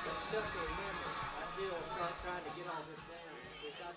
That's tough to remember. I still start trying to get all this down. We've got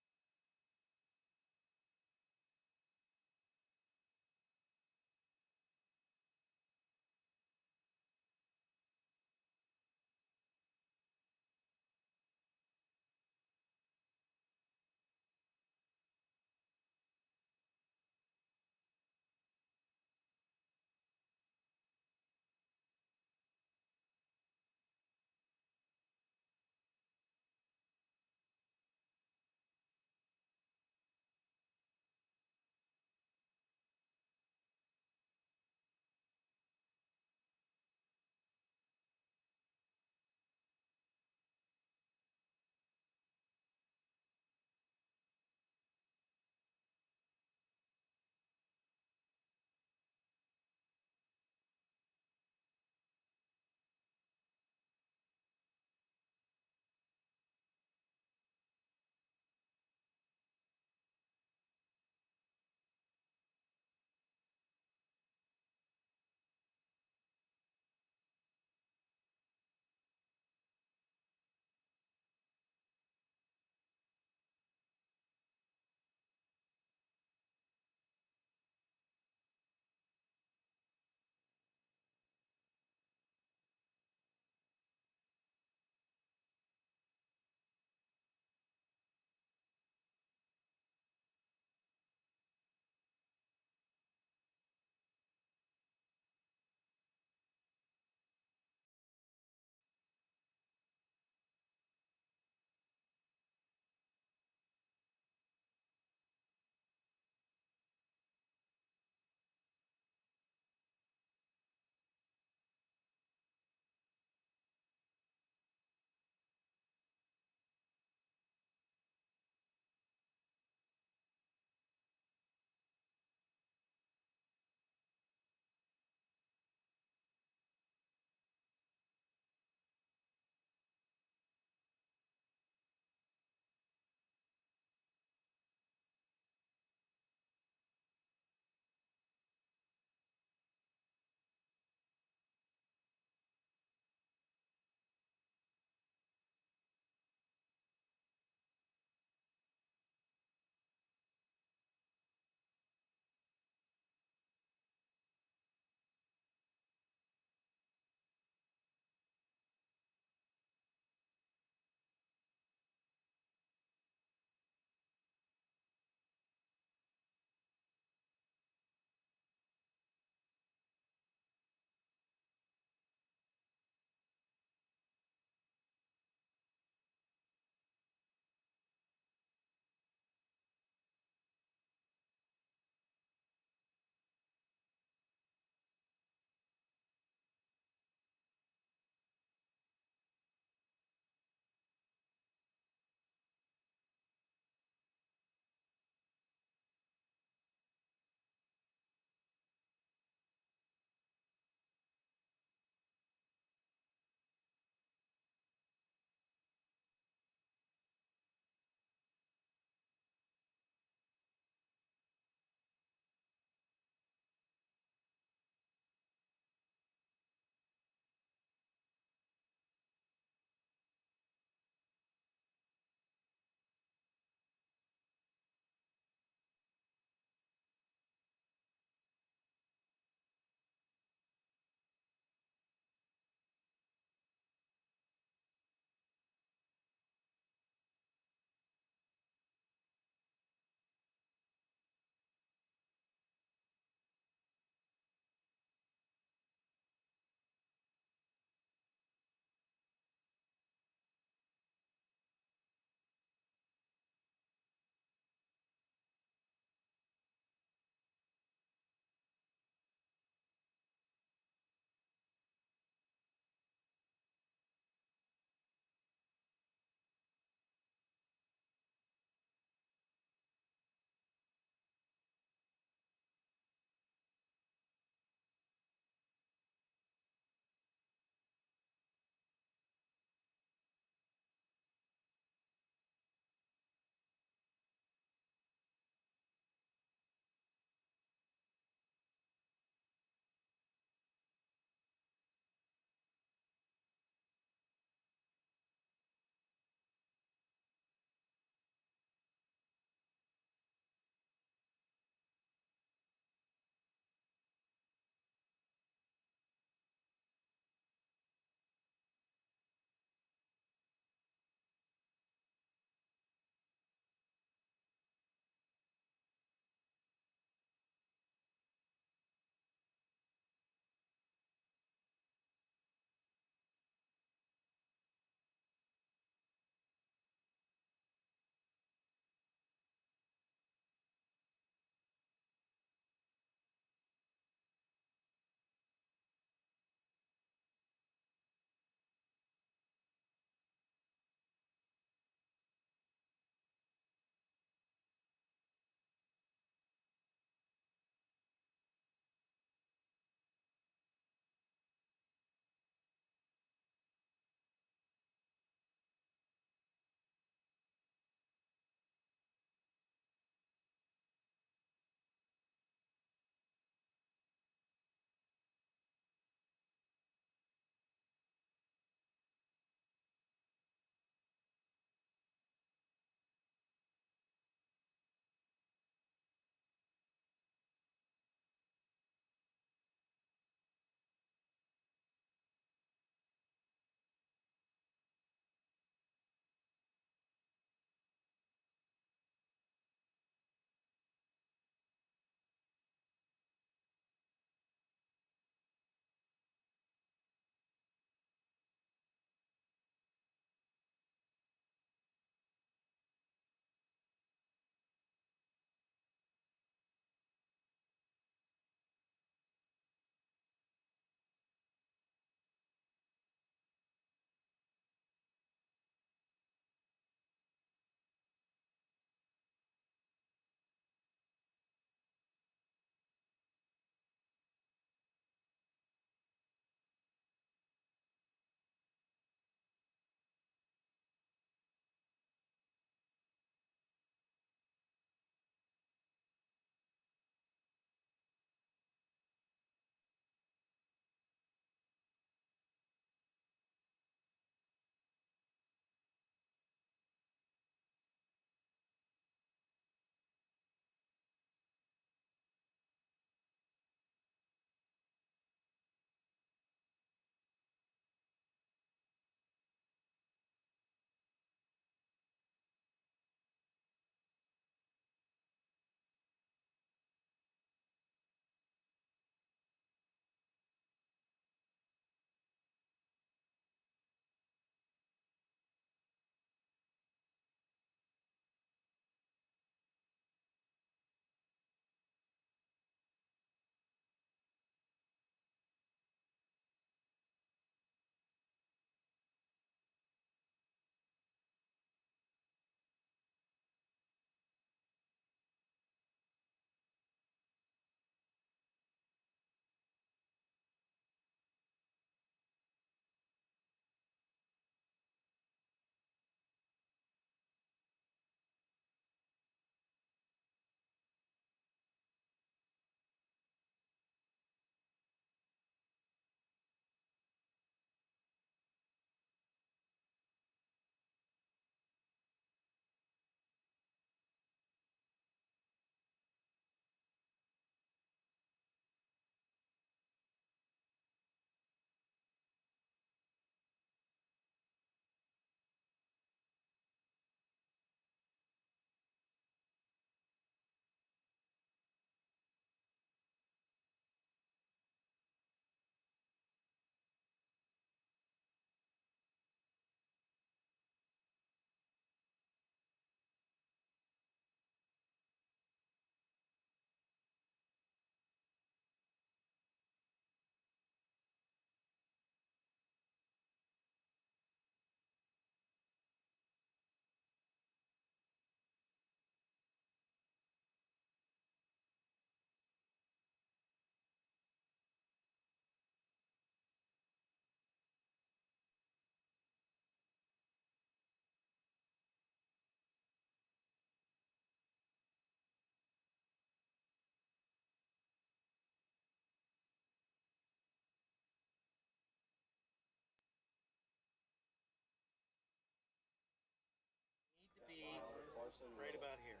right about here.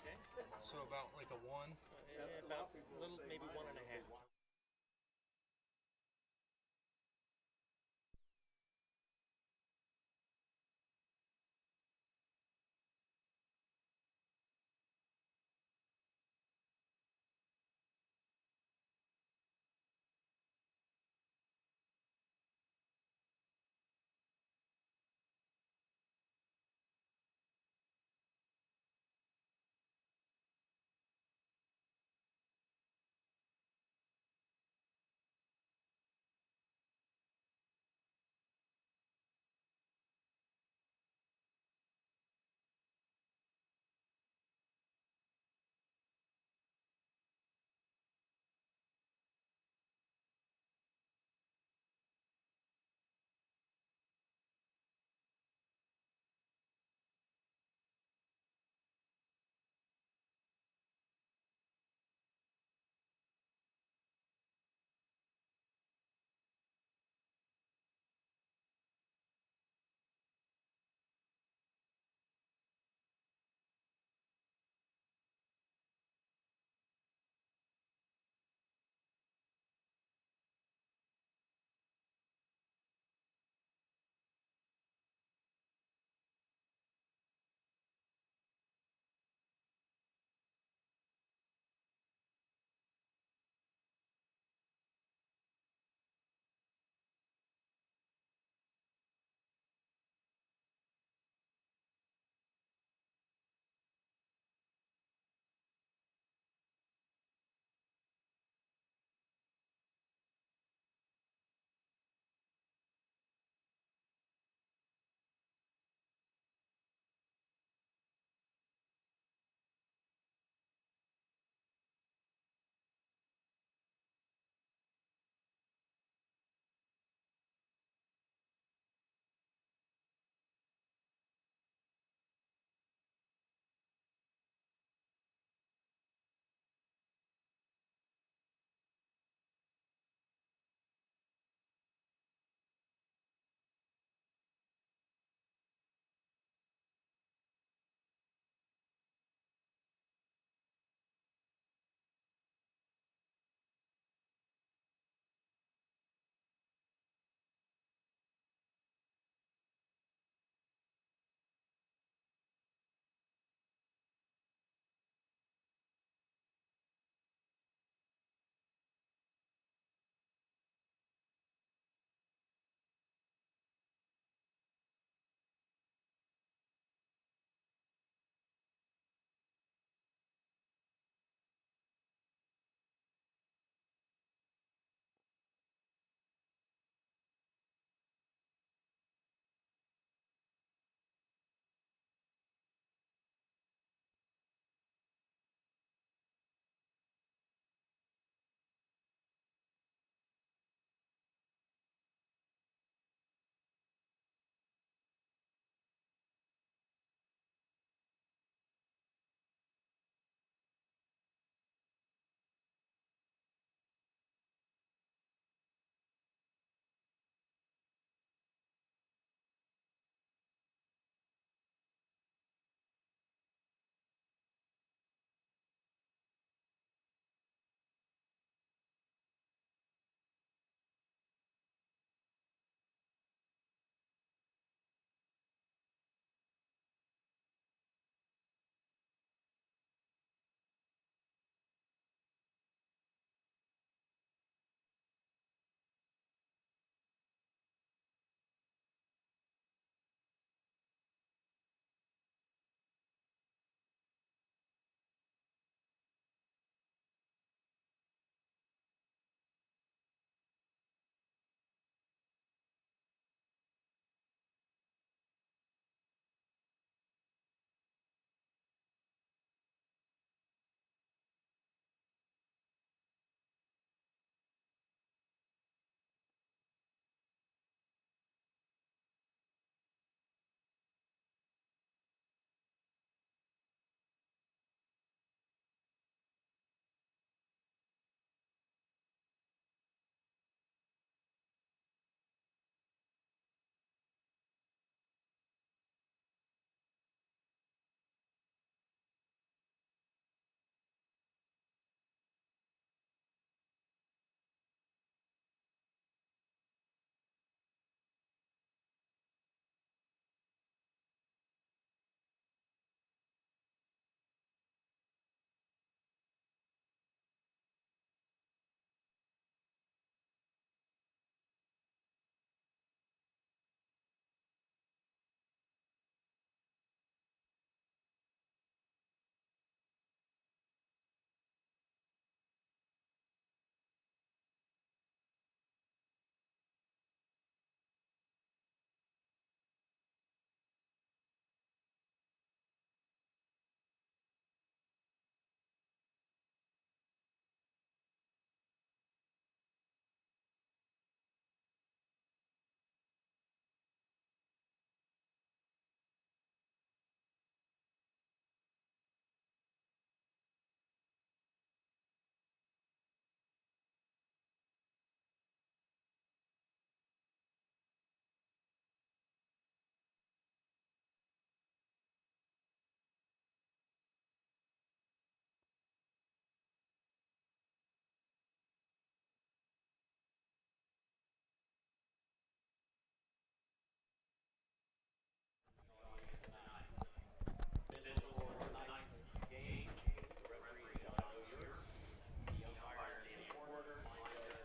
Okay? So about like a 1. About a little, maybe 1.5.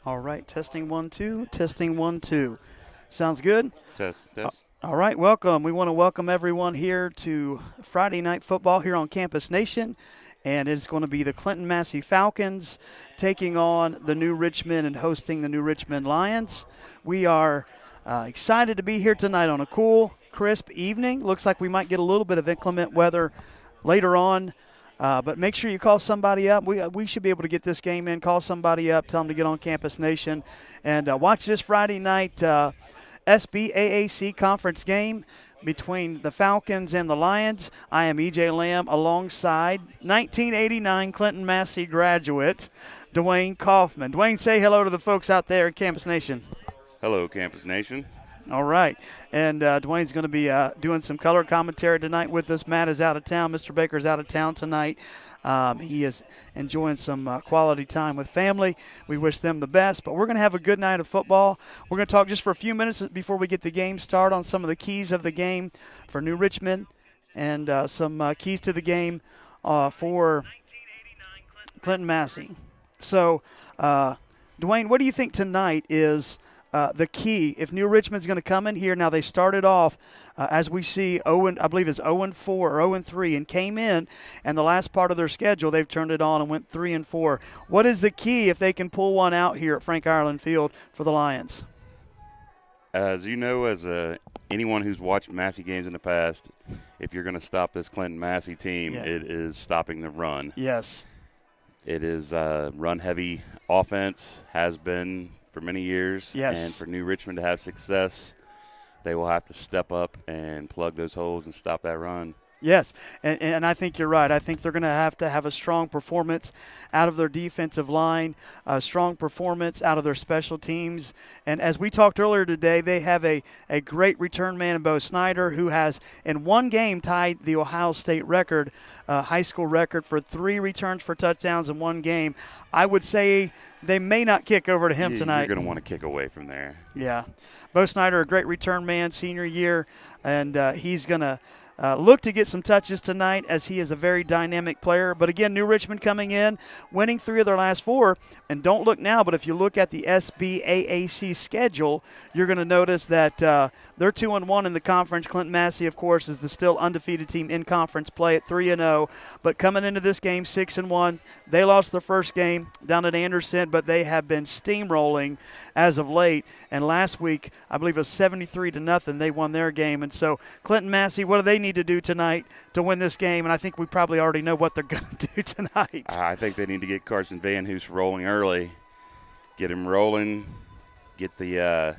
All right, testing 1 2, testing 1 2. Sounds good? Test. All right, welcome. We want to welcome everyone here to Friday Night Football here on Campus Nation. And it's going to be the Clinton-Masie Falcons taking on the New Richmond and hosting the New Richmond Lions. We are excited to be here tonight on a cool, crisp evening. Looks like we might get a little bit of inclement weather later on. But make sure you call somebody up. We should be able to get this game in. Call somebody up. Tell them to get on Campus Nation. And watch this Friday night SBAAC conference game between the Falcons and the Lions. I am E.J. Lamb alongside 1989 Clinton-Masie graduate Dwayne Kaufman. Dwayne, say hello to the folks out there in Campus Nation. Hello, Campus Nation. All right. And Dwayne's going to be doing some color commentary tonight with us. Matt is out of town. Mr. Baker's out of town tonight. He is enjoying some quality time with family. We wish them the best, but we're going to have a good night of football. We're going to talk just for a few minutes before we get the game started on some of the keys of the game for New Richmond and some keys to the game for Clinton-Masie. So, Dwayne, what do you think tonight is the key if New Richmond's going to come in here? Now they started off as we see I believe it's 0-4 or 0-3 and came in, and the last part of their schedule they've turned it on and went 3-4. What is the key if they can pull one out here at Frank Irelan Field for the Lions? As you know, as anyone who's watched Massey games in the past, if you're going to stop this Clinton-Masie team, It is stopping the run. Yes. It is run-heavy offense, has been for many years. Yes. And for New Richmond to have success, they will have to step up and plug those holes and stop that run. Yes, and I think you're right. I think they're going to have a strong performance out of their defensive line, a strong performance out of their special teams. And as we talked earlier today, they have a great return man in Bo Snyder, who has in one game tied the Ohio State record, high school record, for 3 returns for touchdowns in one game. I would say they may not kick over to him tonight. You're going to want to kick away from there. Yeah. Bo Snyder, a great return man, senior year, and he's going to look to get some touches tonight as he is a very dynamic player. But again, New Richmond coming in, winning 3 of their last 4. And don't look now, but if you look at the SBAAC schedule, you're going to notice that they're 2-1 in the conference. Clinton-Masie, of course, is the still undefeated team in conference play at 3-0. But coming into this game, 6-1. They lost their first game down at Anderson, but they have been steamrolling as of late. And last week, I believe it was 73-0. They won their game. And so Clinton-Masie, what do they need to do tonight to win this game? And I think we probably already know what they're going to do tonight. I think they need to get Carson Van Hoos rolling early, get him rolling, get the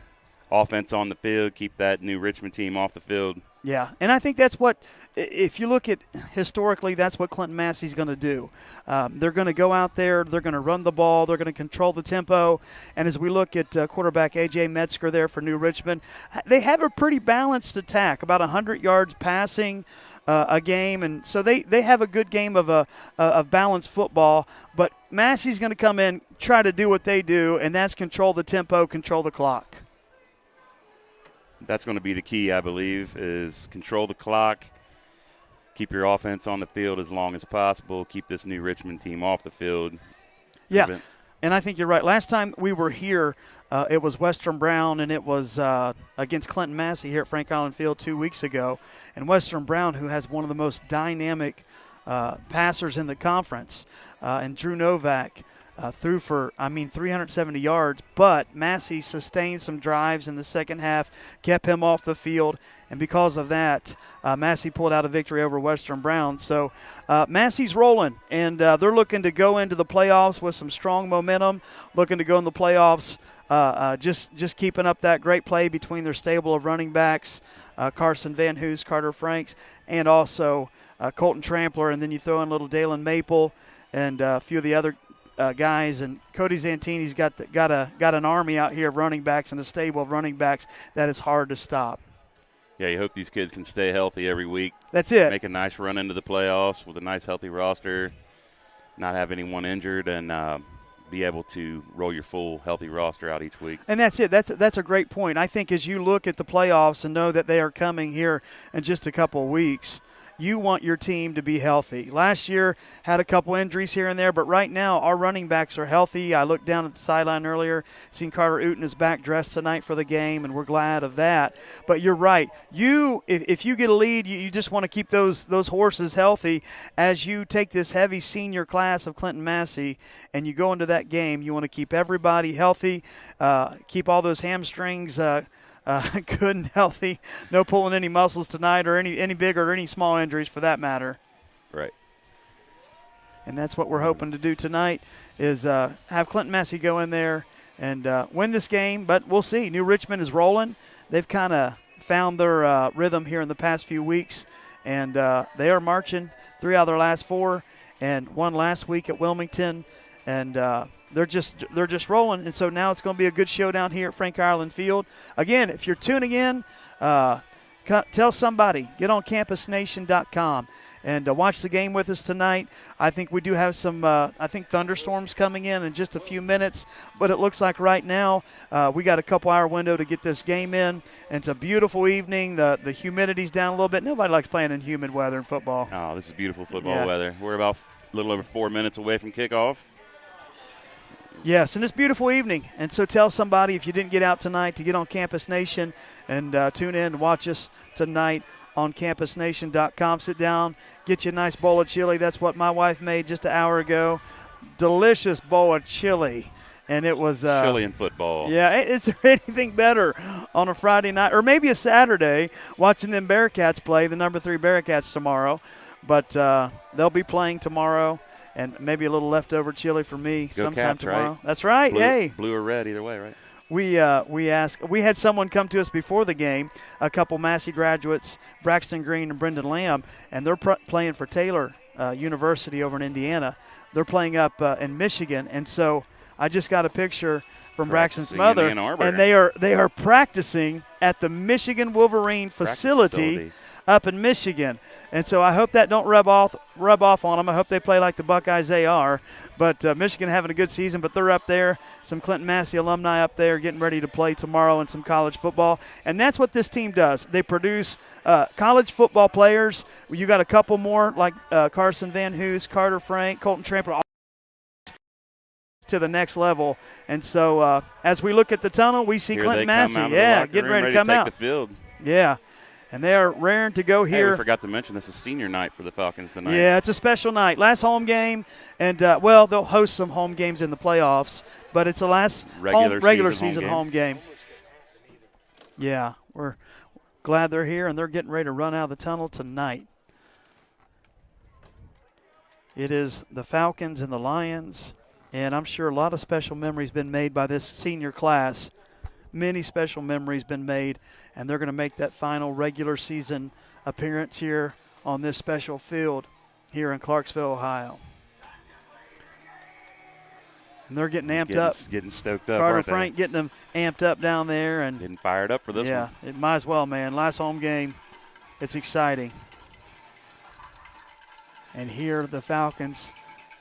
offense on the field, keep that New Richmond team off the field. Yeah, and I think that's what, if you look at historically, that's what Clinton-Massie's going to do. They're going to go out there, they're going to run the ball, they're going to control the tempo. And as we look at quarterback A.J. Metzger there for New Richmond, they have a pretty balanced attack, about 100 yards passing a game. And so they have a good game of balanced football. But Massey's going to come in, try to do what they do, and that's control the tempo, control the clock. That's going to be the key, I believe, is control the clock, keep your offense on the field as long as possible, keep this New Richmond team off the field. Yeah, and I think you're right. Last time we were here, it was Western Brown, and it was against Clinton-Masie here at Frank Irelan Field 2 weeks ago. And Western Brown, who has one of the most dynamic passers in the conference, and Drew Novak, threw for, 370 yards, but Massey sustained some drives in the second half, kept him off the field, and because of that, Massey pulled out a victory over Western Brown. So Massey's rolling, and they're looking to go into the playoffs with some strong momentum, looking to go in the playoffs, just keeping up that great play between their stable of running backs, Carson Van Hoos, Carter Franks, and also Colton Trampler, and then you throw in little Dalen Maple and a few of the other guys, and Cody Zantini's got an army out here of running backs and a stable of running backs that is hard to stop. Yeah, you hope these kids can stay healthy every week. That's it. Make a nice run into the playoffs with a nice healthy roster, not have anyone injured, and be able to roll your full healthy roster out each week. And that's it. That's a great point. I think as you look at the playoffs and know that they are coming here in just a couple of weeks, you want your team to be healthy. Last year had a couple injuries here and there, but right now our running backs are healthy. I looked down at the sideline earlier, seen Carter Uten is back dressed tonight for the game, and we're glad of that. But you're right. If you get a lead, you just want to keep those horses healthy as you take this heavy senior class of Clinton-Masie and you go into that game. You want to keep everybody healthy, keep all those hamstrings good and healthy, no pulling any muscles tonight or any big or any small injuries for that matter. Right. And that's what we're hoping to do tonight is have Clinton-Masie go in there and win this game. But we'll see. New Richmond is rolling. They've kind of found their rhythm here in the past few weeks, and they are marching 3 out of their last 4 and won last week at Wilmington. And they're just rolling, and so now it's going to be a good showdown here at Frank Irelan Field. Again, if you're tuning in, tell somebody. Get on campusnation.com and watch the game with us tonight. I think we do have some, thunderstorms coming in just a few minutes, but it looks like right now we got a couple-hour window to get this game in, and it's a beautiful evening. The humidity's down a little bit. Nobody likes playing in humid weather in football. Oh, this is beautiful football weather. We're about a little over 4 minutes away from kickoff. Yes, and it's a beautiful evening. And so tell somebody if you didn't get out tonight to get on Campus Nation and tune in and watch us tonight on campusnation.com. Sit down, get you a nice bowl of chili. That's what my wife made just an hour ago. Delicious bowl of chili. And it was chili and football. Yeah, is there anything better on a Friday night or maybe a Saturday watching them Bearcats play, the number 3 Bearcats tomorrow. But they'll be playing tomorrow. And maybe a little leftover chili for me sometime Caps, tomorrow. right? That's right. Blue or red, either way, right? We had someone come to us before the game, a couple Massey graduates, Braxton Green and Brendan Lamb, and they're playing for Taylor University over in Indiana. They're playing up in Michigan, and so I just got a picture from Braxton's mother, and they are practicing at the Michigan Wolverine facility up in Michigan. And so I hope that don't rub off on them. I hope they play like the Buckeyes they are. But Michigan having a good season, but they're up there. Some Clinton-Masie alumni up there getting ready to play tomorrow in some college football. And that's what this team does. They produce college football players. You got a couple more like Carson Van Hoos, Carter Frank, Colton Tramper, to the next level. And so as we look at the tunnel, we see Clinton-Masie, getting ready to come out. Take the field. Yeah. And they are raring to go here. Hey, we forgot to mention this is senior night for the Falcons tonight. Yeah, it's a special night. Last home game, and, they'll host some home games in the playoffs, but it's the last regular season home game. Yeah, we're glad they're here, and they're getting ready to run out of the tunnel tonight. It is the Falcons and the Lions, and I'm sure a lot of special memories been made by this senior class. Many special memories been made, and they're going to make that final regular season appearance here on this special field here in Clarksville, Ohio. And they're getting amped up. Getting stoked up, Carter Frank getting them amped up down there. And getting fired up for this one. Yeah, it might as well, man. Last home game. It's exciting. And here the Falcons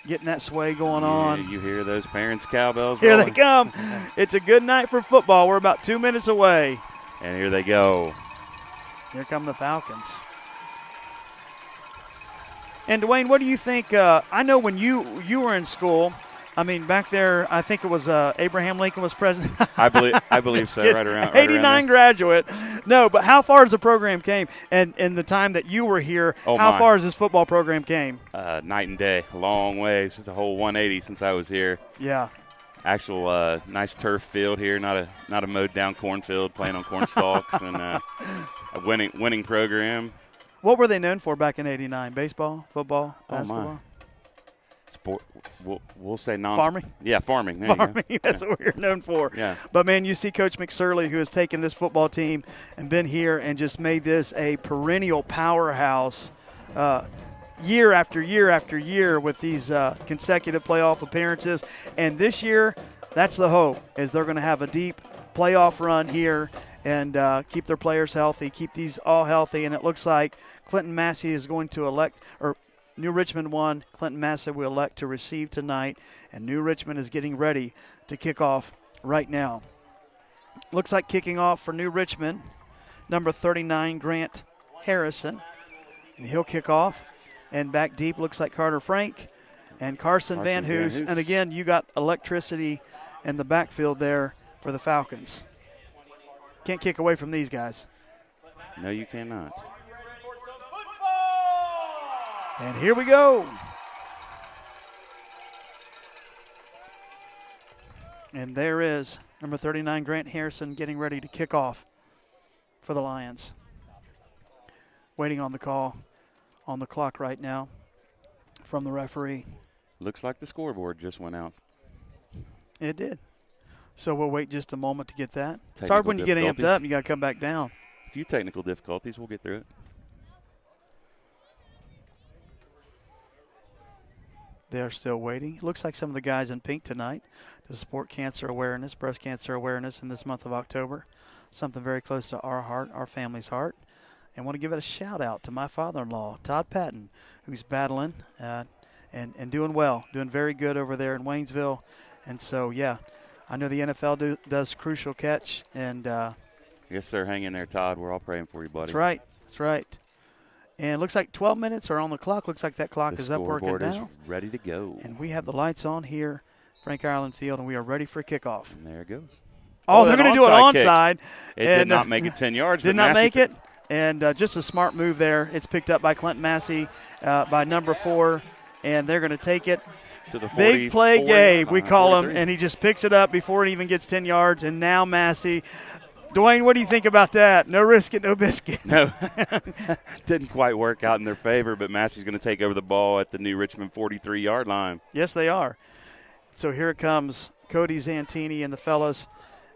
getting that sway going on. You hear those parents' cowbells Here rolling. they come. It's a good night for football. We're about 2 minutes away. And here they go. Here come the Falcons. And, Dwayne, what do you think? I know when you were in school, I mean, back there, I think it was Abraham Lincoln was president. I believe so, right around 89 graduate. No, but how far has the program came? And in the time that you were here, how far has this football program came? Night and day, a long way. It's a whole 180 since I was here. Yeah. Actual nice turf field here, not a mowed down cornfield, playing on corn stalks, and a winning program. What were they known for back in '89? Baseball, football, basketball? Oh, my. Sport. We'll say farming. Yeah, farming. There farming. You go. That's what we're known for. Yeah. But man, you see Coach McSurley, who has taken this football team and been here and just made this a perennial powerhouse, year after year after year with these consecutive playoff appearances. And this year, that's the hope, is they're going to have a deep playoff run here and keep their players healthy, keep these all healthy. And it looks like Clinton-Masie is going to elect, or New Richmond won, Clinton-Masie will elect to receive tonight, and New Richmond is getting ready to kick off right now. Looks like kicking off for New Richmond, number 39, Grant Harrison. and he'll kick off. And back deep looks like Carter Frank and Carson Van Hoos. And again, you got electricity in the backfield there for the Falcons. Can't kick away from these guys. No, you cannot. And here we go. And there is number 39, Grant Harrison, getting ready to kick off for the Lions. Waiting on the call on the clock right now from the referee. Looks like the scoreboard just went out. It did. So we'll wait just a moment to get that. It's hard when you get amped up and you got to come back down. A few technical difficulties. We'll get through it. They are still waiting. It looks like some of the guys in pink tonight to support cancer awareness, breast cancer awareness in this month of October. Something very close to our heart, our family's heart. And want to give it a shout out to my father-in-law, Todd Patton, who's battling and doing well, doing very good over there in Waynesville. And so, yeah, I know the NFL does crucial catch. And I guess they're hanging there, Todd. We're all praying for you, buddy. That's right. That's right. And it looks like 12 minutes are on the clock. Looks like that clock is up working now. The scoreboard is ready to go. And we have the lights on here, Frank Irelan Field, and we are ready for kickoff. And there it goes. Oh, they're going to do it onside. It did not make it 10 yards. Did not make it. And just a smart move there. It's picked up by Clinton-Masie by number 4, and they're going to take it. To the 40, big play 40, Gabe, we call 43. him, and he just picks it up before it even gets 10 yards, and now Massey. Dwayne, what do you think about that? No risk it, no biscuit. No, didn't quite work out in their favor, but Massey's going to take over the ball at the new Richmond 43-yard line. Yes, they are. So here it comes, Cody Zantini and the fellas,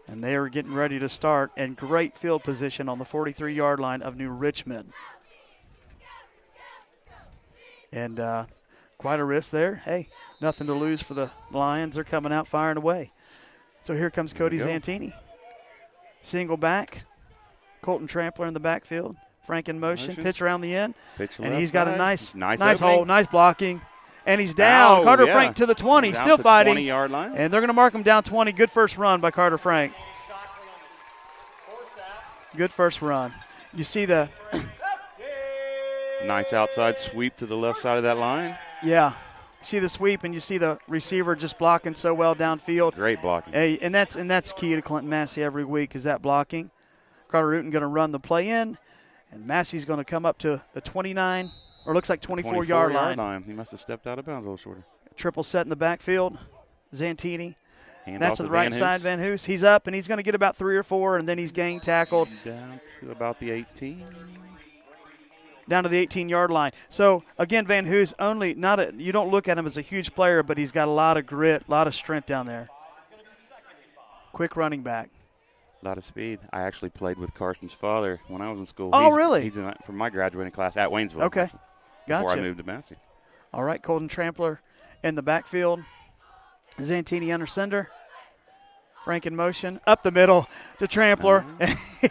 and they are getting ready to start, and great field position on the 43-yard line of New Richmond. And quite a risk there. Hey, nothing to lose for the Lions. They're coming out firing away. So here comes Cody Zantini. Single back. Colton Trampler in the backfield. Frank in motion. Pitch around the end. And he's got a nice hole, nice blocking. And he's down. Carter Frank to the 20. Down still to fighting. 20-yard line. And they're going to mark him down 20. Good first run by Carter Frank. Good first run. You see the nice outside sweep to the left side of that line. Yeah. See the sweep, and you see the receiver just blocking so well downfield. Great blocking. Hey, and that's key to Clinton-Masie every week is that blocking. Carter Rutan going to run the play in, and Massey's going to come up to the 29, or looks like 24-yard line. He must have stepped out of bounds a little shorter. Triple set in the backfield. Zantini. Hand That's to the right side, Van Hoos. He's up, and he's going to get about 3 or 4, and then he's gang tackled. Down to about the 18. Down to the 18-yard line. So, again, Van Hoos you don't look at him as a huge player, but he's got a lot of grit, a lot of strength down there. Quick running back. A lot of speed. I actually played with Carson's father when I was in school. Oh, really? He's from my graduating class at Waynesville. Okay. Gotcha. Before I moved to Massey. All right, Colton Trampler in the backfield. Zantini under center. Frank in motion. Up the middle to Trampler.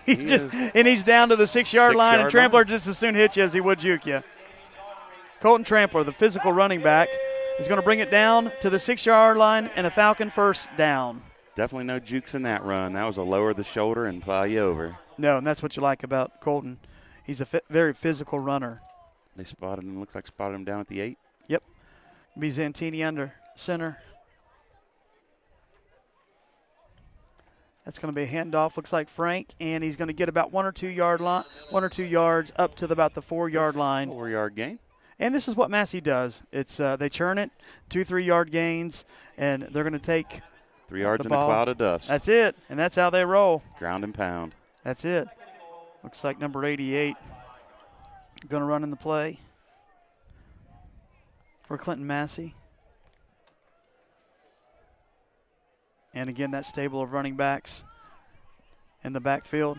He's down to the 6-yard line, and Trampler just as soon hits you as he would juke you. Colton Trampler, the physical running back, is going to bring it down to the 6-yard line and a Falcon first down. Definitely no jukes in that run. That was a lower the shoulder and plow you over. No, and that's what you like about Colton. He's a very physical runner. They spotted him down at the 8. Yep. Be Zantini under center. That's going to be a handoff. Looks like Frank, and he's going to get about 1 or 2 yards up to about the 4-yard line. 4-yard gain. And this is what Massey does. It's they churn it, 2-3-yard gains, and they're going to take 3 yards the in a ball. cloud of dust. That's it, and that's how they roll. Ground and pound. That's it. Looks like number 88 going to run in the play for Clinton-Masie. And again, that stable of running backs in the backfield.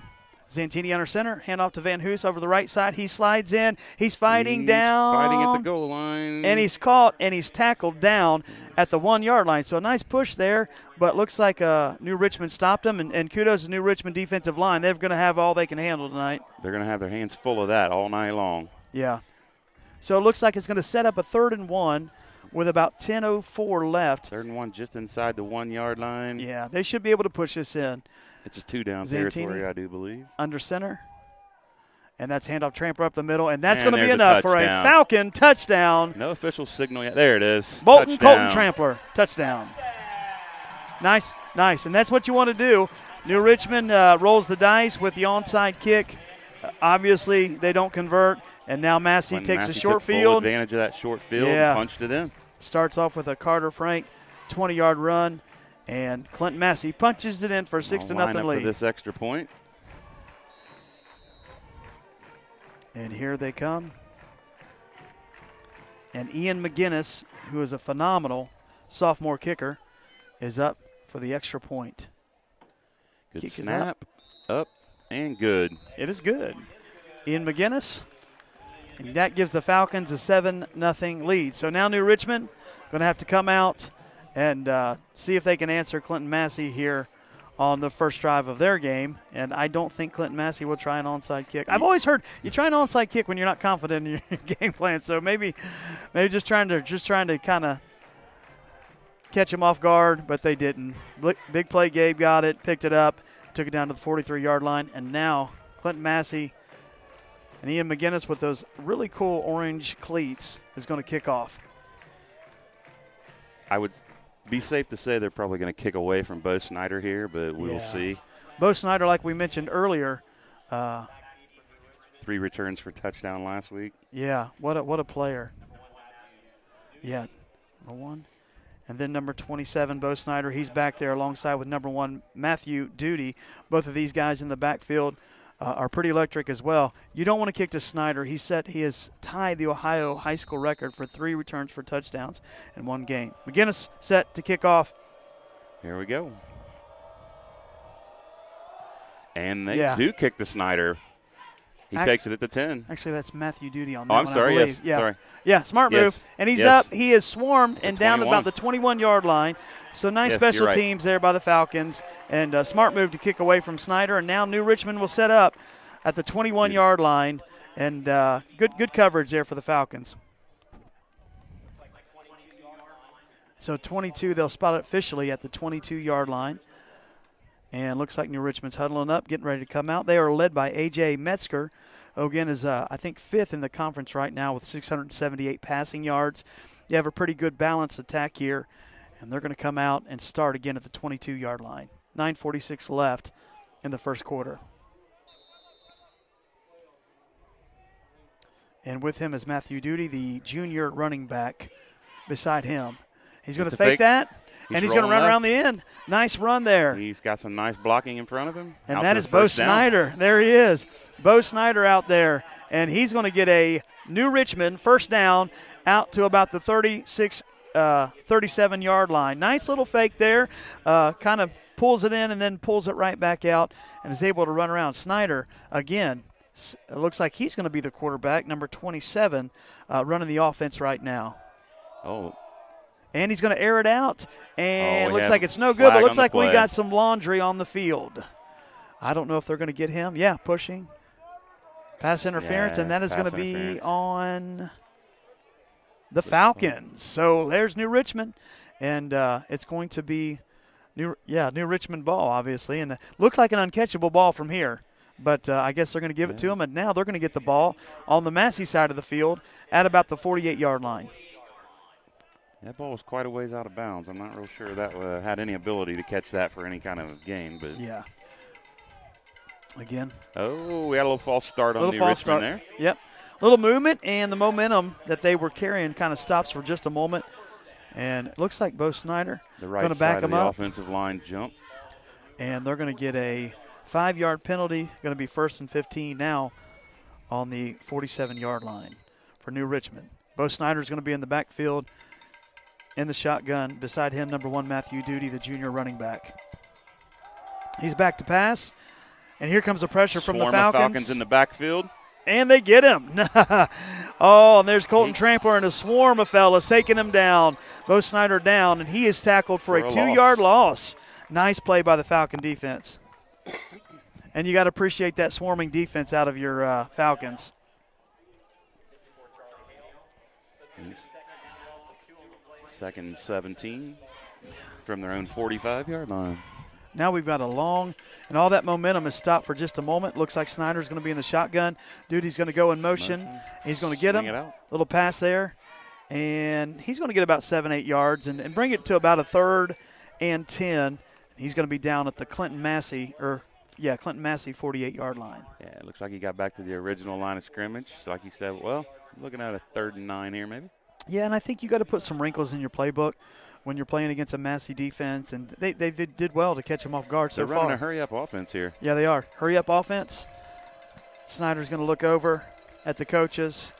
Zantini under center, handoff to Van Hoos over the right side. He slides in. He's fighting down. Fighting at the goal line. And he's caught, and he's tackled down at the 1-yard line. So a nice push there, but looks like New Richmond stopped him, and kudos to New Richmond defensive line. They're going to have all they can handle tonight. They're going to have their hands full of that all night long. Yeah. So it looks like it's going to set up a 3rd and 1 with about 10:04 left. 3rd and 1 just inside the 1-yard line. Yeah, they should be able to push this in. It's a 2-down Zantini territory, I do believe. under center. And that's handoff Trampler up the middle, and that's And going to be there's a enough for a touchdown. Falcon touchdown. No official signal yet. There it is. Bolton Touchdown. Colton Trampler, touchdown. Nice, nice. And that's what you want to do. New Richmond rolls the dice with the onside kick. Obviously, they don't convert, and now Massey takes a Massey short took full field. advantage of that short field Yeah. and punched it in. Starts off with a Carter Frank 20-yard run, and Clinton-Masie punches it in for a 6-0 For lead. this extra point. And here they come. And Ian McGinnis, who is a phenomenal sophomore kicker, is up for the extra point. Good Kick is snap. Up and good. It is good. Ian McGinnis. And that gives the Falcons a 7-0 lead. So now New Richmond going to have to come out and see if they can answer Clinton-Masie here on the first drive of their game. And I don't think Clinton-Masie will try an onside kick. I've always heard you try an onside kick when you're not confident in your game plan. So maybe just trying to kind of catch them off guard, but they didn't. Big play, Gabe got it, picked it up, took it down to the 43-yard line, and now Clinton-Masie and Ian McGinnis with those really cool orange cleats is going to kick off. I would be safe to say they're probably going to kick away from Bo Snyder here, but we will see. Bo Snyder, like we mentioned earlier. 3 returns for touchdown last week. Yeah, what a player. Yeah, number 1. And then number 27, Bo Snyder, he's back there alongside with number 1, Matthew Duty. Both of these guys in the backfield are pretty electric as well. You don't want to kick to Snyder. He has tied the Ohio high school record for 3 returns for touchdowns in one game. McGinnis set to kick off. Here we go. And they do kick to Snyder. He takes it at the 10. Actually, that's Matthew Duty on that I'm one, sorry, I believe. yes. Yeah. Sorry. Yeah, smart move. Yes. And he's Yes. up. He is swarmed and down at 21. about the 21-yard line. So nice Yes, special you're right. teams there by the Falcons. And a smart move to kick away from Snyder. And now New Richmond will set up at the 21-yard line. And good coverage there for the Falcons. So 22, they'll spot it officially at the 22-yard line. And looks like New Richmond's huddling up, getting ready to come out. They are led by A.J. Metzger, who again is, I think, 5th in the conference right now with 678 passing yards. You have a pretty good balanced attack here, and they're going to come out and start again at the 22-yard line. 9:46 left in the first quarter. And with him is Matthew Duty, the junior running back beside him. He's going to fake that. And he's going to run around the end. Nice run there. He's got some nice blocking in front of him. And that is Bo Snyder. There he is. Bo Snyder out there. And he's going to get a New Richmond first down out to about the 37-yard line. Nice little fake there. Kind of pulls it in and then pulls it right back out and is able to run around. Snyder, again, it looks like he's going to be the quarterback, number 27, running the offense right now. Oh. And he's going to air it out. And looks yeah, like it's no good, but looks like we play. got some laundry on the field. I don't know if they're going to get him. Yeah, pushing. Pass interference, and that is going to be on the Falcons. So there's New Richmond, and it's going to be New Richmond ball, obviously. And it looked like an uncatchable ball from here. But I guess they're going to give it to him, and now they're going to get the ball on the Massey side of the field at about the 48-yard line. That ball was quite a ways out of bounds. I'm not real sure that had any ability to catch that for any kind of gain. But yeah. Again. Oh, we had a little false start on New Richmond there. Yep. Little movement, and the momentum that they were carrying kind of stops for just a moment. And it looks like Bo Snyder going to back him up. The offensive line jump. And they're going to get a 5-yard penalty. Going to be 1st and 15 now on the 47-yard line for New Richmond. Bo Snyder's going to be in the backfield in the shotgun. Beside him, number 1, Matthew Duty, the junior running back. He's back to pass. And here comes the pressure from the Falcons. Falcons in the backfield. And they get him. Oh, and there's Colton Trampler and a swarm of fellas taking him down. Bo Snyder down, and he is tackled for a 2-yard loss. Nice play by the Falcon defense. And you got to appreciate that swarming defense out of your Falcons. Second and 17 from their own 45-yard line. Now we've got a long, and all that momentum is stopped for just a moment. Looks like Snyder's going to be in the shotgun. Duty's going to go in motion. He's going to get him. Swing it out. Little pass there. And he's going to get about 7-8 yards and bring it to about a 3rd and 10. He's going to be down at the Clinton-Masie, Clinton-Masie 48-yard line. Yeah, it looks like he got back to the original line of scrimmage. So like you said, well, looking at a 3rd and 9 here maybe. Yeah, and I think you got to put some wrinkles in your playbook when you're playing against a Massey defense, and they did well to catch him off guard so far. They're running a hurry-up offense here. Yeah, they are. Hurry-up offense. Snyder's going to look over at the coaches.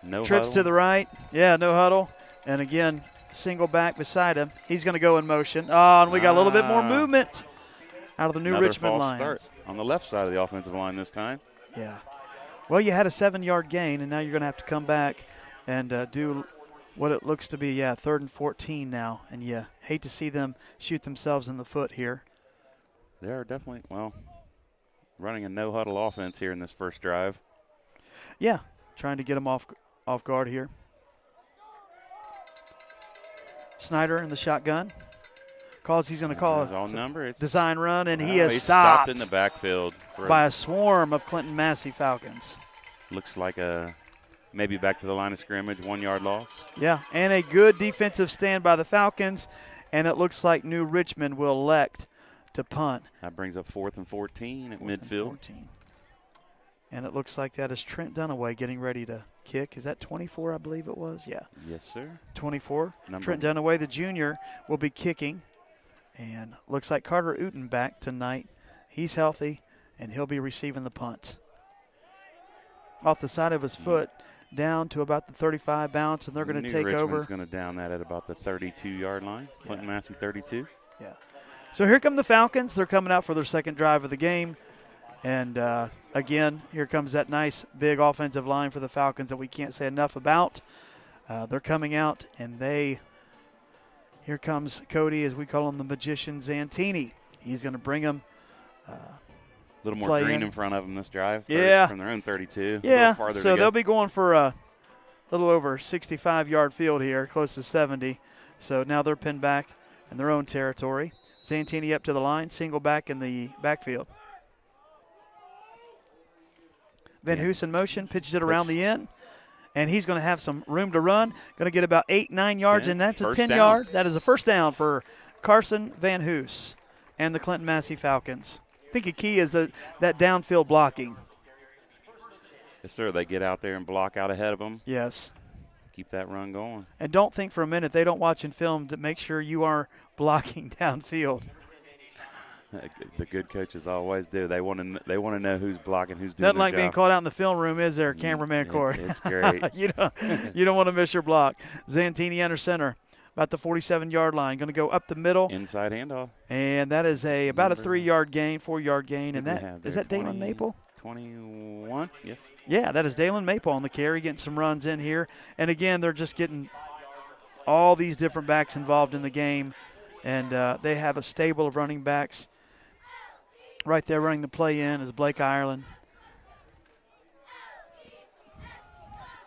No Trips huddle. to the right. Yeah, no huddle. And again, single back beside him. He's going to go in motion. Oh, and we got a little bit more movement out of the new Another Richmond false Lions. start on the left side of the offensive line this time. Yeah. Well, you had a 7-yard gain, and now you're going to have to come back and do what it looks to be, 3rd and 14 now. And you hate to see them shoot themselves in the foot here. They are definitely, running a no-huddle offense here in this first drive. Yeah, trying to get them off guard here. Snyder in the shotgun. He's going to call His own number. a design run, and he He's is stopped in the backfield by a swarm of Clinton-Masie Falcons. Looks like maybe back to the line of scrimmage, 1-yard loss. Yeah, and a good defensive stand by the Falcons, and it looks like New Richmond will elect to punt. That brings up 4th and 14 at midfield. And it looks like that is Trent Dunaway getting ready to kick. Is that 24, I believe it was? Yeah. Yes, sir. 24. Trent Dunaway, the junior, will be kicking. And looks like Carter Uten back tonight. He's healthy, and he'll be receiving the punt. Off the side of his foot, down to about the 35 bounce, and they're going to take over. Richmond's going to down that at about the 32-yard line. Clinton-Masie 32. Yeah. So here come the Falcons. They're coming out for their second drive of the game. And, again, here comes that nice big offensive line for the Falcons that we can't say enough about. They're coming out, and here comes Cody, as we call him, the magician Zantini. He's going to bring him. A little more green in front of them this drive. Yeah. From their own 32. Yeah, so they'll be going for a little over 65-yard field here, close to 70. So now they're pinned back in their own territory. Zantini up to the line, single back in the backfield. Van Hoos in motion, pitches it around the end, and he's going to have some room to run. Going to get about 8-9 yards, and that's a 10-yard. That is a first down for Carson Van Hoos and the Clinton-Masie Falcons. I think a key is that downfield blocking. Yes, sir. They get out there and block out ahead of them. Yes. Keep that run going. And don't think for a minute they don't watch in film to make sure you are blocking downfield. The good coaches always do. They want to know who's blocking, who's doing Nothing like their being job. caught out in the film room, is there, cameraman Corey? It's great. you don't want to miss your block. Zantini under center, about the 47-yard line. Going to go up the middle. Inside handoff. And that is about a 3-yard gain, 4-yard gain. And is that Dalen Maple? 21, yes. Yeah, that is Dalen Maple on the carry, getting some runs in here. And, again, they're just getting all these different backs involved in the game. And they have a stable of running backs. Right there running the play in is Blake Irelan.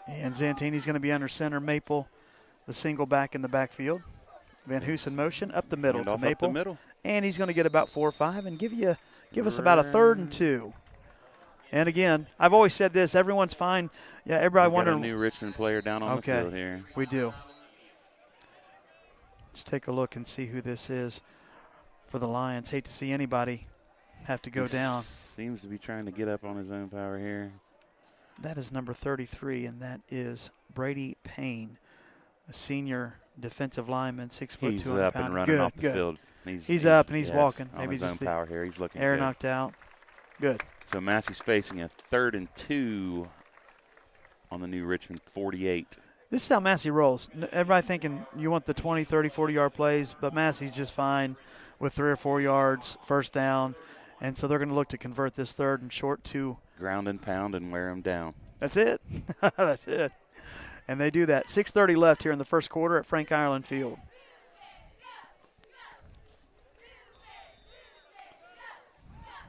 And Zantini's going to be under center. Maple, the single back in the backfield. Van Hoos in motion, up the middle to Maple. Up the middle. And he's going to get about 4 or 5 and give us about a 3rd and 2. And, again, I've always said this. Everyone's fine. Yeah, everybody wondering. Got a new Richmond player down on the field here. We do. Let's take a look and see who this is for the Lions. Hate to see anybody have to go down. Seems to be trying to get up on his own power here. That is number 33, and that is Brady Payne, a senior defensive lineman, 6'2", 200 He's up and running off the field. He's up and he's walking. On Maybe his just own power here. He's looking air good. knocked out. Good. So Massey's facing a 3rd and 2 on the new Richmond 48. This is how Massey rolls. Everybody thinking you want the 20, 30, 40-yard plays, but Massey's just fine with 3 or 4 yards, first down. And so they're going to look to convert this 3rd and short to ground and pound and wear them down. That's it. That's it. And they do that. 6:30 left here in the first quarter at Frank Irelan Field.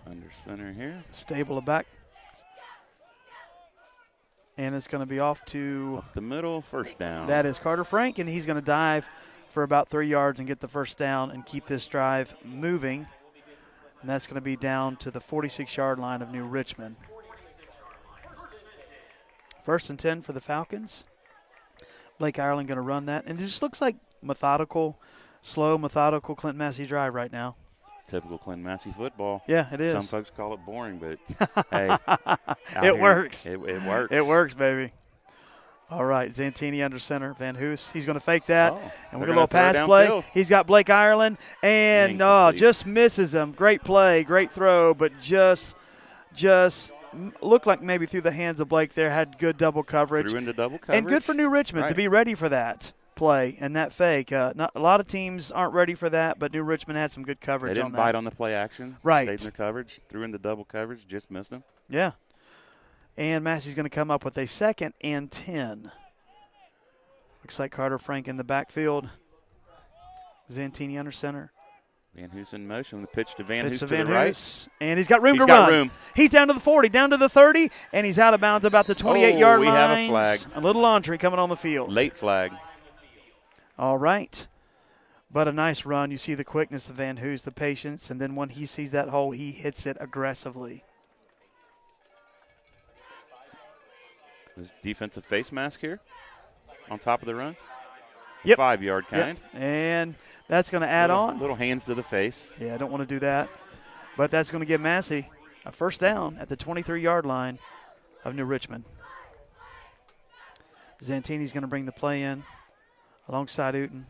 Under center here. Stable back. And it's going to be off to up the middle, first down. That is Carter Frank, and he's going to dive for about 3 yards and get the first down and keep this drive moving. And that's going to be down to the 46-yard line of New Richmond. 1st and 10 for the Falcons. Blake Ireland going to run that. And it just looks like slow, methodical Clinton-Masie drive right now. Typical Clinton-Masie football. Yeah, it is. Some folks call it boring, but hey. It works. It works. It works, baby. All right, Zantini under center. Van Hoos, he's going to fake that. And we're going to little pass play. He's got Blake Ireland, and just misses him. Great play, great throw, but just looked like maybe through the hands of Blake there, had good double coverage. Threw into double coverage. And good for New Richmond to be ready for that play and that fake. Not a lot of teams aren't ready for that, but New Richmond had some good coverage on that. They didn't bite on the play action. Right. Stayed in the coverage, threw into double coverage, just missed him. Yeah. And Massey's going to come up with a 2nd and 10. Looks like Carter Frank in the backfield. Zantini under center. Van Hoos in motion. The pitch to Van Hoos to the right. And he's got room to run. He's down to the 40, down to the 30, and he's out of bounds about the 28-yard line. We have a flag. A little laundry coming on the field. Late flag. All right. But a nice run. You see the quickness of Van Hoos, the patience, and then when he sees that hole, he hits it aggressively. This defensive face mask here on top of the run. Yep. 5-yard kind. Yep. And that's going to add on. Little hands to the face. Yeah, I don't want to do that. But that's going to give Massey a 1st down at the 23-yard line of New Richmond. Zantini's going to bring the play in alongside Uten.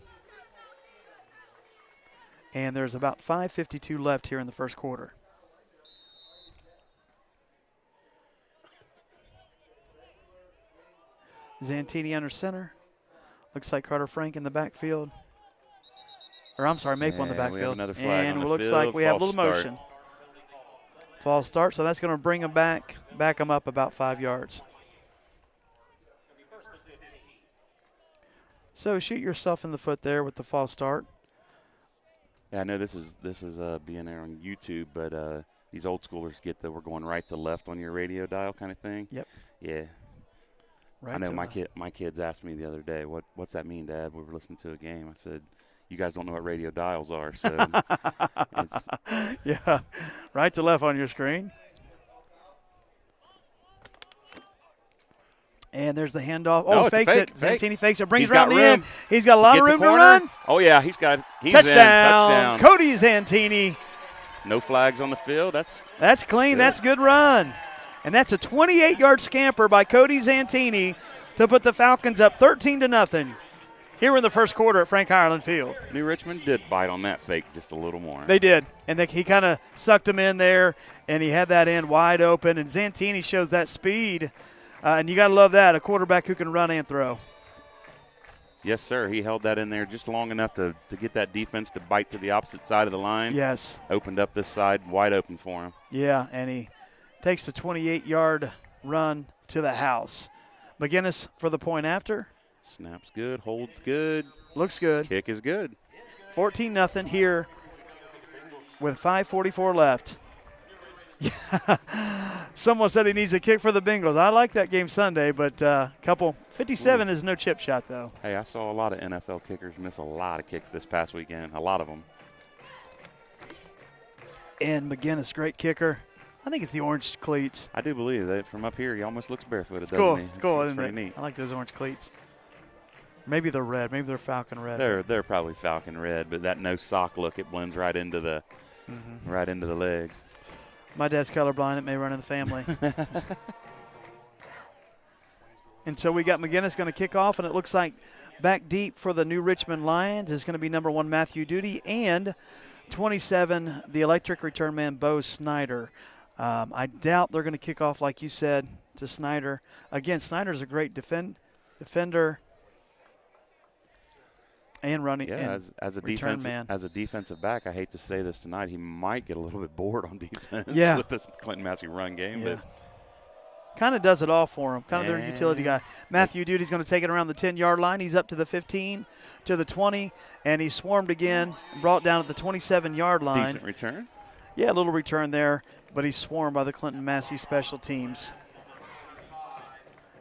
And there's about 5:52 left here in the first quarter. Zantini under center. Looks like Carter Frank in the backfield. Or I'm sorry, Maple in the backfield. We have another flag and on the it looks field. like we have a little False motion. False start, so that's going to bring him back him up about 5 yards. So shoot yourself in the foot there with the false start. Yeah, I know this is being there on YouTube, but these old schoolers get that we're going right to left on your radio dial kind of thing. Yep. Yeah. Right. I know my kids asked me the other day, what's that mean, Dad? We were listening to a game. I said, you guys don't know what radio dials are, so it's yeah, right to left on your screen. And there's the handoff. Oh, fakes it. Zantini fakes it. Brings around the end. He's got a lot of room to run. Oh, yeah, he's touchdown. In. Touchdown. Cody Zantini. No flags on the field. That's clean. good. That's a good run. And that's a 28-yard scamper by Cody Zantini to put the Falcons up 13-0 here in the first quarter at Frank Ireland Field. New Richmond did bite on that fake just a little more. They did. And he kind of sucked him in there, and he had that end wide open. And Zantini shows that speed. And you got to love that, a quarterback who can run and throw. Yes, sir. He held that in there just long enough to get that defense to bite to the opposite side of the line. Yes. Opened up this side wide open for him. Yeah, and he takes the 28-yard run to the house. McGinnis for the point after. Snap's good. Holds good. Looks good. Kick is good. 14-0 here with 5:44 left. Someone said he needs a kick for the Bengals. I like that game Sunday, but 57 is no chip shot, though. Hey, I saw a lot of NFL kickers miss a lot of kicks this past weekend, a lot of them. And McGinnis, great kicker. I think it's the orange cleats. I do believe that. From up here, he almost looks barefooted, it's cool. Doesn't he? It's cool, it's isn't pretty it? neat. I like those orange cleats. Maybe they're red. Maybe they're falcon red. They're probably falcon red, but that no sock look, it blends right into the legs. My dad's colorblind. It may run in the family. And so we got McGinnis going to kick off, and it looks like back deep for the New Richmond Lions is going to be number 1 Matthew Duty and 27 the electric return man Bo Snyder. I doubt they're going to kick off like you said to Snyder. Again, Snyder's a great defender. And running, yeah. As a defensive back, I hate to say this tonight, he might get a little bit bored on defense with this Clinton-Masie run game. Yeah. But kind of does it all for him. Kind of their utility guy. Matthew Duty's going to take it around the 10-yard line. He's up to the 15, to the 20, and he's swarmed again, brought down at the 27-yard line. Decent return. Yeah, a little return there, but he's swarmed by the Clinton-Masie special teams.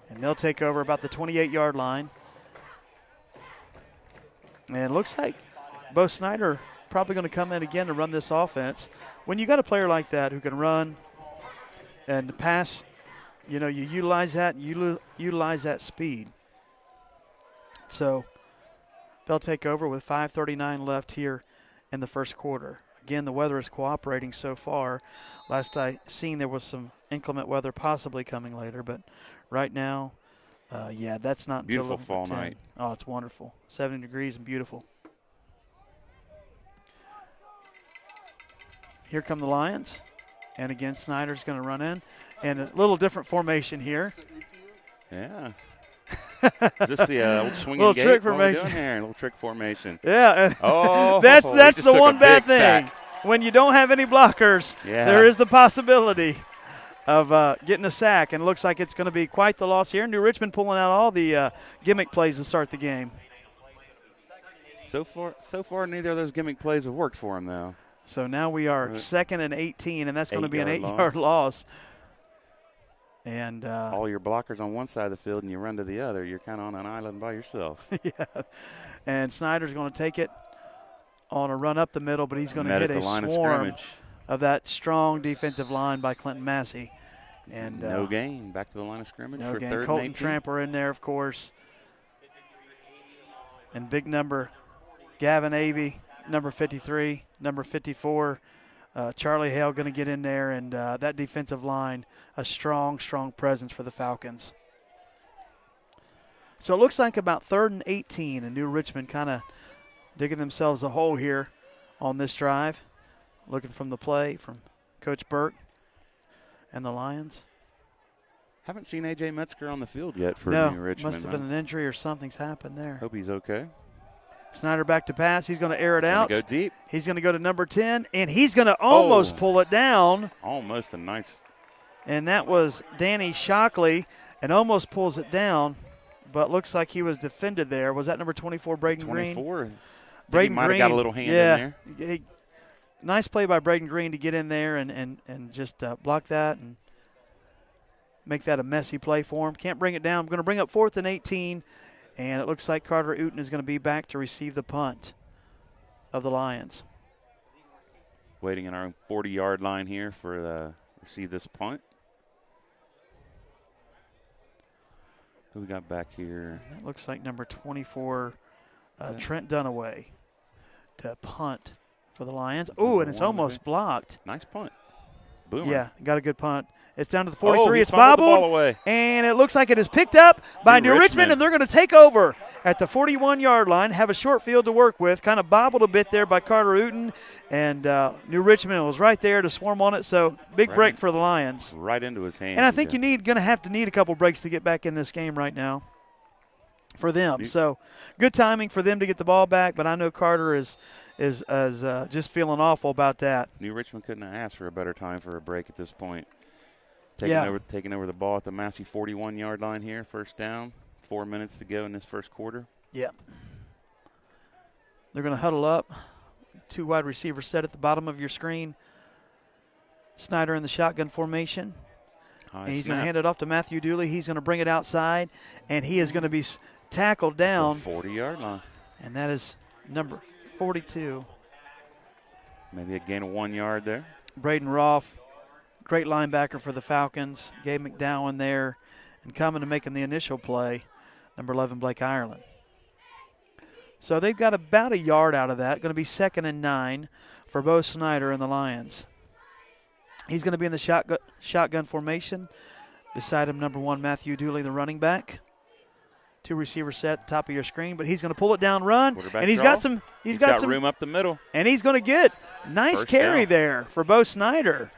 And they'll take over about the 28-yard line. And it looks like Bo Snyder probably going to come in again to run this offense. When you got a player like that who can run and pass, you know, you utilize that, utilize that speed. So they'll take over with 5:39 left here in the first quarter. Again, the weather is cooperating so far. Last I seen, there was some inclement weather possibly coming later, but right now, yeah, that's not beautiful until fall 10. night. Oh, it's wonderful. 70 degrees and beautiful. Here come the Lions. And again, Snyder's going to run in. And a little different formation here. Yeah. Is this the old swinging little gate? trick What are we formation. doing here? A little trick formation. Yeah. Oh, that's he the just took one a bad big thing. sack. When you don't have any blockers, Yeah. there is the possibility of getting a sack. And it looks like it's going to be quite the loss here. New Richmond pulling out all the gimmick plays to start the game. So far, neither of those gimmick plays have worked for him, though. So now we are 2nd and 18, and that's going to be an 8-yard 8-yard loss. And all your blockers on one side of the field and you run to the other, you're kind of on an island by yourself. yeah. And Snyder's going to take it on a run up the middle, but he's going to hit a swarm of that strong defensive line by Clinton-Masie. And no gain. Back to the line of scrimmage no for gain. 3rd Colton and 18. Tramper in there, of course. And big number, Gavin Avey, number 53, number 54. Charlie Hale going to get in there, and that defensive line, a strong, strong presence for the Falcons. So it looks like about 3rd and 18, and New Richmond kind of digging themselves a hole here on this drive. Looking from the play from Coach Burke and the Lions. Haven't seen A.J. Metzger on the field yet for No, New Richmond. must have been an injury or something's happened there. Hope he's okay. Snyder back to pass. He's going to air it out. Go deep. He's going to go to number 10, and he's going to almost pull it down. Almost a nice. And that was Danny Shockley, and almost pulls it down, but looks like he was defended there. Was that number 24, Braden Green? 24. Braden might Green. have got a little hand in there. Nice play by Braden Green to get in there and just block that and make that a messy play for him. Can't bring it down. I'm going to bring up 4th and 18. And it looks like Carter Uten is going to be back to receive the punt of the Lions. Waiting in our own 40-yard line here for receive this punt. Who we got back here? That looks like number 24, Trent Dunaway, to punt for the Lions. Oh, and it's almost blocked. Nice punt. Boomer. Yeah, got a good punt. It's down to the 43. It's fumbled the ball bobbled, away. and it looks like it is picked up by New Richmond, and they're going to take over at the 41-yard line, have a short field to work with. Kind of bobbled a bit there by Carter Uten, and New Richmond was right there to swarm on it. So big break for the Lions. Right into his hands. And I think going to have to need a couple breaks to get back in this game right now for them. So good timing for them to get the ball back, but I know Carter is just feeling awful about that. New Richmond couldn't have asked for a better time for a break at this point. Taking over the ball at the Massey 41-yard line here, first down. 4 minutes to go in this first quarter. Yeah. They're going to huddle up. 2 wide receivers set at the bottom of your screen. Snyder in the shotgun formation. And he's going to hand it off to Matthew Dooley. He's going to bring it outside, and he is going to be tackled down. 40-yard line. And that is number 42. Maybe a gain of 1 yard there. Braden Roth. Great linebacker for the Falcons. Gabe McDowell there. And coming and making the initial play, number 11, Blake Irelan. So they've got about a yard out of that. Going to be 2nd and 9 for Bo Snyder and the Lions. He's going to be in the shotgun formation. Beside him, number 1, Matthew Dooley, the running back. 2 receivers set at the top of your screen, but he's going to pull it down, run, and he's got some room up the middle. And he's going to get nice First carry down there for Bo Snyder.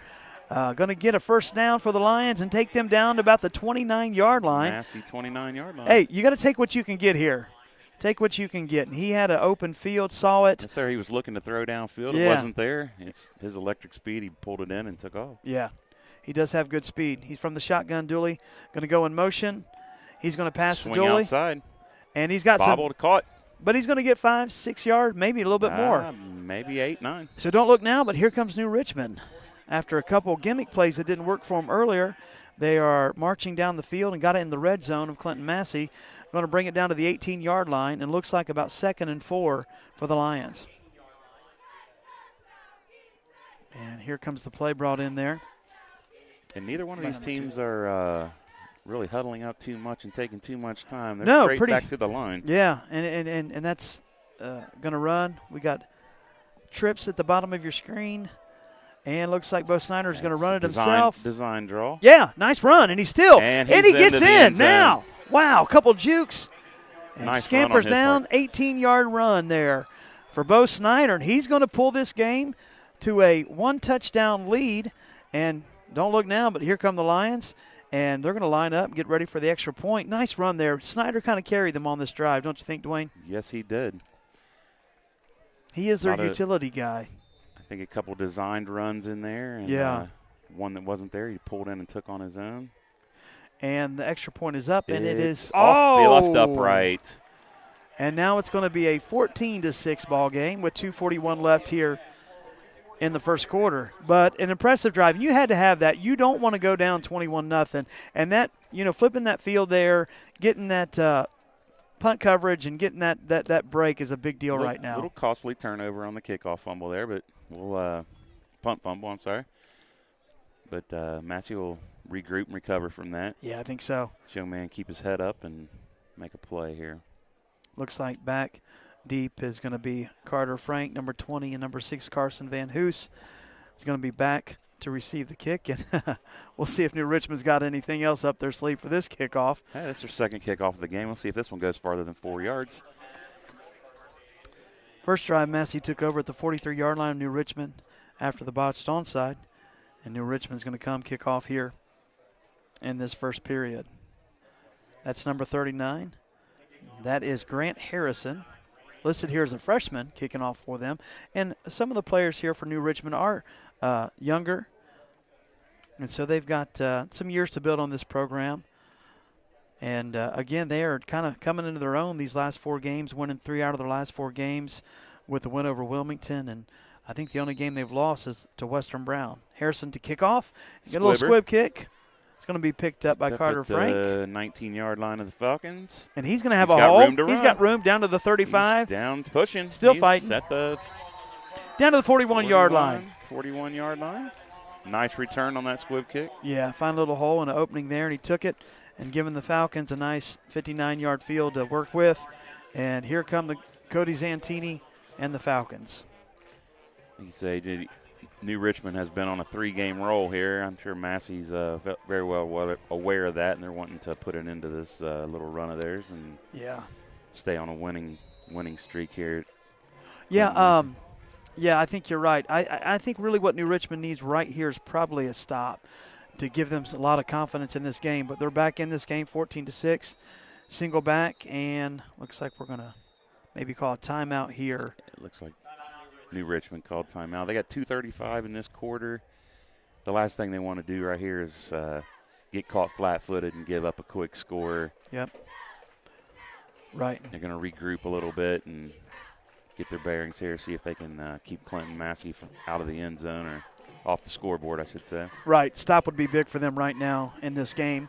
Going to get a first down for the Lions and take them down to about the 29-yard line. Massey 29-yard line. Hey, you got to take what you can get here. Take what you can get. And he had an open field, saw it. Yes, sir. He was looking to throw downfield. Yeah. It wasn't there. It's his electric speed. He pulled it in and took off. Yeah, he does have good speed. He's from the shotgun. Dooley going to go in motion. He's going to pass Swing to Dooley. Outside. And he's got Bobbled, caught. But he's going to get 5, 6 yards, maybe a little bit more. Maybe 8, 9. So don't look now, but here comes New Richmond. After a couple gimmick plays that didn't work for them earlier, they are marching down the field and got it in the red zone of Clinton-Masie. Going to bring it down to the 18-yard line, and looks like about 2nd and 4 for the Lions. And here comes the play brought in there. And neither one of these teams are really huddling up too much and taking too much time. They're No, straight back to the line. Yeah, and that's going to run. We got trips at the bottom of your screen. And looks like Bo Snyder's going to run it himself. Design draw. Yeah, nice run. And he gets in now. Zone. Wow, a couple jukes. And Nice scampers run on his down, 18-yard run there for Bo Snyder. And he's going to pull this game to a one-touchdown lead. And don't look now, but here come the Lions. And they're going to line up and get ready for the extra point. Nice run there. Snyder kind of carried them on this drive, don't you think, Dwayne? Yes, he did. He is their utility guy. I think a couple designed runs in there. And, one that wasn't there, he pulled in and took on his own. And the extra point is up, and it is off the left upright. And now it's going to be a 14-6 ball game with 2:41 left here in the first quarter. But an impressive drive. You had to have that. You don't want to go down 21-0. And that, flipping that field there, getting that punt coverage and getting that break is a big deal right now. A little costly turnover on the kickoff fumble there, but we'll punt fumble, I'm sorry. But Massey will regroup and recover from that. Yeah, I think so. Young man keep his head up and make a play here. Looks like back deep is going to be Carter Frank, number 20, and number 6, Carson Van Hoos. Is going to be back to receive the kick, and we'll see if New Richmond's got anything else up their sleeve for this kickoff. Hey, that's their second kickoff of the game. We'll see if this one goes farther than 4 yards. First drive, Massey took over at the 43-yard line of New Richmond after the botched onside, and New Richmond's going to come kick off here in this first period. That's number 39. That is Grant Harrison, listed here as a freshman, kicking off for them. And some of the players here for New Richmond are younger, and so they've got some years to build on this program. And, again, they are kind of coming into their own these last 4 games, winning 3 out of their last 4 games with the win over Wilmington. And I think the only game they've lost is to Western Brown. Harrison to kick off. Get a little squib kick. It's going to be picked up by Carter Frank. The 19-yard line of the Falcons. And he's going to have a hole. He's got room down to the 35. He's down pushing. Still fighting. At the down to the 41-yard line. 41-yard line. Nice return on that squib kick. Yeah, find a little hole and an opening there, and he took it and giving the Falcons a nice 59-yard field to work with. And here come the Cody Zantini and the Falcons. You say New Richmond has been on a 3-game roll here. I'm sure Massey's very well aware of that, and they're wanting to put an end to this little run of theirs and stay on a winning streak here. Yeah, I think you're right. I think really what New Richmond needs right here is probably a stop to give them a lot of confidence in this game. But they're back in this game, 14-6, single back, and looks like we're going to maybe call a timeout here. It looks like New Richmond called timeout. They got 2:35 in this quarter. The last thing they want to do right here is get caught flat-footed and give up a quick score. Yep. Right. They're going to regroup a little bit and get their bearings here, see if they can keep Clinton-Masie out of the end zone or off the scoreboard, I should say. Right. Stop would be big for them right now in this game,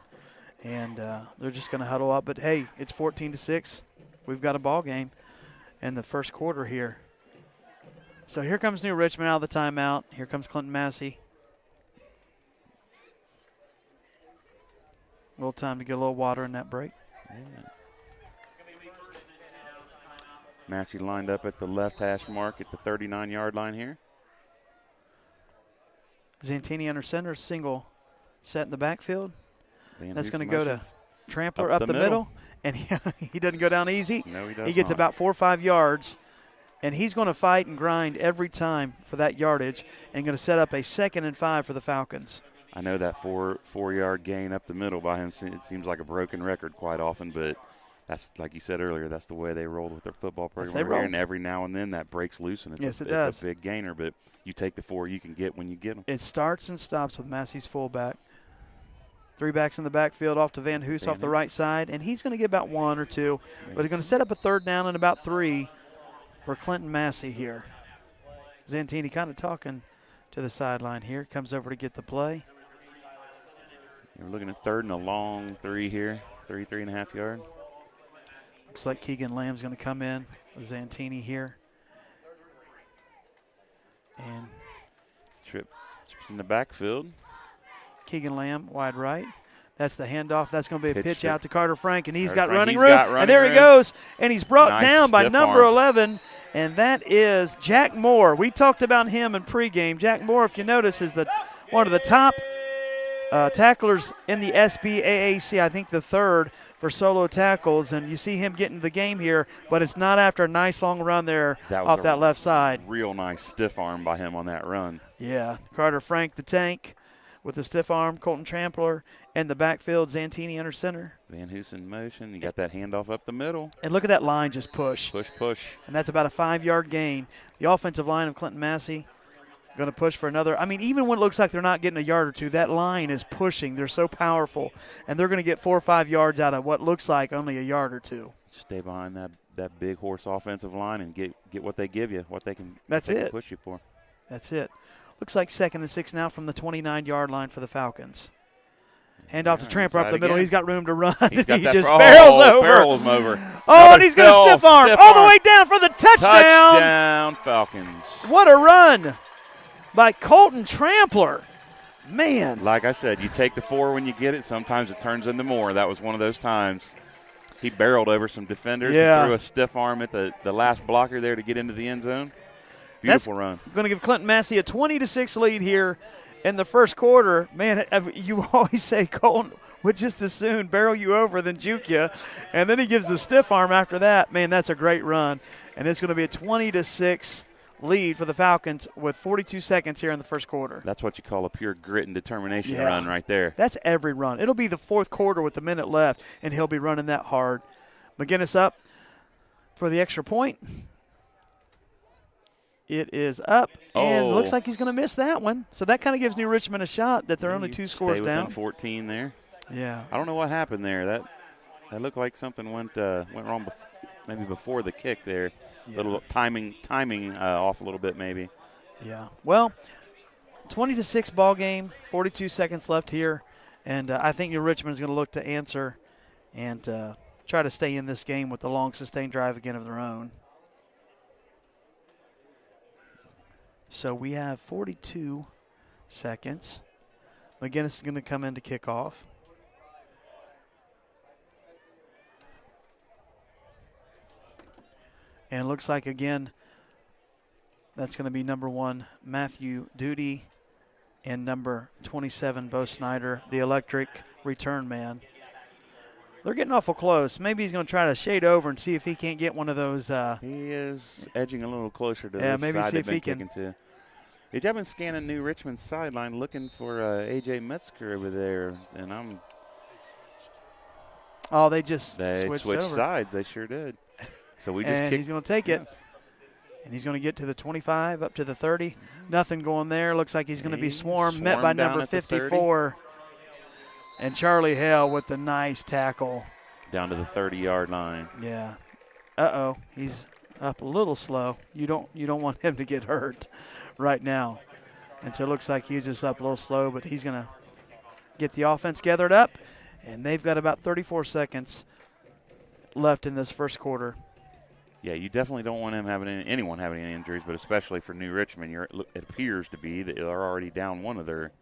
and they're just going to huddle up. But, hey, it's 14-6. We've got a ball game in the first quarter here. So here comes New Richmond out of the timeout. Here comes Clinton-Masie. A little time to get a little water in that break. Yeah. Massey lined up at the left hash mark at the 39-yard line here. Zantini under center, single set in the backfield. That's going to go to Trampler up the middle. And he doesn't go down easy. No, he does He gets not. about 4 or 5 yards. And he's going to fight and grind every time for that yardage and going to set up a 2nd and 5 for the Falcons. I know that four-yard gain up the middle by him, it seems like a broken record quite often, but that's, like you said earlier, that's the way they rolled with their football program. Yes, they roll. And every now and then that breaks loose, and it's a big gainer, but you take the 4 you can get when you get them. It starts and stops with Massey's fullback. 3 backs in the backfield off to Van Hoos off the right side, and he's going to get about 1 or 2, but he's going to set up a 3rd down and about 3 for Clinton-Masie here. Zantini kind of talking to the sideline here. Comes over to get the play. We're looking at 3rd and a long 3 here, 3.5 yard. Looks like Keegan Lamb's going to come in with Zantini here. And Trips in the backfield. Keegan Lamb, wide right. That's the handoff. That's going to be a pitch to out to Carter Frank, and he's Carter got Frank. running He's room. got running and there room. he goes, and he's brought Nice down by stiff number arm. 11, and that is Jack Moore. We talked about him in pregame. Jack Moore, if you notice, is one of the top tacklers in the SBAAC, I think the third for solo tackles, and you see him getting the game here, but it's not after a nice long run there off that left side. Real nice stiff arm by him on that run. Yeah, Carter Frank, the tank, with the stiff arm, Colton Trampler, and the backfield, Zantini under center. Van Hoosen motion. You got that handoff up the middle. And look at that line just push. Push. And that's about a 5-yard gain. The offensive line of Clinton-Masie going to push for another. I mean, even when it looks like they're not getting a yard or two, that line is pushing. They're so powerful. And they're going to get 4 or 5 yards out of what looks like only a yard or two. Stay behind that big horse offensive line and get what they give you, what they can push you for. That's it. Looks like 2nd and 6 now from the 29-yard line for the Falcons. Handoff to Trampler up the middle. Again. He's got room to run. He just barrels over. Barrels him over. Oh, and he's going to stiff arm all the way down for the touchdown. Touchdown, Falcons. What a run by Colton Trampler. Man. Like I said, you take the 4 when you get it. Sometimes it turns into more. That was one of those times. He barreled over some defenders and threw a stiff arm at the last blocker there to get into the end zone. Beautiful run. Going to give Clinton-Masie a 20-6 lead here in the first quarter. Man, you always say Colton would just as soon barrel you over than juke you. And then he gives the stiff arm after that. Man, that's a great run. And it's going to be a 20-6 lead for the Falcons with 42 seconds here in the first quarter. That's what you call a pure grit and determination run right there. That's every run. It'll be the fourth quarter with a minute left, and he'll be running that hard. McGinnis up for the extra point. It is up, and it looks like he's going to miss that one. So that kind of gives New Richmond a shot that they're only 2 scores down. 14 there. Yeah. I don't know what happened there. That looked like something went wrong maybe before the kick there. Yeah. Little timing off a little bit maybe. Yeah. Well, 20-6 ball game, 42 seconds left here, and I think New Richmond is going to look to answer and try to stay in this game with the long sustained drive again of their own. So we have 42 seconds. McGinnis is going to come in to kick off. And it looks like, again, that's going to be number 1, Matthew Duty, and number 27, Bo Snyder, the electric return man. They're getting awful close. Maybe he's going to try to shade over and see if he can't get one of those. He is edging a little closer to the maybe side see if he can. I've been scanning New Richmond's sideline looking for A.J. Metzger over there, and I'm. Oh, they switched over. Sides. They sure did. So we just kicked. He's going to take it. And he's going to get to the 25, up to the 30. Nothing going there. Looks like he's going to be swarmed, met by number 54. And Charlie Hale with the nice tackle. Down to the 30-yard line. Yeah. Uh-oh. He's up a little slow. You don't want him to get hurt right now. And so it looks like he's just up a little slow, but he's going to get the offense gathered up. And they've got about 34 seconds left in this first quarter. Yeah, you definitely don't want anyone having any injuries, but especially for New Richmond, it appears to be that they're already down one of their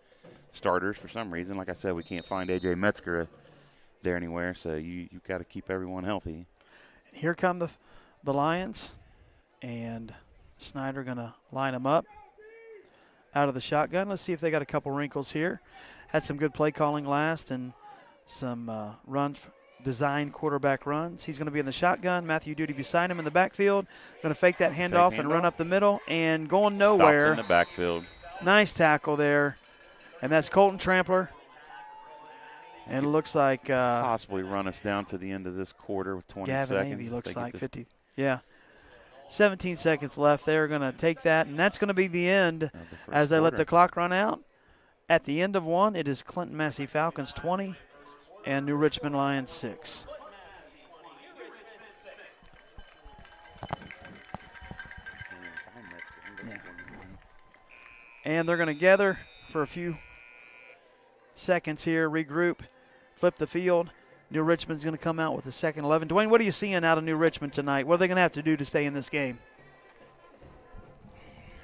starters for some reason. Like I said, we can't find A.J. Metzger there anywhere, so you've got to keep everyone healthy. Here come the Lions, and Snyder going to line them up out of the shotgun. Let's see if they got a couple wrinkles here. Had some good play calling last and some design quarterback runs. He's going to be in the shotgun. Matthew Duty beside him in the backfield. Going to fake that handoff and run up the middle and going nowhere. Stopped in the backfield. Nice tackle there. And that's Colton Trampler. And it looks like possibly run us down to the end of this quarter with 20 Gavin seconds. Avey looks like 50. Yeah. 17 seconds left. They're going to take that, and that's going to be the end as they let the clock run out. At the end of one, it is Clinton-Masie Falcons 20 and New Richmond Lions 6. Yeah. And they're going to gather for a few seconds here, regroup, flip the field. New Richmond's going to come out with the second 11. Dwayne, what are you seeing out of New Richmond tonight? What are they going to have to do to stay in this game?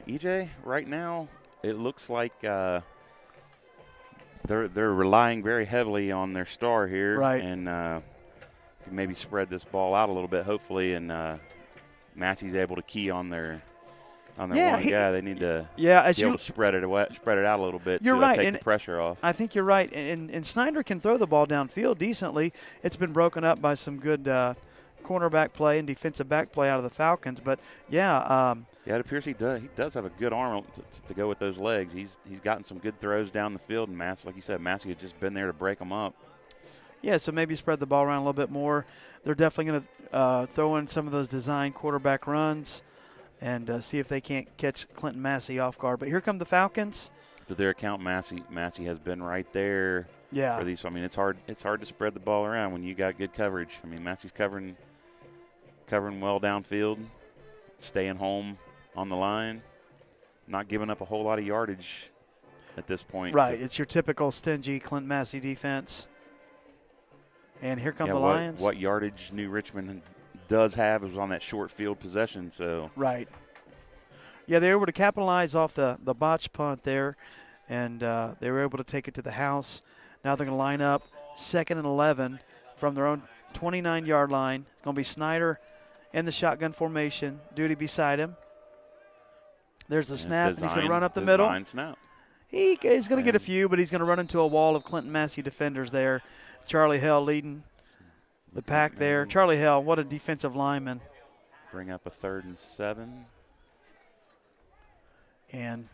EJ, right now, it looks like they're relying very heavily on their star here, right? And can maybe spread this ball out a little bit, hopefully, and Massey's able to key on their one. They need to be able to spread it out a little bit to right. Take the pressure off. I think you're right, and Snyder can throw the ball downfield decently. It's been broken up by some good cornerback play and defensive back play out of the Falcons, but it appears he does have a good arm to go with those legs. He's gotten some good throws down the field, and like you said, Massey had just been there to break them up. Yeah, so maybe spread the ball around a little bit more. They're definitely going to throw in some of those design quarterback runs and see if they can't catch Clinton-Masie off guard. But here come the Falcons. To their account, Massey has been right there. Yeah. For these, I mean, it's hard to spread the ball around when you got good coverage. I mean, Massey's covering well downfield, staying home on the line, not giving up a whole lot of yardage at this point. Right, it's your typical stingy Clinton-Masie defense. And here come the Lions. What yardage New Richmond does have is on that short field possession. So right. Yeah, they were able to capitalize off the botch punt there, and they were able to take it to the house. Now they're going to line up 2nd and 11 from their own 29-yard line. It's going to be Snyder in the shotgun formation, Duty beside him. There's the snap, and he's going to run up the middle. Snap. He's going to get a few, but he's going to run into a wall of Clinton-Masie defenders there. Charlie Hell leading the pack there. Charlie Hell, what a defensive lineman. Bring up a 3rd and 7. And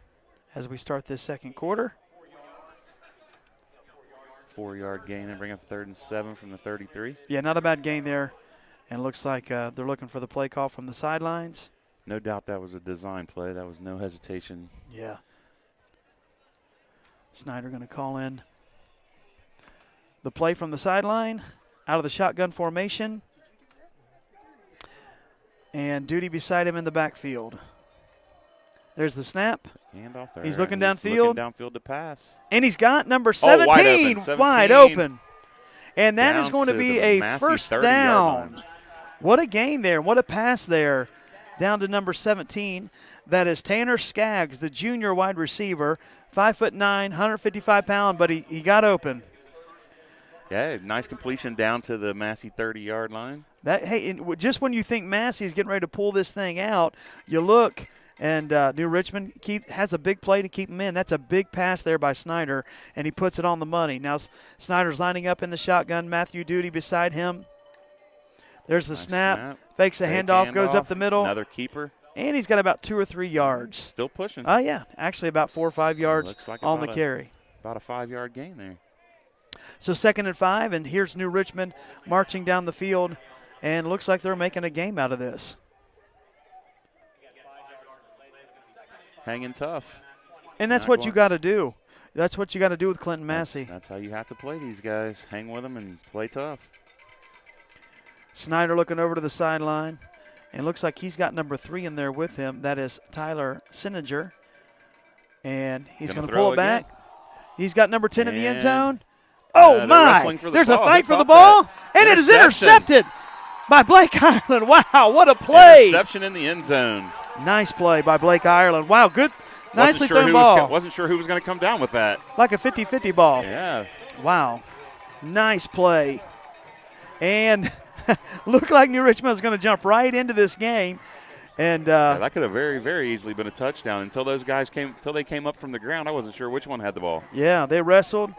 as we start this second quarter. 4-yard gain and bring up 3rd and 7 from the 33. Yeah, not a bad gain there. And it looks like they're looking for the play call from the sidelines. No doubt that was a design play. That was no hesitation. Yeah. Snyder going to call in the play from the sideline, out of the shotgun formation. And Duty beside him in the backfield. There's the snap. Handoff there. He's looking downfield. Looking downfield to pass. And he's got number 17, wide open. And that is going to be a first down. What a gain there. What a pass there. Down to number 17. That is Tanner Skaggs, the junior wide receiver. 5'9", 155-pound, but he got open. Yeah, nice completion down to the Massey 30-yard line. Just when you think Massey is getting ready to pull this thing out, you look, and New Richmond has a big play to keep him in. That's a big pass there by Snyder, and he puts it on the money. Now Snyder's lining up in the shotgun. Matthew Duty beside him. There's the snap. Fakes a handoff, goes up the middle. Another keeper. And he's got about 2 or 3 yards. Still pushing. Oh, yeah. Actually about 4 or 5 yards on the carry. About a 5-yard gain there. So 2nd and 5, and here's New Richmond marching down the field, and looks like they're making a game out of this. Hanging tough. And that's what you got to do. That's what you got to do with Clinton-Masie. That's how you have to play these guys. Hang with them and play tough. Snyder looking over to the sideline, and looks like he's got number 3 in there with him. That is Tyler Sininger. And he's going to pull it back. He's got number 10 in the end zone. Oh, my. There's a fight for the ball, and it is intercepted by Blake Irelan. Wow, what a play. Interception in the end zone. Nice play by Blake Irelan. Wow, good. Nicely thrown ball. Wasn't sure who was going to come down with that. Like a 50-50 ball. Yeah. Wow. Nice play. And looked like New Richmond was going to jump right into this game. And that could have very, very easily been a touchdown until they came up from the ground. I wasn't sure which one had the ball. Yeah, they wrestled.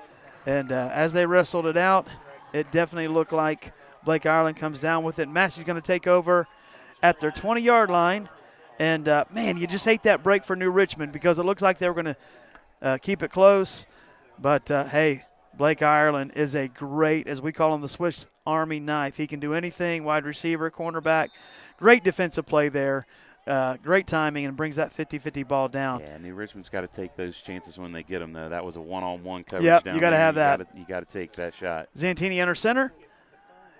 And as they wrestled it out, it definitely looked like Blake Irelan comes down with it. Massey's going to take over at their 20-yard line. And, man, you just hate that break for New Richmond because it looks like they were going to keep it close. But, hey, Blake Irelan is a great, as we call him, the Swiss Army knife. He can do anything, wide receiver, cornerback. Great defensive play there. Great timing, and brings that 50-50 ball down. Yeah, New Richmond's got to take those chances when they get them, though. That was a one-on-one coverage down there. You got to have that. You got to take that shot. Zantini under center.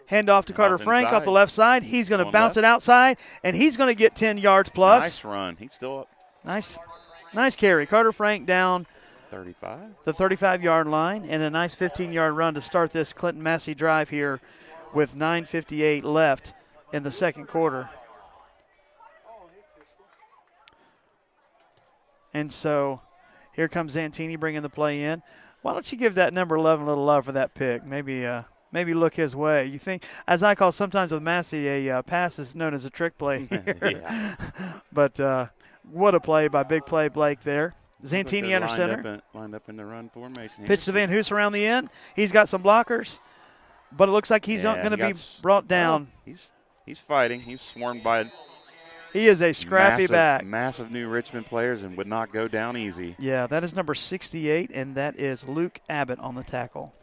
Hand off to Carter Frank off the left side. He's going to bounce it outside, and he's going to get 10 yards plus. Nice run. He's still up. Nice carry. Carter Frank down 35. The 35-yard line, and a nice 15-yard run to start this Clinton-Masie drive here with 9:58 left in the second quarter. And so Here comes Zantini bringing the play in. Why don't you give that number 11 a little love for that pick? Maybe look his way. You think, as I call sometimes with Massey, a pass is known as a trick play here. But what a play by Big Play Blake there. Zantini under center. Lined up in the run formation. Pitch to Van Hoos around the end. He's got some blockers, but it looks like he's not going to be brought down. He's fighting. He's swarmed by he is a scrappy back. Massive New Richmond players and would not go down easy. Yeah, that is number 68, and that is Luke Abbott on the tackle.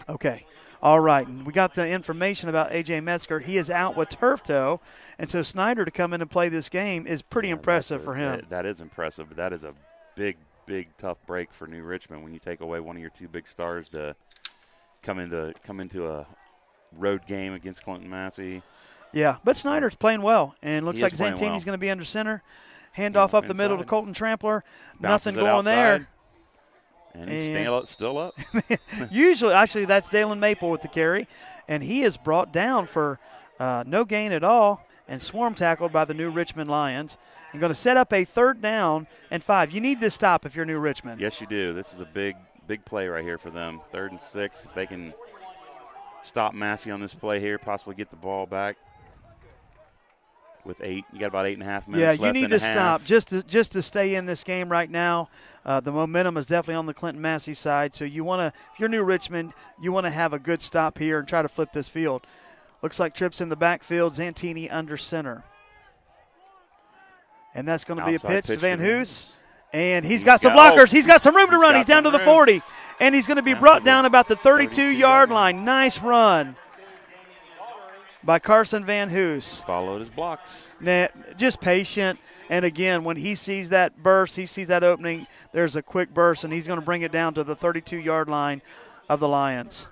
Okay. All right. And we got the information about A.J. Metzger. He is out with turf toe, and so Snyder to come in and play this game is pretty impressive for him. That is impressive, but that is a big, tough break for New Richmond when you take away one of your two big stars to come into a road game against Clinton-Masie. Yeah, but Snyder's playing well, and looks like Zantini's going to be under center. Handoff up the middle to Colton Trampler. Nothing going there. And he's still up. Usually, actually, that's Dalen Maple with the carry, and he is brought down for no gain at all and swarm tackled by the New Richmond Lions. And going to set up a 3rd down and 5. You need this stop if you're New Richmond. Yes, you do. This is a big play right here for them. 3rd and 6. If they can stop Massey on this play here, possibly get the ball back. With 8, you got about 8.5 minutes left. Yeah, you need to stop just to stay in this game right now. The momentum is definitely on the Clinton-Masie side, so you want to, if you're New Richmond, you want to have a good stop here and try to flip this field. Looks like trips in the backfield. Zantini under center, and that's going to be a pitch to Van Hoos, and he's got some blockers. He's got some room to run. He's down to the 40, and he's going to be brought down about the 32-yard line. Nice run by Carson Van Hoos. Followed his blocks. Just patient. And, again, when he sees that burst, he sees that opening, there's a quick burst, and he's going to bring it down to the 32-yard line of the Lions.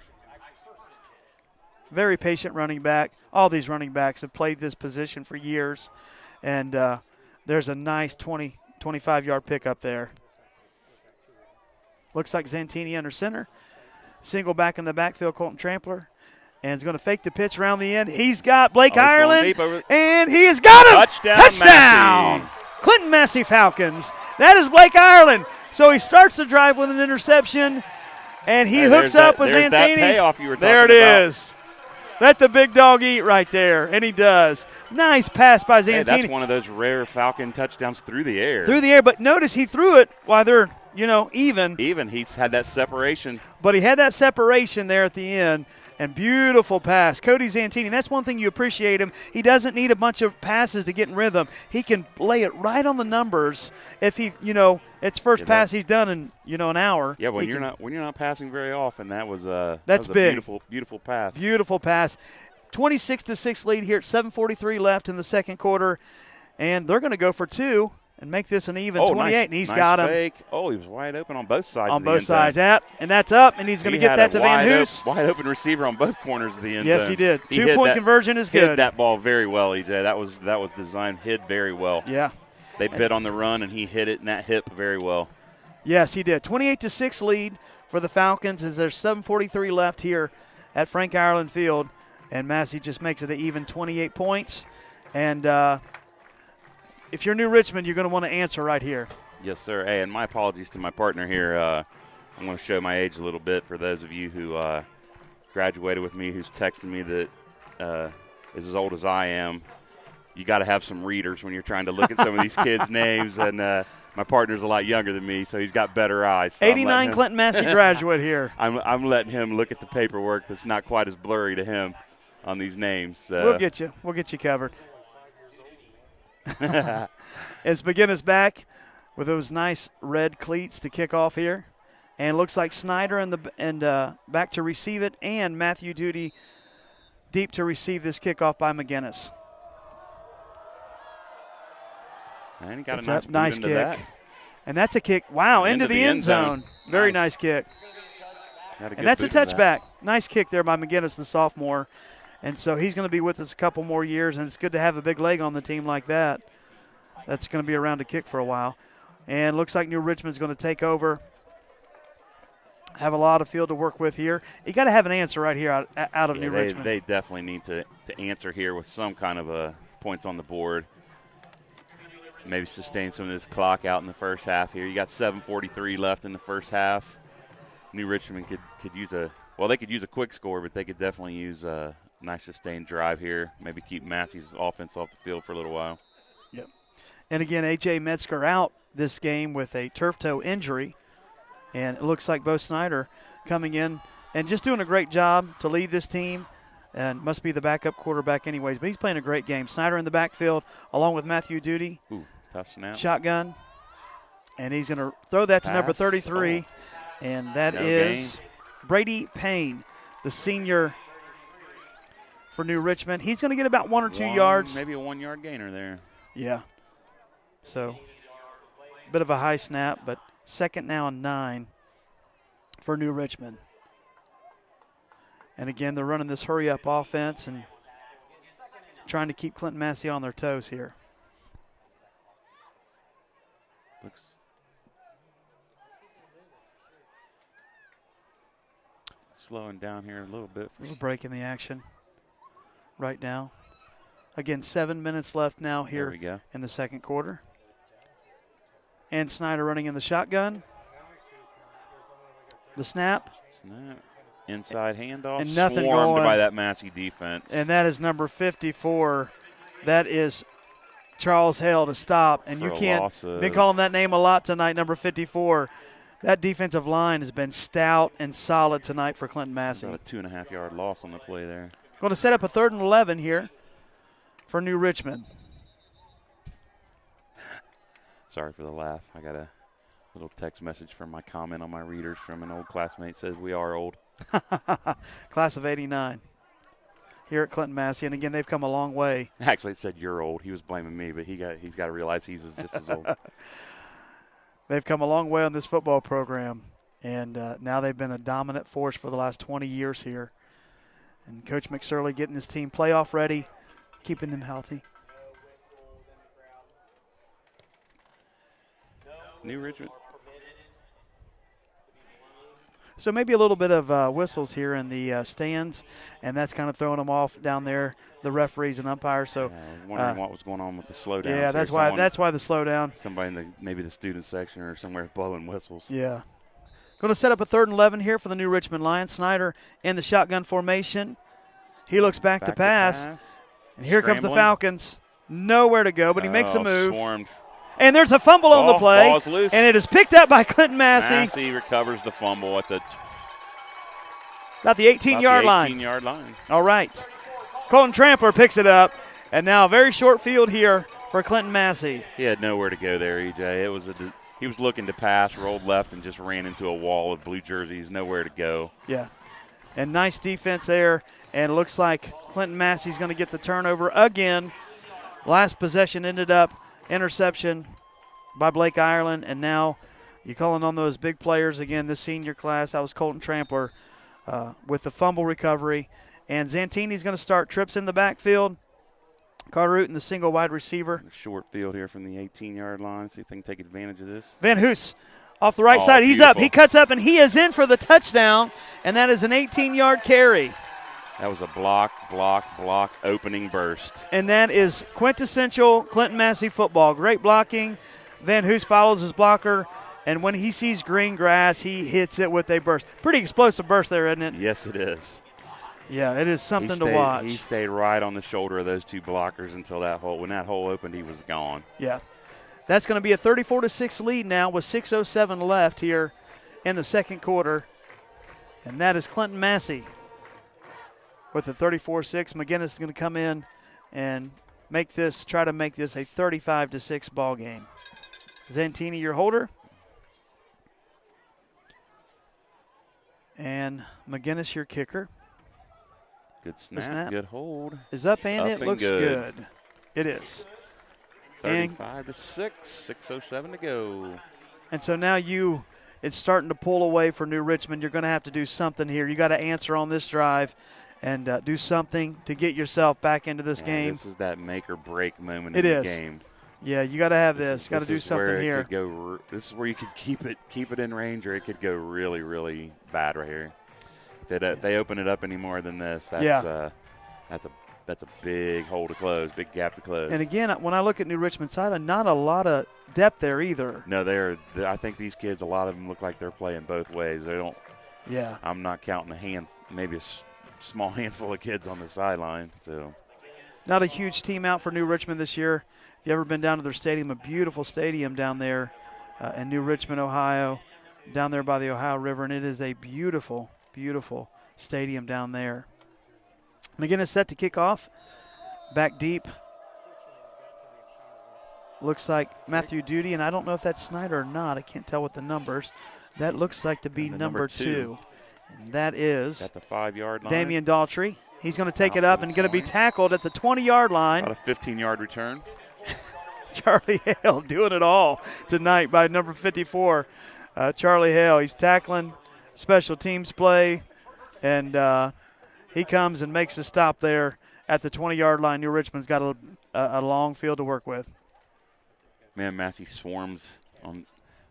Very patient running back. All these running backs have played this position for years. And there's a nice 25-yard pickup there. Looks like Zantini under center. Single back in the backfield, Colton Trampler. And he's going to fake the pitch around the end. He's got Blake Irelan, and he has got him. Touchdown! Clinton-Masie Falcons. That is Blake Irelan. So he starts the drive with an interception, and he hooks up with Zantini. That payoff you were talking there it about. is. Let the big dog eat right there, and he does. Nice pass by Zantini. Hey, that's one of those rare Falcon touchdowns through the air. Through the air, but notice he threw it while they're, even. Even. He's had that separation. But he had that separation there at the end. And beautiful pass. Cody Zantini, that's one thing you appreciate him. He doesn't need a bunch of passes to get in rhythm. He can lay it right on the numbers if he, it's first pass he's done in, an hour. Yeah, when you're not passing very often, that was a big. Beautiful pass. Beautiful pass. 26-6 lead here at 7:43 left in the second quarter. And they're going to go for 2. And make this an even 28, and he's got him. Fake. Oh, he was wide open on both sides. On both sides, and that's up, and he's going to get that to Van Hoos. Wide open receiver on both corners of the end zone. Yes, he did. 2-point conversion is good. Hit that ball very well, EJ. That was designed, hid very well. Yeah. They bit on the run, and he hit it in that hip very well. Yes, he did. 28-6 lead for the Falcons as there's 7:43 left here at Frank Ireland Field, and Massey just makes it an even 28 points. And if you're New Richmond, you're going to want to answer right here. Yes, sir. Hey, and my apologies to my partner here. I'm going to show my age a little bit for those of you who graduated with me, who's texting me that is as old as I am. You got to have some readers when you're trying to look at some of these kids' names. And my partner's a lot younger than me, so he's got better eyes. So 89 Clinton-Masie graduate here. I'm letting him look at the paperwork that's not quite as blurry to him on these names. We'll get you covered. It's McGinnis back with those nice red cleats to kick off here, and looks like Snyder and back to receive it, and Matthew Duty deep to receive this kickoff by McGinnis. And he got it's a nice kick, that. And that's a kick. Wow, into the end zone. Very nice kick. And that's a touchback. Nice kick there by McGinnis, the sophomore. And so he's going to be with us a couple more years, and it's good to have a big leg on the team like that. That's going to be around to kick for a while. And looks like New Richmond's going to take over. Have a lot of field to work with here. You got to have an answer right here out of New Richmond. They definitely need to answer here with some kind of points on the board. maybe sustain some of this clock out in the first half here. You got 7:43 left in the first half. New Richmond could use they could use a quick score, but they could definitely use a nice sustained drive here. Maybe keep Massey's offense off the field for a little while. Yep. And again, A.J. Metzger out this game with a turf toe injury. And it looks like Bo Snyder coming in and just doing a great job to lead this team. And must be the backup quarterback anyways. But he's playing a great game. Snyder in the backfield along with Matthew Duty. Ooh, tough snap. Shotgun. And he's going to throw that to number 33. And that is Brady Payne, the senior for New Richmond. He's going to get about 1 or 2 yards. Maybe a 1-yard gainer there. Yeah. So, bit of a high snap, but second now and 9 for New Richmond. And again, they're running this hurry-up offense and trying to keep Clinton-Masie on their toes here. Looks slowing down here a little bit. A little break in the action right now. Again, 7 minutes left now here in the second quarter. And Snyder running in the shotgun. The snap. Inside handoff. And nothing swarmed going by that Massey defense. And that is number 54. That is Charles Hale to stop. And you can't been calling that name a lot tonight, number 54. That defensive line has been stout and solid tonight for Clinton-Masie. About a 2.5-yard loss on the play there. Going to set up a 3rd and 11 here for New Richmond. Sorry for the laugh. I got a little text message from my comment on my readers from an old classmate. Says we are old. Class of 89 here at Clinton-Masie. And again, they've come a long way. Actually, it said you're old. He was blaming me, but he's got to realize he's just as old. They've come a long way on this football program. And now they've been a dominant force for the last 20 years here. And Coach McSorley getting his team playoff ready, keeping them healthy. New Richmond. So maybe a little bit of whistles here in the stands, and that's kind of throwing them off down there, the referees and umpires. So wondering what was going on with the slowdown. Yeah, that's why the slowdown. Somebody in maybe the student section or somewhere blowing whistles. Yeah. Going to set up a 3rd and 11 here for the New Richmond Lions. Snyder in the shotgun formation. He looks back to pass. And here comes the Falcons. Nowhere to go, but he makes a move. Swarmed. And there's a fumble on the play. Ball's loose. And it is picked up by Clinton-Masie. Massey recovers the fumble at about the 18-yard line. 18-yard line. All right. Colton Trampler picks it up. And now a very short field here for Clinton-Masie. He had nowhere to go there, EJ. He was looking to pass, rolled left, and just ran into a wall of blue jerseys. Nowhere to go. Yeah. And nice defense there. And it looks like Clinton-Massie's going to get the turnover again. Last possession ended up interception by Blake Irelan, and now you're calling on those big players again, this senior class. That was Colton Trampler with the fumble recovery. And Zantini's going to start trips in the backfield. Carter Uten, the single wide receiver. Short field here from the 18-yard line. See if they can take advantage of this. Van Hoos off the right side. He's beautiful. Up. He cuts up, and he is in for the touchdown, and that is an 18-yard carry. That was a block opening burst. And that is quintessential Clinton-Masie football. Great blocking. Van Hoos follows his blocker, and when he sees green grass, he hits it with a burst. Pretty explosive burst there, isn't it? Yes, it is. Yeah, it is something to watch. He stayed right on the shoulder of those two blockers until that hole. When that hole opened, he was gone. Yeah. That's going to be a 34-6 lead now with 6:07 left here in the second quarter. And that is Clinton-Masie with the 34-6. McGinnis is going to come in and try to make this a 35-6 ball game. Zantini, your holder. And McGinnis, your kicker. Good snap. Good hold. Is up, and it looks good. It is. 35-6, 6:07 to go. And so now it's starting to pull away for New Richmond. You're going to have to do something here. You got to answer on this drive and do something to get yourself back into this game. This is that make or break moment in the game. Yeah, you got to have this. Got to do something here. This is where you could keep it in range, or it could go really, really bad right here. If they open it up any more than this, that's a a big hole to close, big gap to close. And again, when I look at New Richmond side, not a lot of depth there either. No, I think these kids, a lot of them look like they're playing both ways. They don't. Yeah. I'm not counting maybe a small handful of kids on the sideline. So. Not a huge team out for New Richmond this year. If you've ever been down to their stadium, a beautiful stadium down there in New Richmond, Ohio, down there by the Ohio River, and it is a beautiful, beautiful stadium down there. McGinnis set to kick off. Back deep. Looks like Matthew Duty, and I don't know if that's Snyder or not. I can't tell with the numbers. That looks like to be number 2. And that is at the 5-yard line. Damian Daltrey. He's going to take it up and going to be tackled at the 20-yard line. About a 15-yard return. Charlie Hale doing it all tonight by number 54. Charlie Hale, he's tackling, special teams play, and he comes and makes a stop there at the 20-yard line. New Richmond's got a long field to work with. Man, Massey swarms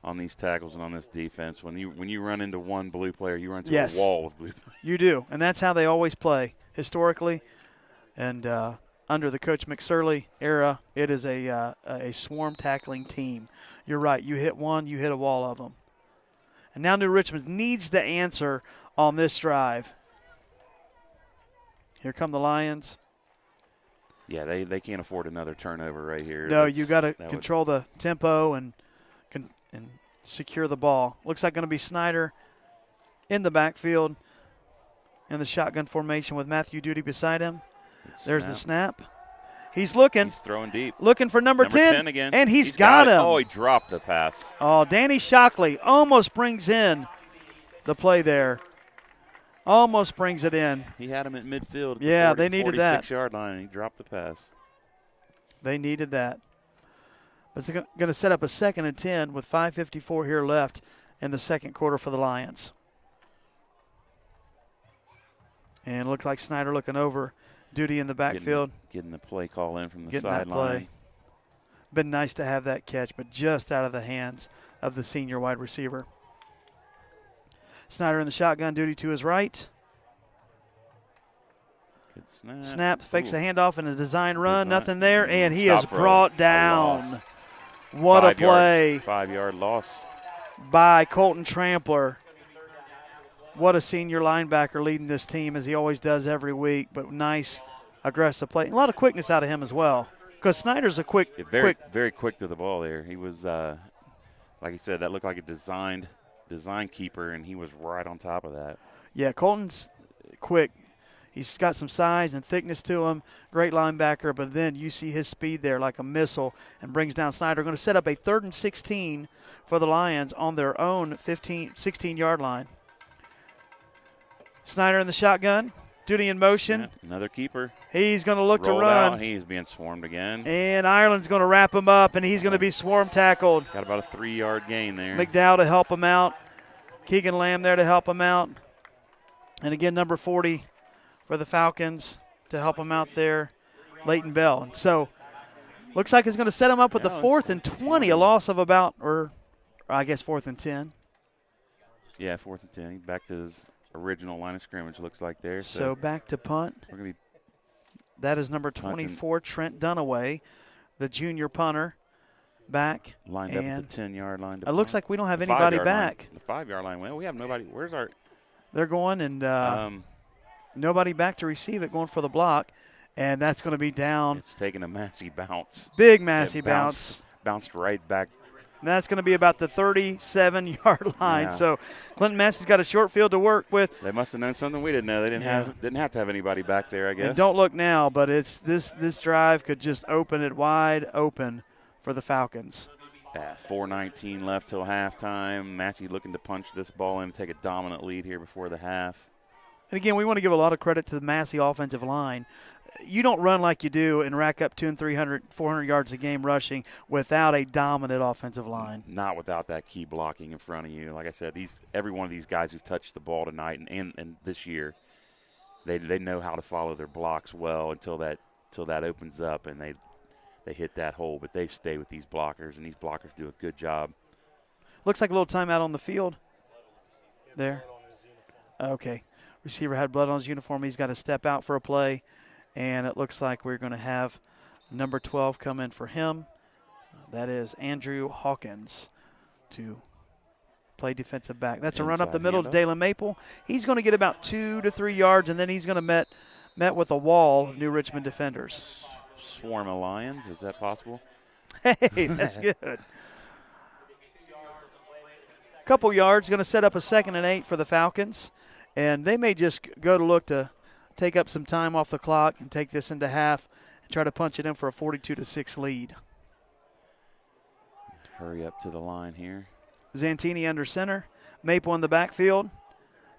on these tackles and on this defense. When you run into one blue player, you run into a wall of blue players. You do, and that's how they always play historically. And under the Coach McSorley era, it is a swarm tackling team. You're right. You hit one, you hit a wall of them. And now New Richmond needs to answer on this drive. Here come the Lions. Yeah, they can't afford another turnover right here. No, you got to control the tempo and secure the ball. Looks like going to be Snyder in the backfield in the shotgun formation with Matthew Duty beside him. There's the snap. He's looking. He's throwing deep. Looking for number 10 again. And he's got him. Oh, he dropped the pass. Oh, Danny Shockley almost brings in the play there. Almost brings it in. He had him at midfield. Yeah, they needed that. 46-yard line, and he dropped the pass. They needed that. But they're going to set up a 2nd and 10 with 5:54 here left in the second quarter for the Lions. And it looks like Snyder looking over. Duty in the backfield. Getting the play call in from the sideline. Been nice to have that catch, but just out of the hands of the senior wide receiver. Snyder in the shotgun, Duty to his right. Good snap. Snap, fakes a handoff and a design run. Nothing there, and he is brought down. What a play. 5-yard loss. By Colton Trampler. What a senior linebacker leading this team, as he always does every week, but nice, aggressive play. A lot of quickness out of him as well, because Snyder's a very quick to the ball there. He was, like you said, that looked like a design keeper, and he was right on top of that. Yeah, Colton's quick. He's got some size and thickness to him. Great linebacker, but then you see his speed there like a missile and brings down Snyder. Going to set up a 3rd and 16 for the Lions on their own 16-yard line. Snyder in the shotgun. Duty in motion. Yeah, another keeper. He's going to look to Rolled run. Out. He's being swarmed again. And Ireland's going to wrap him up, and he's going to be swarm tackled. Got about a 3-yard gain there. McDowell to help him out. Keegan Lamb there to help him out. And again, number 40 for the Falcons to help him out there, Leighton Bell. And so looks like it's going to set him up with the 4th and 20, a loss of about, or I guess 4th and 10. Yeah, 4th and 10. Back to his original line of scrimmage, looks like there. So back to punt. We're gonna be that is number 24, Trent Dunaway, the junior punter, back. Lined up at the 10-yard line. It looks like we don't have anybody back. The 5-yard line. Well, we have nobody. Where's our – They're going, and nobody back to receive it, going for the block, and that's going to be down. It's taking a Massey bounce. Big Massey bounce. Bounced right back. And that's going to be about the 37-yard line. Yeah. So Clinton-Massie's got a short field to work with. They must have known something we didn't know. They didn't have to have anybody back there, I guess. And don't look now, but it's this drive could just open it wide open for the Falcons. 4:19 left till halftime. Massey looking to punch this ball in, take a dominant lead here before the half. And again, we want to give a lot of credit to the Massey offensive line. You don't run like you do and rack up 200, 300, 400 yards a game rushing without a dominant offensive line. Not without that key blocking in front of you. Like I said, every one of these guys who've touched the ball tonight and this year, they know how to follow their blocks well until that opens up and they hit that hole. But they stay with these blockers, and these blockers do a good job. Looks like a little timeout on the field there. Okay. Receiver had blood on his uniform. He's got to step out for a play. And it looks like we're going to have number 12 come in for him. That is Andrew Hawkins to play defensive back. That's a run up the middle to Dalen Maple. He's going to get about 2 to 3 yards, and then he's going to met with a wall of New Richmond defenders. Swarm of Lions, is that possible? Hey, that's good. Couple yards, going to set up a 2nd and 8 for the Falcons, and they may just go to look to take up some time off the clock and take this into half and try to punch it in for a 42-6 lead. Hurry up to the line here. Zantini under center. Maple in the backfield.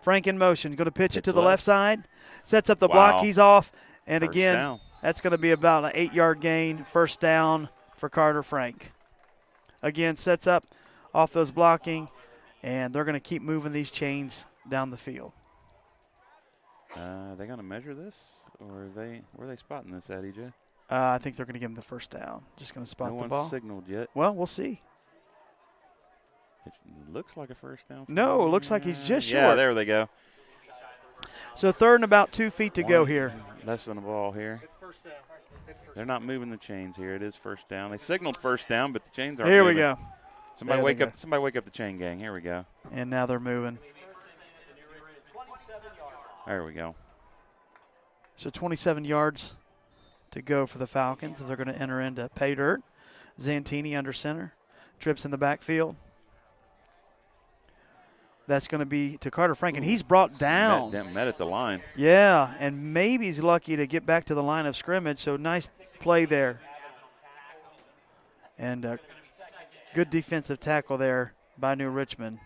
Frank in motion. Going to pitch it to the left side. Sets up the block. He's off. And First again, down. That's going to be about an 8-yard gain. First down for Carter Frank. Again, sets up off those blocking, and they're going to keep moving these chains down the field. Are they going to measure this, or where are they spotting this at, EJ? I think they're going to give him the first down. Just going to spot the ball. No one's signaled yet. Well, we'll see. It looks like a first down. No, it looks like he's just short. Yeah, there they go. So 3rd and about 2 feet to go here. Less than a ball here. It's first down. They're not moving the chains here. It is first down. They signaled first down, but the chains aren't Here moving. we go. Somebody wake up! Somebody wake up the chain gang. Here we go. And now they're moving. There we go. So 27 yards to go for the Falcons if they're going to enter into pay dirt. Zantini under center. Trips in the backfield. That's going to be to Carter Frank, and he's brought down. Met at the line. Yeah, and maybe he's lucky to get back to the line of scrimmage, so nice play there. And good defensive tackle there by New Richmond.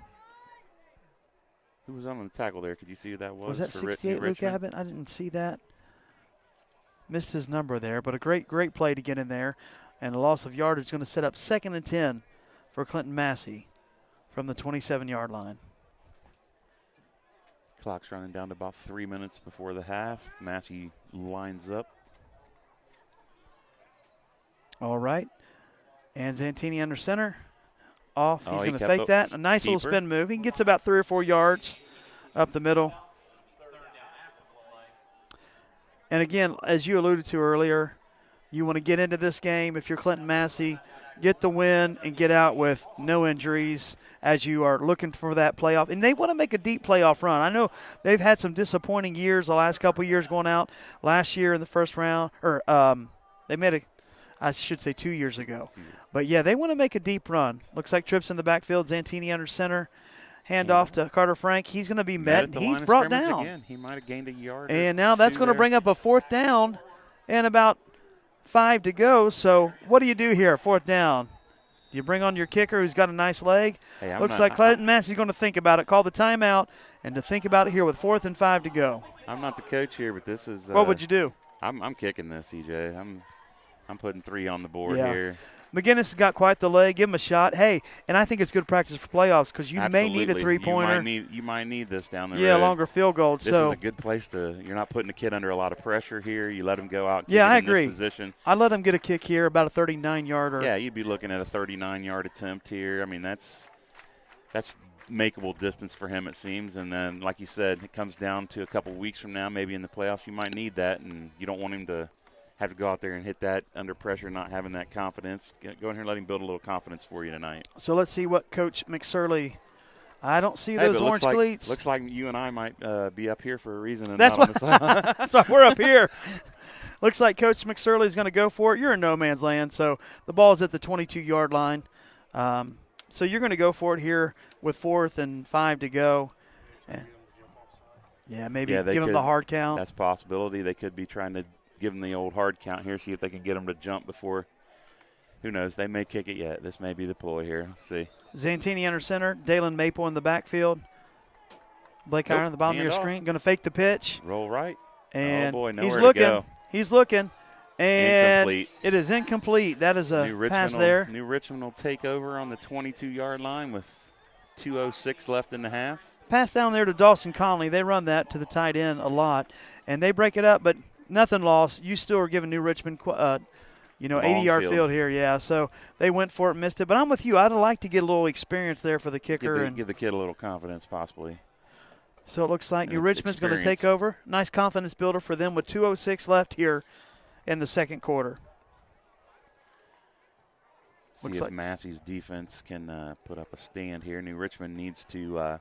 Who was on the tackle there? Could you see who that was? Was that 68 Luke Abbott? I didn't see that. Missed his number there, but a great play to get in there. And a loss of yardage is going to set up 2nd and 10 for Clinton-Masie from the 27-yard line. Clock's running down to about 3 minutes before the half. Massey lines up. All right. And Zantini under center. Off. He's going to kept fake that. A nice little spin move. He gets about 3 or 4 yards up the middle. And again, as you alluded to earlier, you want to get into this game if you're Clinton-Masie, get the win and get out with no injuries as you are looking for that playoff. And they want to make a deep playoff run. I know they've had some disappointing years the last couple of years going out. Last year in the first round, or they made I should say 2 years ago. But, yeah, they want to make a deep run. Looks like trips in the backfield. Zantini under center. Hand off to Carter Frank. He's going to be met, and he's brought down. Again. He might have gained a yard. And now that's going to bring up a 4th down and about 5 to go. So what do you do here, 4th down? Do you bring on your kicker who's got a nice leg? Hey, Looks like Clinton-Massie's going to think about it, call the timeout, and to think about it here with 4th and 5 to go. I'm not the coach here, but this is what would you do? I'm kicking this, EJ. I'm putting 3 on the board here. McGinnis has got quite the leg. Give him a shot. Hey, and I think it's good practice for playoffs because you Absolutely. may need a three-pointer. You might need this down the road. Yeah, longer field goal. This is a good place to. You're not putting the kid under a lot of pressure here. You let him go out. And I kick it agree. In this position. I'd let him get a kick here, about a 39-yarder. Yeah, you'd be looking at a 39-yard attempt here. I mean, that's makeable distance for him, it seems. And then, like you said, it comes down to a couple weeks from now, maybe in the playoffs, you might need that, and you don't want him to have to go out there and hit that under pressure, not having that confidence. Go in here and let him build a little confidence for you tonight. So let's see what Coach McSorley – I don't see those orange cleats. Looks like you and I might be up here for a reason. And that's not on the side. That's why we're up here. Looks like Coach McSorley is going to go for it. You're in no man's land, so the ball's at the 22-yard line. So you're going to go for it here with 4th and 5 to go. And maybe give him the hard count. That's a possibility. They could be trying to give them the old hard count here, see if they can get them to jump before. Who knows? They may kick it yet. This may be the ploy here. Let's see. Zantini under center. Dalen Maple in the backfield. Blake Iron at the bottom of your screen. Going to fake the pitch. Roll right. And nowhere he's looking. to go. He's looking. And incomplete. It is incomplete. That is a pass there. New Richmond will take over on the 22-yard line with 2:06 left in the half. Pass down there to Dawson Conley. They run that to the tight end a lot. And they break it up, but nothing lost. You still are giving New Richmond, 80-yard field here. Yeah, so they went for it, missed it. But I'm with you. I'd like to get a little experience there for the kicker. Give the kid a little confidence, possibly. So it looks like And New it's Richmond's going to experience. take over. Nice confidence builder for them with 2:06 left here in the second quarter. See Looks if like Massey's defense can put up a stand here. New Richmond needs to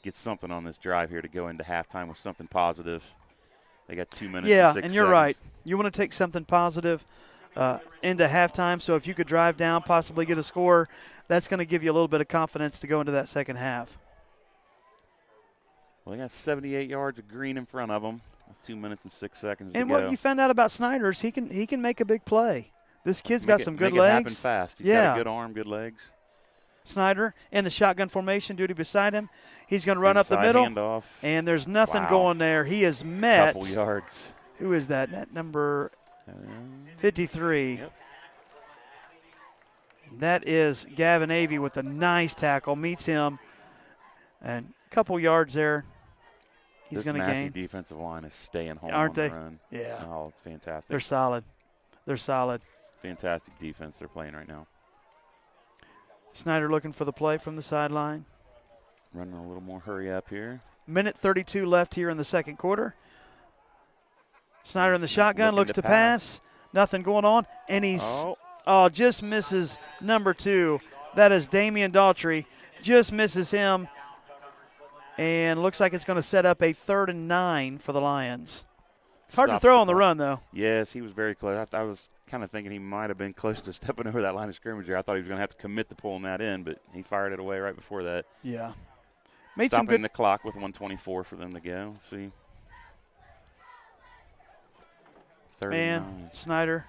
get something on this drive here to go into halftime with something positive. They got 2 minutes and 6 seconds. And you're right. You want to take something positive into halftime, so if you could drive down, possibly get a score, that's going to give you a little bit of confidence to go into that second half. Well, they got 78 yards of green in front of them. 2 minutes and 6 seconds to And go. what you found out about Snyder is he can make a big play. This kid's got some good make it happen legs. fast. He's got a good arm, good legs. Snyder in the shotgun formation, duty beside him. He's going to run Inside up the middle, handoff. and there's nothing Wow. going there. He is met. Couple yards. Who is that? Net number 53. Yep. That is Gavin Avey with a nice tackle. Meets him, and a couple yards there. He's going to Massey gain. defensive line is staying home Aren't on they? the run. Yeah. Oh, it's fantastic. They're solid. They're solid. Fantastic defense they're playing right now. Snyder looking for the play from the sideline. Running a little more hurry up here. Minute 32 left here in the second quarter. Snyder in the shotgun, Looking looks to pass. Nothing going on, and he's just misses number 2. That is Damian Daughtry. Just misses him, and looks like it's going to set up a 3rd and 9 for the Lions. It's hard to throw on the run, though. Yes, he was very close. I was kind of thinking he might have been close to stepping over that line of scrimmage there. I thought he was going to have to commit to pulling that in, but he fired it away right before that. Yeah. Made Stopping some good the clock with 1:24 for them to go. Let's see. 39. Man, Snyder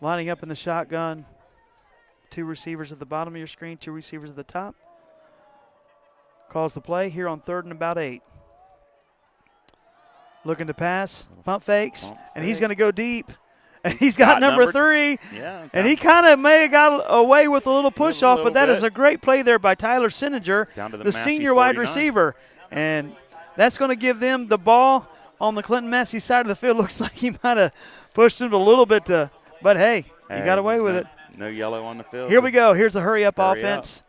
lining up in the shotgun. 2 receivers at the bottom of your screen, 2 receivers at the top. Calls the play here on 3rd and about 8. Looking to pass, pump fakes, and he's going to go deep. And he's got number 3. Yeah. And he kind of may have got away with a little push off, but that is a great play there by Tyler Sininger, Down to the the Massey senior wide 49. receiver. And that's going to give them the ball on the Clinton-Masie side of the field. Looks like he might have pushed him a little bit, but hey, he got away with it. No yellow on the field. Here we go. Here's a hurry-up Hurry offense.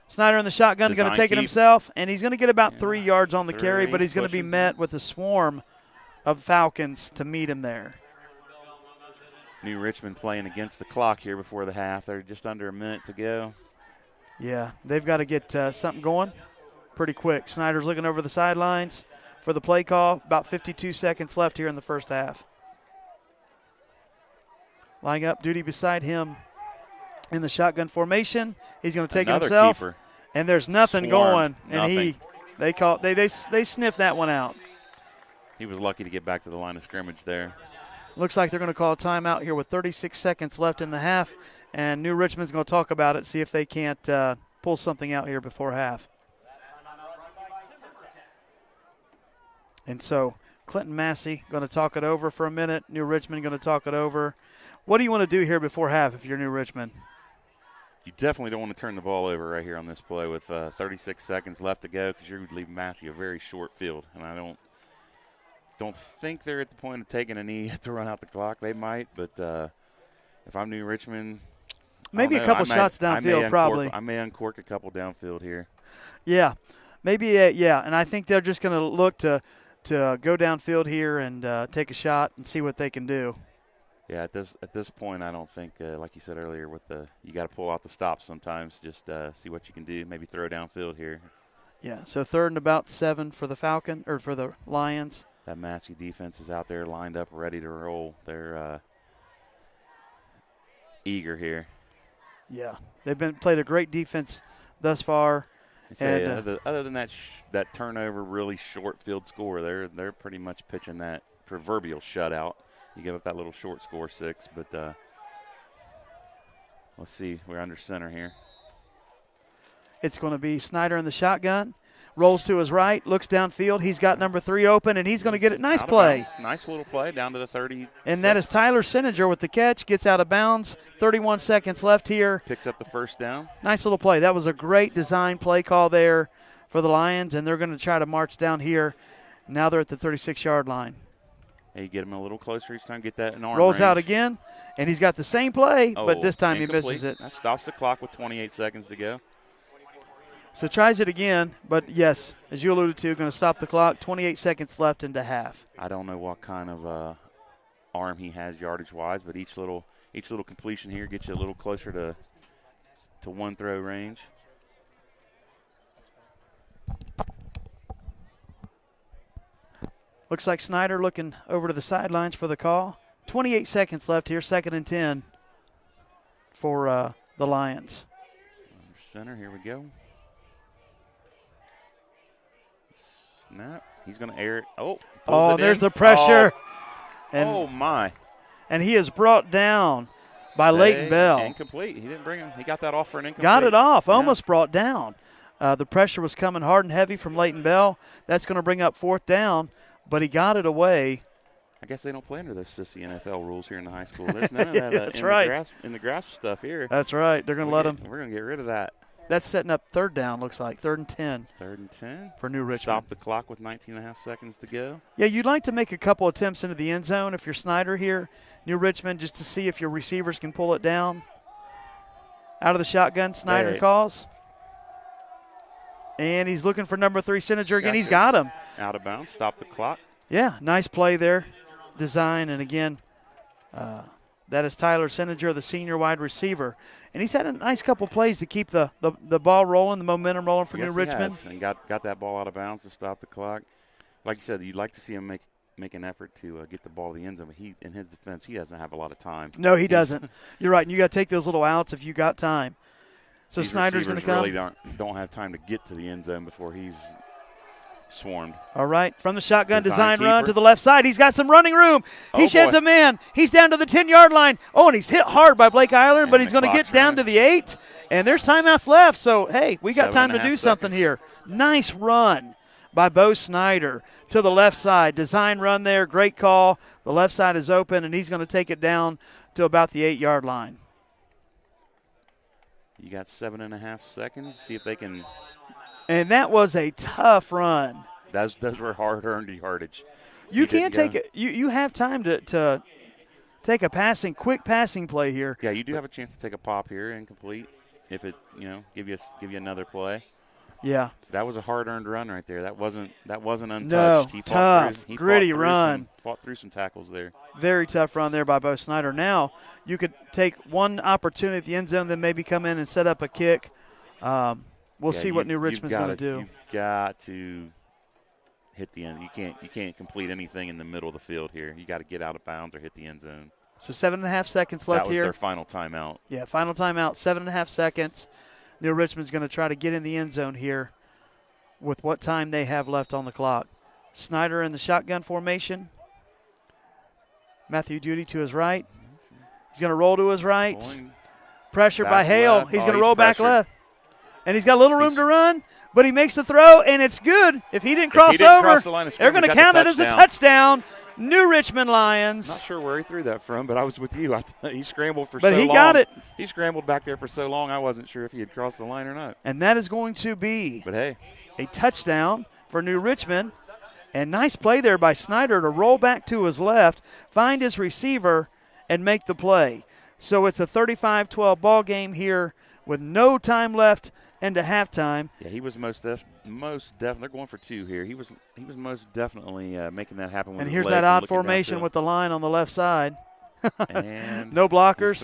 Snyder in the shotgun, going to take it himself, and he's going to get about 3 yards on the carry, but he's going to be met with a swarm of Falcons to meet him there. New Richmond playing against the clock here before the half. They're just under a minute to go. Yeah, they've got to get something going pretty quick. Snyder's looking over the sidelines for the play call. About 52 seconds left here in the first half. Lining up, duty beside him in the shotgun formation. He's going to take Another it himself, keeper. And there's nothing going. Nothing. And they sniffed that one out. He was lucky to get back to the line of scrimmage there. Looks like they're going to call a timeout here with 36 seconds left in the half, and New Richmond's going to talk about it, see if they can't pull something out here before half. And so Clinton-Masie going to talk it over for a minute. New Richmond going to talk it over. What do you want to do here before half if you're New Richmond? You definitely don't want to turn the ball over right here on this play with 36 seconds left to go because you're going to leave Massey a very short field, and I don't think they're at the point of taking a knee to run out the clock. They might, but if I'm New Richmond, maybe a couple shots downfield probably. I may uncork a couple downfield here. Yeah, maybe, yeah, and I think they're just going to look to go downfield here and take a shot and see what they can do. Yeah, at this point, I don't think, like you said earlier, you got to pull out the stops sometimes. Just see what you can do. Maybe throw downfield here. Yeah, so 3rd and about 7 for the Lions. That Massey defense is out there lined up, ready to roll. They're eager here. Yeah, they've played a great defense thus far. Other than that turnover, really short field score, they're pretty much pitching that proverbial shutout. You give up that little short score 6, but let's see. We're under center here. It's going to be Snyder in the shotgun. Rolls to his right, looks downfield. He's got number 3 open, and he's going to get it. Nice play. Nice little play down to the 30. And that is Tyler Sininger with the catch. Gets out of bounds. 31 seconds left here. Picks up the first down. Nice little play. That was a great design play call there for the Lions, and they're going to try to march down here. Now they're at the 36-yard line. Hey, you get him a little closer each time. Get that in arm Rolls range. out again, and he's got the same play, but this time incomplete. he misses it. That stops the clock with 28 seconds to go. So tries it again, but yes, as you alluded to, going to stop the clock. 28 seconds left into half. I don't know what kind of arm he has yardage-wise, but each little completion here gets you a little closer to one throw range. Looks like Snyder looking over to the sidelines for the call. 28 seconds left here, 2nd and 10 for the Lions. Under center, here we go. Snap. He's going to air it. Oh, there's the pressure. And, my. And he is brought down by Leighton Bell. Incomplete. He didn't bring him. He got that off for an incomplete. Got it off. Almost brought down. The pressure was coming hard and heavy from Leighton Bell. That's going to bring up 4th down, but he got it away. I guess they don't play under those sissy NFL rules here in the high school. There's none of that That's right. in the grasp stuff here. That's right. They're going to let them. We're going to get rid of that. That's setting up 3rd down, looks like. 3rd and 10. 3rd and 10. For New Richmond. Stop the clock with 19.5 seconds to go. Yeah, you'd like to make a couple attempts into the end zone if you're Snyder here, New Richmond, just to see if your receivers can pull it down. Out of the shotgun, Snyder calls. And he's looking for number 3, Senager again. He's got him. Out of bounds. Stop the clock. Yeah, nice play there. Design, and again, that is Tyler Senager, the senior wide receiver. And he's had a nice couple plays to keep the ball rolling, the momentum rolling for New Richmond. Has. And got that ball out of bounds to stop the clock. Like you said, you'd like to see him make an effort to get the ball to the end zone. But in his defense, he doesn't have a lot of time. No, he doesn't. You're right. And you got to take those little outs if you got time. So These Snyder's going to come. Really don't have time to get to the end zone before he's swarmed. All right, from the shotgun design run to the left side. He's got some running room. He sheds a man. He's down to the 10-yard line. Oh, and he's hit hard by Blake Irelan, but he's going to get down to the 8. And there's timeouts left. So, hey, we got time to do something here. Nice run by Bo Snyder to the left side. Design run there. Great call. The left side is open, and he's going to take it down to about the 8-yard line. You got 7.5 seconds. See if they can. And that was a tough run. Those were hard-earned yardage. You can't take it. You have time to take a quick passing play here. Yeah, you do have a chance to take a pop here, incomplete. If it, give you another play. Yeah. That was a hard-earned run right there. That wasn't untouched. No, tough, gritty run. Fought through some tackles there. Very tough run there by Bo Snyder. Now you could take one opportunity at the end zone, then maybe come in and set up a kick. We'll see what New Richmond's going to do. You've got to hit the end. You can't complete anything in the middle of the field here. You got to get out of bounds or hit the end zone. So 7.5 seconds left here. That was their final timeout. Yeah, final timeout, 7.5 seconds. New Richmond's going to try to get in the end zone here with what time they have left on the clock. Snyder in the shotgun formation. Matthew Duty to his right. He's going to roll to his right. Pressure by Hale. He's going to roll back left. And he's got a little room to run, but he makes the throw, and it's good. If he didn't cross over, they're going to count it as a touchdown. New Richmond Lions. Not sure where he threw that from, but I was with you. He scrambled for so long. But he got it. He scrambled back there for so long, I wasn't sure if he had crossed the line or not. And that is going to be a touchdown for New Richmond. And nice play there by Snyder to roll back to his left, find his receiver, and make the play. So it's a 35-12 ball game here with no time left into halftime. Yeah, he was most definitely. They're going for 2 here. He was most definitely making that happen. And here's that odd formation with the line on the left side. And no blockers.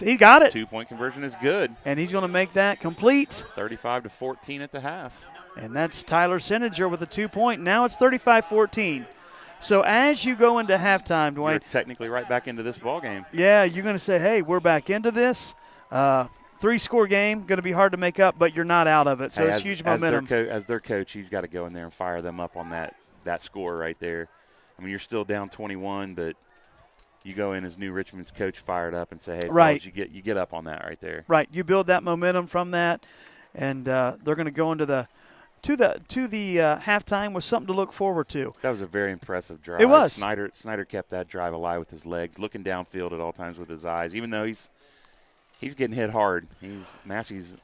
He got it. 2-point conversion is good. And he's going to make that complete. 35-14 at the half. And that's Tyler Senager with a 2-point. Now it's 35-14. So as you go into halftime, Dwayne. You're technically right back into this ball game. Yeah, you're going to say, hey, we're back into this. 3-score game, going to be hard to make up, but you're not out of it. So it's huge momentum. As their coach, he's got to go in there and fire them up on that score right there. I mean, you're still down 21, but you go in as New Richmond's coach fired up and say, hey, fellas, you get up on that right there. Right. You build that momentum from that, and they're going to go into the halftime with something to look forward to. That was a very impressive drive. It was. Snyder kept that drive alive with his legs, looking downfield at all times with his eyes, even though he's getting hit hard. Massie's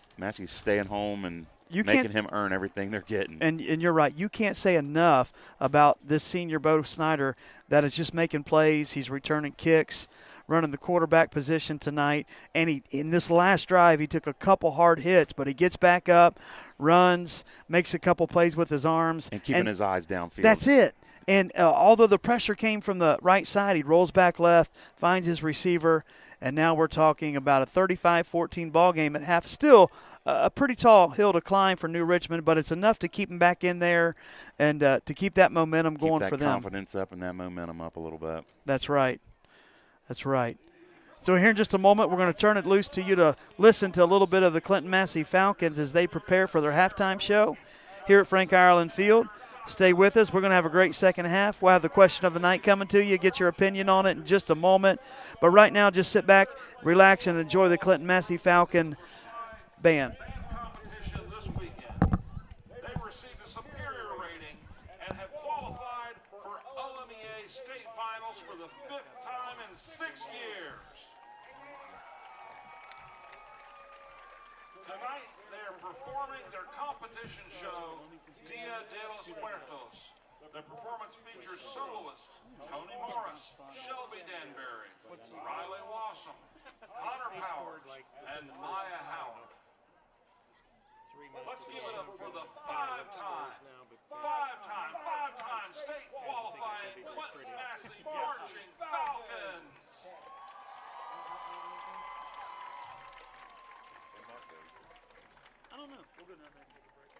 staying home and making him earn everything they're getting. And you're right. You can't say enough about this senior Bo Snyder that is just making plays. He's returning kicks, running the quarterback position tonight. And in this last drive, he took a couple hard hits, but he gets back up, runs, makes a couple plays with his arms. And keeping his eyes downfield. That's it. And although the pressure came from the right side, he rolls back left, finds his receiver, and now we're talking about a 35-14 ball game at half. Still a pretty tall hill to climb for New Richmond, but it's enough to keep them back in there and to keep that momentum going for them. Keep that confidence up and that momentum up a little bit. That's right. That's right. So here in just a moment, we're going to turn it loose to you to listen to a little bit of the Clinton-Masie Falcons as they prepare for their halftime show here at Frank Irelan Field. Stay with us. We're going to have a great second half. We'll have the question of the night coming to you. Get your opinion on it in just a moment. But right now, just sit back, relax, and enjoy the Clinton-Masie Falcon band. Competition this weekend. They've received a superior rating and have qualified for OMEA state finals for the 5th time in 6 years. Tonight, they're performing their competition show, Dia de los Muertos. The performance features soloists Toni Morris, Shelby Danbury, Riley Wassum, Connor Powers, and Maya Howard. Let's give it up for the five-time state qualifying Clinton-Masie Marching Falcons. I don't know. We're going to take a break.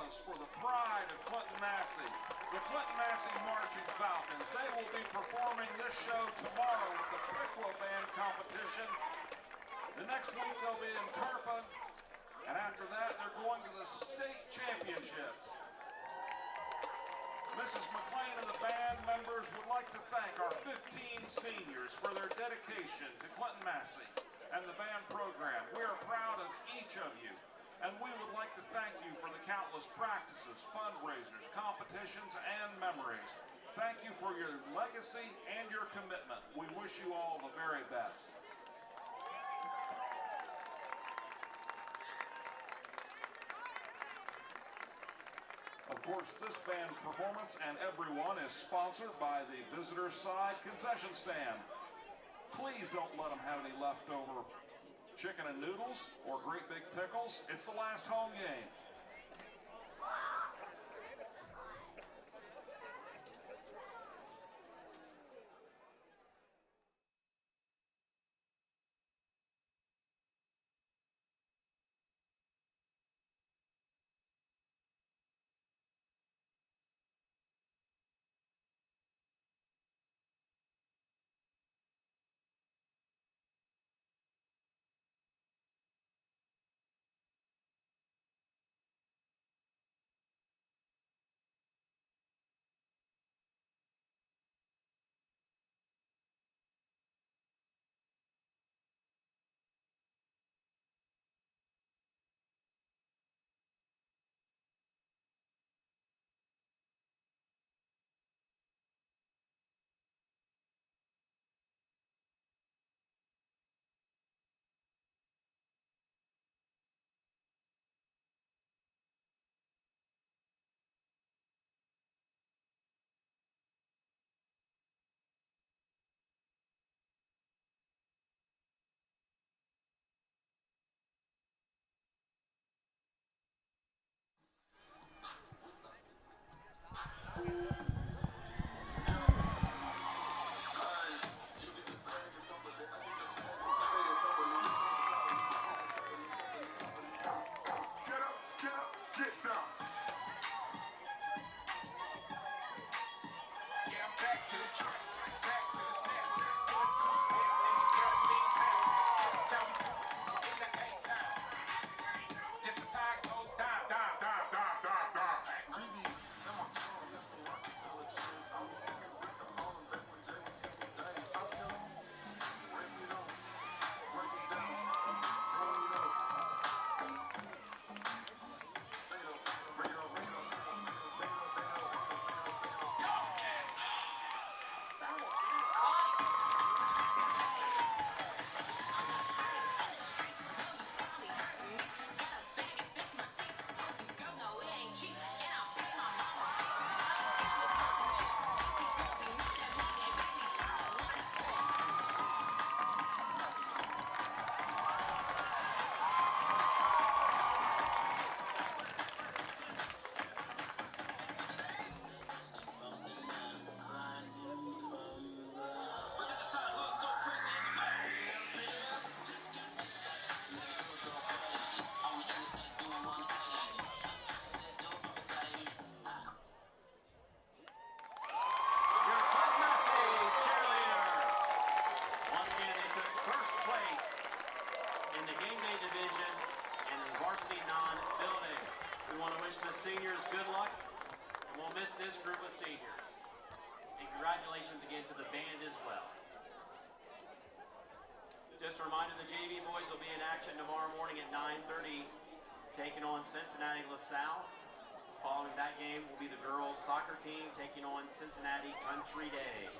applause for the pride of Clinton-Masie, the Clinton-Masie Marching Falcons. They will be performing this show tomorrow with the Pickle Band competition. The next week they'll be in Tarpa, and after that they're going to the state championships. Mrs. McLean and the band members would like to thank our 15 seniors for their dedication to Clinton-Masie and the band program. We are proud of each of you, and we would like to thank you for the countless practices, fundraisers, competitions, and memories. Thank you for your legacy and your commitment. We wish you all the very best. Of course, this band performance and everyone is sponsored by the Visitor Side Concession Stand. Please don't let them have any leftover chicken and noodles or great big pickles. It's the last home game. Seniors, good luck, and we'll miss this group of seniors. And congratulations again to the band as well. Just a reminder, the JV boys will be in action tomorrow morning at 9:30, taking on Cincinnati LaSalle. Following that game will be the girls soccer team taking on Cincinnati Country Day.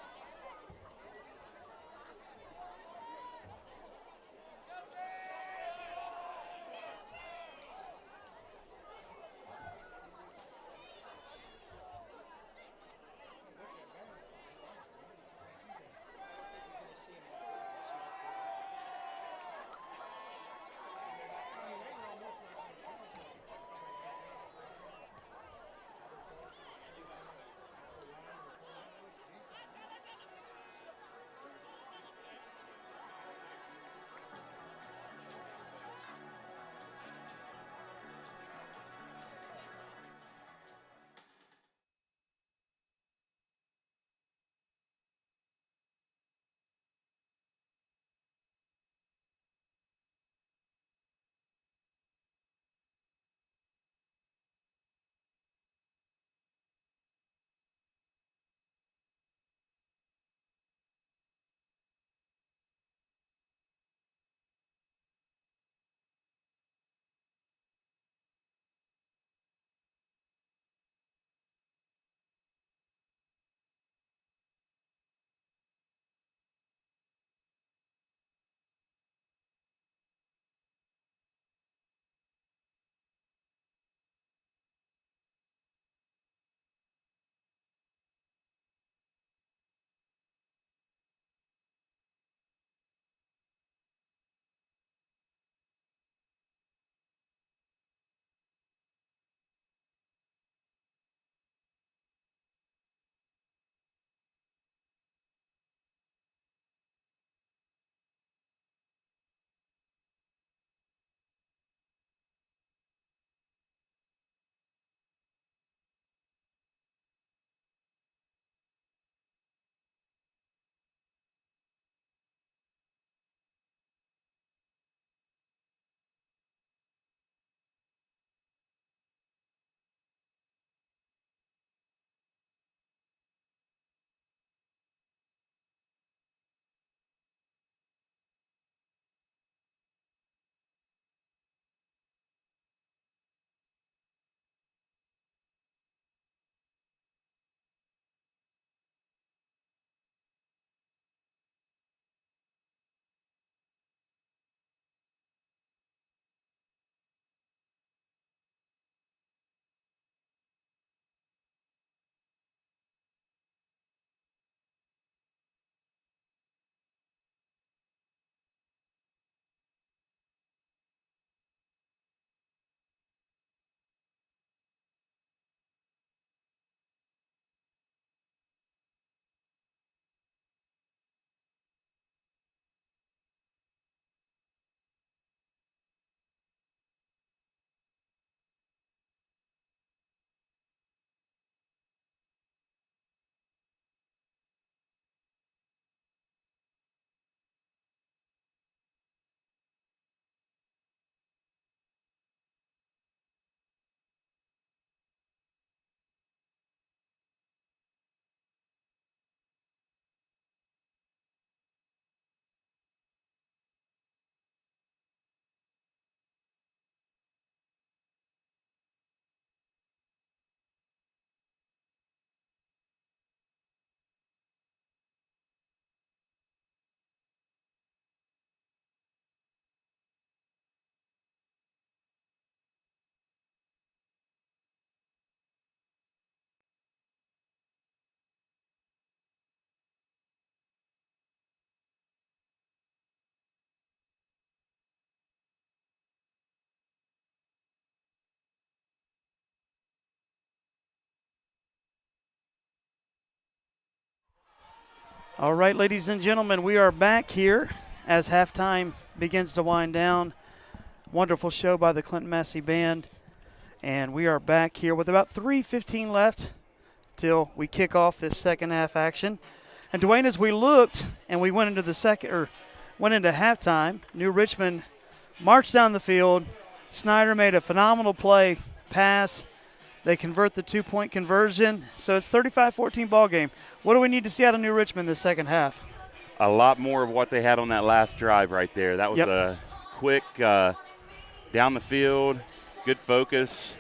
All right, ladies and gentlemen, we are back here as halftime begins to wind down. Wonderful show by the Clinton-Masie Band. And we are back here with about 3:15 left till we kick off this second half action. And Dwayne, as we looked and we went into halftime, New Richmond marched down the field. Snyder made a phenomenal play, pass. They convert the 2-point conversion. So it's 35-14 ball game. What do we need to see out of New Richmond this second half? A lot more of what they had on that last drive right there. That was a quick down the field, good focus,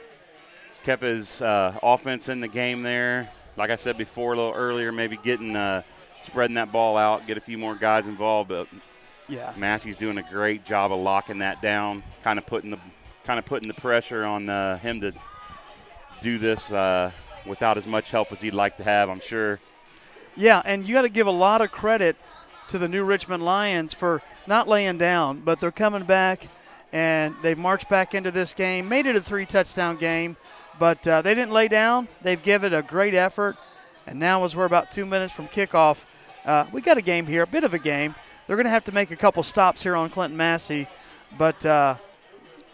kept his offense in the game there. Like I said before a little earlier, maybe getting spreading that ball out, get a few more guys involved. But Massey's doing a great job of locking that down, kind of putting the pressure on him to do this without as much help as he'd like to have, I'm sure. Yeah, and you got to give a lot of credit to the New Richmond Lions for not laying down, but they're coming back, and they've marched back into this game, made it a 3-touchdown game, but they didn't lay down. They've given a great effort, and now as we're about 2 minutes from kickoff, we got a game here, a bit of a game. They're going to have to make a couple stops here on Clinton-Masie, but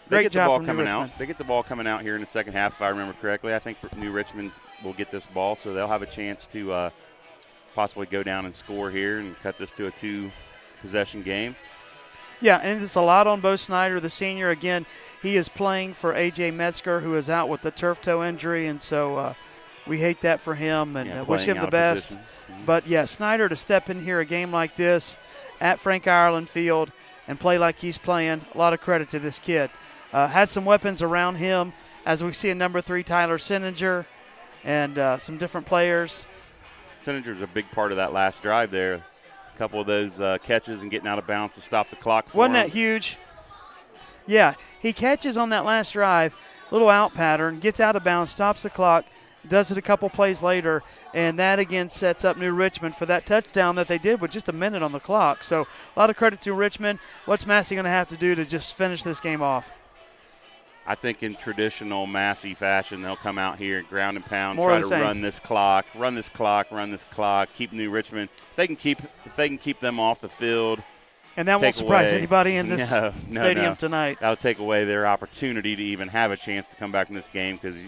great job from New Richmond. They get the ball coming out here in the second half, if I remember correctly. I think New Richmond will get this ball, so they'll have a chance to possibly go down and score here and cut this to a 2-possession game. Yeah, and it's a lot on Bo Snyder, the senior. Again, he is playing for A.J. Metzger, who is out with the turf toe injury, and so we hate that for him and wish him the best. Mm-hmm. But, Snyder to step in here a game like this at Frank Irelan Field and play like he's playing, a lot of credit to this kid. Had some weapons around him, as we see in number 3, Tyler Sininger, and some different players. Sinninger's a big part of that last drive there. A couple of those catches and getting out of bounds to stop the clock for Wasn't him. that huge? Yeah, he catches on that last drive, little out pattern, gets out of bounds, stops the clock, does it a couple plays later, and that again sets up New Richmond for that touchdown that they did with just a minute on the clock. So a lot of credit to Richmond. What's Massey going to have to do to just finish this game off? I think in traditional Massey fashion, they'll come out here, ground and pound, More try of to the same. run this clock, keep New Richmond. If they can keep them off the field. And that won't surprise anybody in this No. stadium tonight. That'll take away their opportunity to even have a chance to come back from this game because,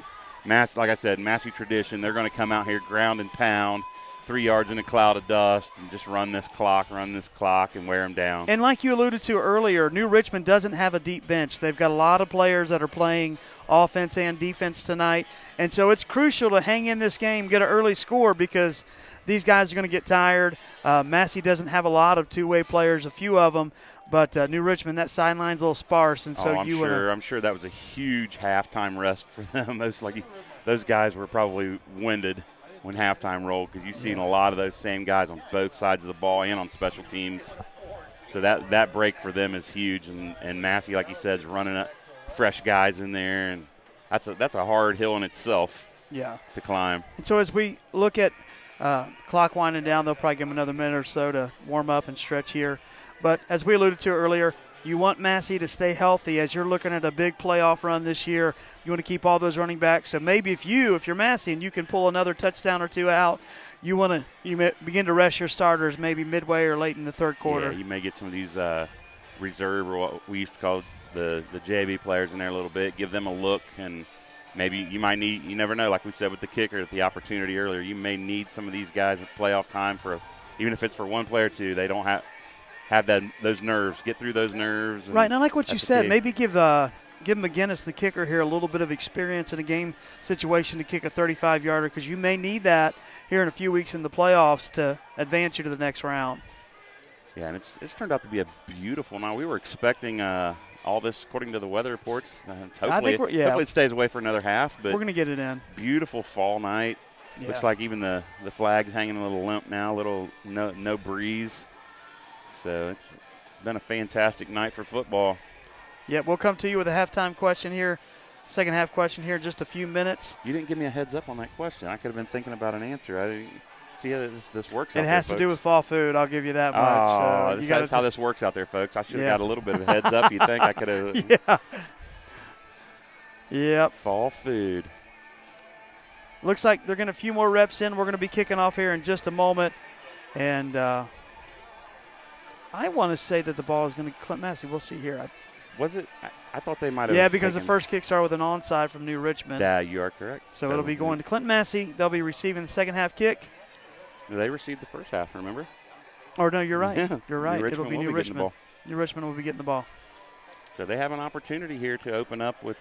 like I said, Massey tradition, they're going to come out here, ground and pound, 3 yards in a cloud of dust, and just run this clock, and wear them down. And like you alluded to earlier, New Richmond doesn't have a deep bench. They've got a lot of players that are playing offense and defense tonight. And so it's crucial to hang in this game, get an early score, because these guys are going to get tired. Massey doesn't have a lot of two-way players, a few of them. But New Richmond, that sideline's a little sparse. And so I'm sure that was a huge halftime rest for them. Those guys were probably winded when halftime rolled because you've seen a lot of those same guys on both sides of the ball and on special teams. So that break for them is huge. And Massey, like you said, is running up fresh guys in there. And that's a hard hill in itself to climb. And so as we look at clock winding down, they'll probably give them another minute or so to warm up and stretch here. But as we alluded to earlier, you want Massey to stay healthy as you're looking at a big playoff run this year. You want to keep all those running backs. So maybe if you're Massey and you can pull another touchdown or two out, you begin to rest your starters maybe midway or late in the third quarter. Yeah, you may get some of these reserve, or what we used to call the JV players in there a little bit, give them a look, and maybe you might need, you never know, like we said with the kicker at the opportunity earlier, you may need some of these guys at playoff time even if it's for one player or two, they don't have those nerves, get through those nerves. Right, and I like what you said. Maybe give McGinnis, the kicker here, a little bit of experience in a game situation to kick a 35-yarder because you may need that here in a few weeks in the playoffs to advance you to the next round. Yeah, and it's turned out to be a beautiful night. We were expecting all this, according to the weather reports. Hopefully it stays away for another half. But we're going to get it in. Beautiful fall night. Yeah. Looks like even the flag's hanging a little limp now, no breeze. So it's been a fantastic night for football. Yeah, we'll come to you with a halftime question here, second half question here in just a few minutes. You didn't give me a heads up on that question. I could have been thinking about an answer. I didn't see how this works out there, It has to do with fall food. I'll give you that much. Oh, that's how this works out there, folks. I should have got a little bit of a heads up. You think I could have? Yeah. Yep. Fall food. Looks like they're getting a few more reps in. We're going to be kicking off here in just a moment. And I want to say that the ball is going to Clinton-Masie. We'll see here. Was it? I thought they might have. Yeah, because the first kick started with an onside from New Richmond. Yeah, you are correct. So it'll be going to Clinton-Masie. They'll be receiving the second half kick. They received the first half, remember? Or no, you're right. Yeah. You're right. It'll be New Richmond. New Richmond will be getting the ball. So they have an opportunity here to open up with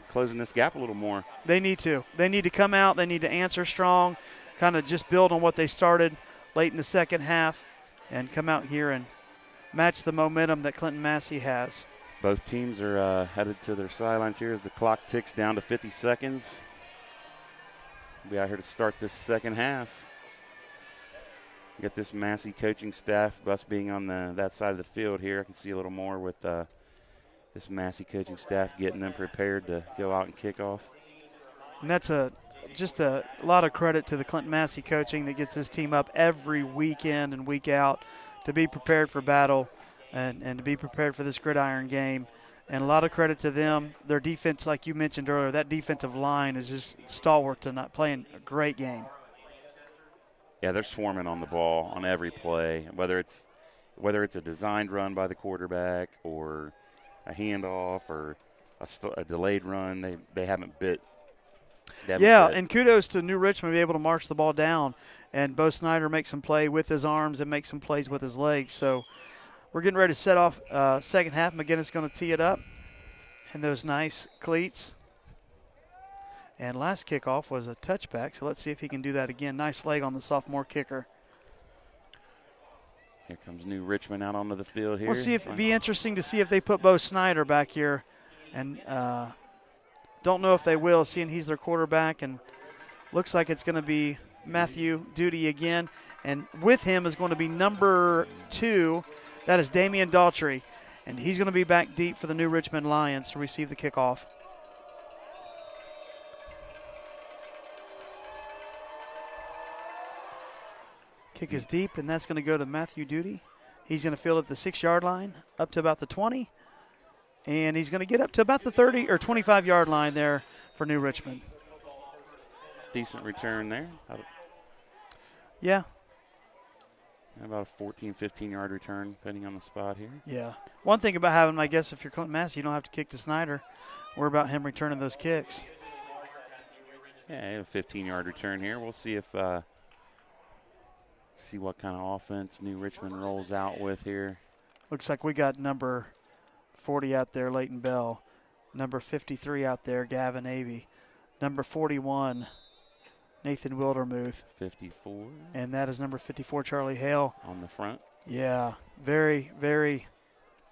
closing this gap a little more. They need to. They need to come out. They need to answer strong, kind of just build on what they started late in the second half and come out here and match the momentum that Clinton-Masie has. Both teams are headed to their sidelines here as the clock ticks down to 50 seconds. We'll be out here to start this second half. You got this Massey coaching staff, us being on that side of the field here. I can see a little more with this Massey coaching staff getting them prepared to go out and kick off. And that's just a lot of credit to the Clinton-Masie coaching that gets this team up every weekend and week out to be prepared for battle and to be prepared for this gridiron game. And a lot of credit to them. Their defense, like you mentioned earlier, that defensive line is just stalwart tonight, playing a great game. Yeah, they're swarming on the ball on every play, whether it's a designed run by the quarterback or a handoff or a delayed run. They haven't bit. And kudos to New Richmond to be able to march the ball down, and Bo Snyder makes some play with his arms and makes some plays with his legs. So we're getting ready to set off second half. McGinnis going to tee it up, and those nice cleats. And last kickoff was a touchback, so let's see if he can do that again. Nice leg on the sophomore kicker. Here comes New Richmond out onto the field here. We'll see if it'd be interesting to see if they put Bo Snyder back here. And don't know if they will, seeing he's their quarterback. And looks like it's going to be Matthew Duty again. And with him is going to be number 2. That is Damian Daughtry. And he's going to be back deep for the New Richmond Lions to receive the kickoff. Kick is deep, and that's going to go to Matthew Duty. He's going to field at the 6-yard line, up to about the 20. And he's going to get up to about the 30 or 25-yard line there for New Richmond. Decent return there. Yeah. About a 14, 15-yard return, depending on the spot here. Yeah. One thing about having, I guess, if you're Clinton-Masie, you don't have to kick to Snyder. Worry about him returning those kicks. Yeah, a 15-yard return here. We'll see if see what kind of offense New Richmond rolls out with here. Looks like we got number 40 out there, Leighton Bell. Number 53 out there, Gavin Avey. Number 41, Nathan Wildermuth. 54. And that is number 54, Charlie Hale. On the front. Yeah, very, very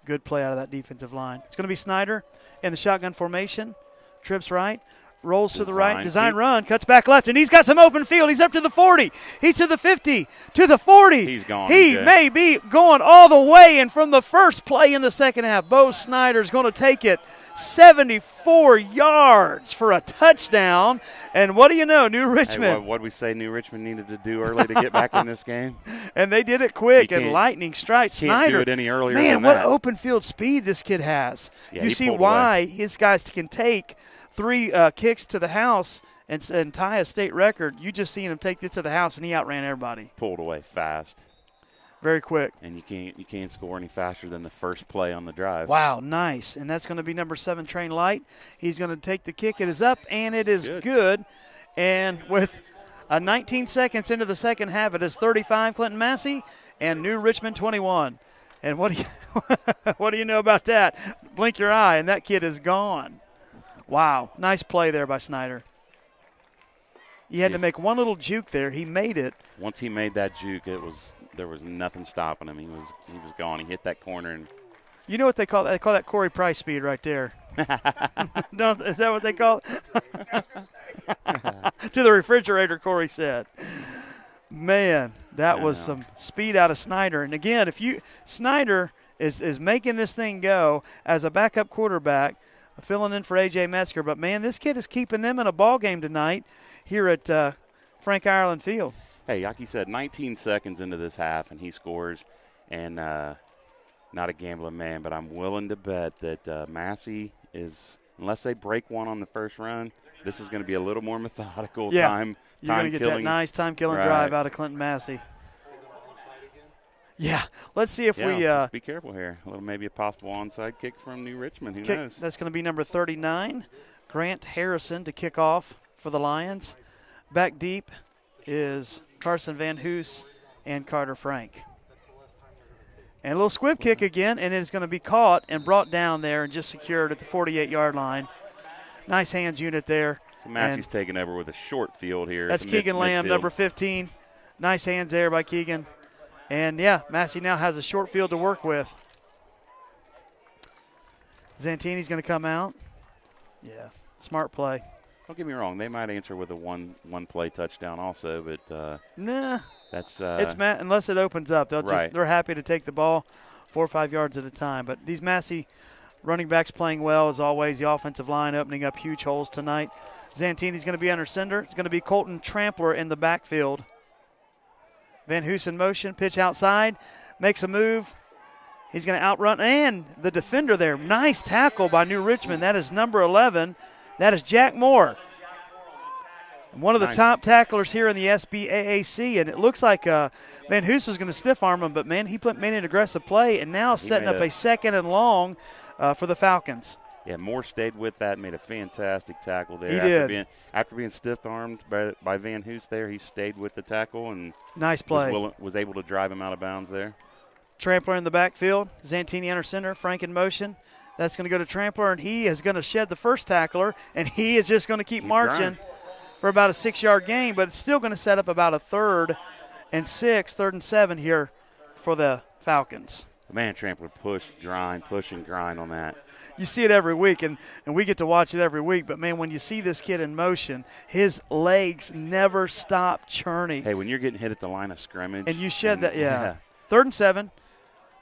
good play out of that defensive line. It's going to be Snyder in the shotgun formation. Trips right. Rolls to the right, design run, cuts back left, and he's got some open field. He's up to the 40. He's to the 50, to the 40. He's gone. He may be going all the way, and from the first play in the second half, Bo Snyder's going to take it 74 yards for a touchdown. And what do you know, New Richmond. Hey, what did we say New Richmond needed to do early to get back in this game? And they did it quick and lightning strike. Snyder, do it any earlier man, than what that. Open field speed this kid has. Yeah, you see why his guys can take 3 kicks to the house and tie a state record. You just seen him take this to the house, and he outran everybody. Pulled away fast. Very quick. And you can't score any faster than the first play on the drive. Wow, nice. And that's going to be number 7, Train Light. He's going to take the kick. It is up, and it is good. And with 19 seconds into the second half, it is 35 Clinton-Masie and New Richmond 21. And what do you know about that? Blink your eye, and that kid is gone. Wow, nice play there by Snyder. He had to make one little juke there. He made it. Once he made that juke, there was nothing stopping him. He was gone. He hit that corner, and you know what they call that? They call that Corey Price speed right there. Is that what they call it? To the refrigerator, Corey said. Man, that was some speed out of Snyder. And again, Snyder is making this thing go as a backup quarterback, filling in for A.J. Metzger. But, man, this kid is keeping them in a ball game tonight here at Frank Irelan Field. Hey, like you said, 19 seconds into this half, and he scores. And not a gambling man, but I'm willing to bet that Massey is, unless they break one on the first run, this is going to be a little more methodical time. You're going to get that nice time-killing drive out of Clinton-Masie. Yeah, let's see if we just be careful here. A little maybe a possible onside kick from New Richmond. Who knows? That's going to be number 39, Grant Harrison, to kick off for the Lions. Back deep is Carson Van Hoos and Carter Frank. And a little squib kick again, and it's going to be caught and brought down there and just secured at the 48-yard line. Nice hands unit there. So Massey's taking over with a short field here. That's Keegan Lamb, number 15. Nice hands there by Keegan. And, yeah, Massey now has a short field to work with. Zantini's going to come out. Yeah, smart play. Don't get me wrong. They might answer with a one-play touchdown also, but nah. That's it's unless it opens up. They're happy to take the ball 4 or 5 yards at a time. But these Massey running backs playing well as always. The offensive line opening up huge holes tonight. Zantini's going to be under center. It's going to be Colton Trampler in the backfield. Van Hoos in motion, pitch outside, makes a move. He's going to outrun, and the defender there. Nice tackle by New Richmond. That is number 11. That is Jack Moore. One of the top tacklers here in the SBAAC, and it looks like Van Hoos was going to stiff arm him, but, man, he made an aggressive play and now setting up a second and long for the Falcons. Yeah, Moore stayed with that, made a fantastic tackle there. He did. After being stiff-armed by Van Hoos there, he stayed with the tackle and nice play. Was able to drive him out of bounds there. Trampler in the backfield. Zantini under center. Frank in motion. That's going to go to Trampler, and he is going to shed the first tackler, and he is just going to keep marching for about a 6-yard gain, but it's still going to set up about a 3rd and 7 here for the Falcons. Man, Trampler push and grind on that. You see it every week, and we get to watch it every week. But, man, when you see this kid in motion, his legs never stop churning. Hey, when you're getting hit at the line of scrimmage. And you shed that, yeah. 3rd and 7.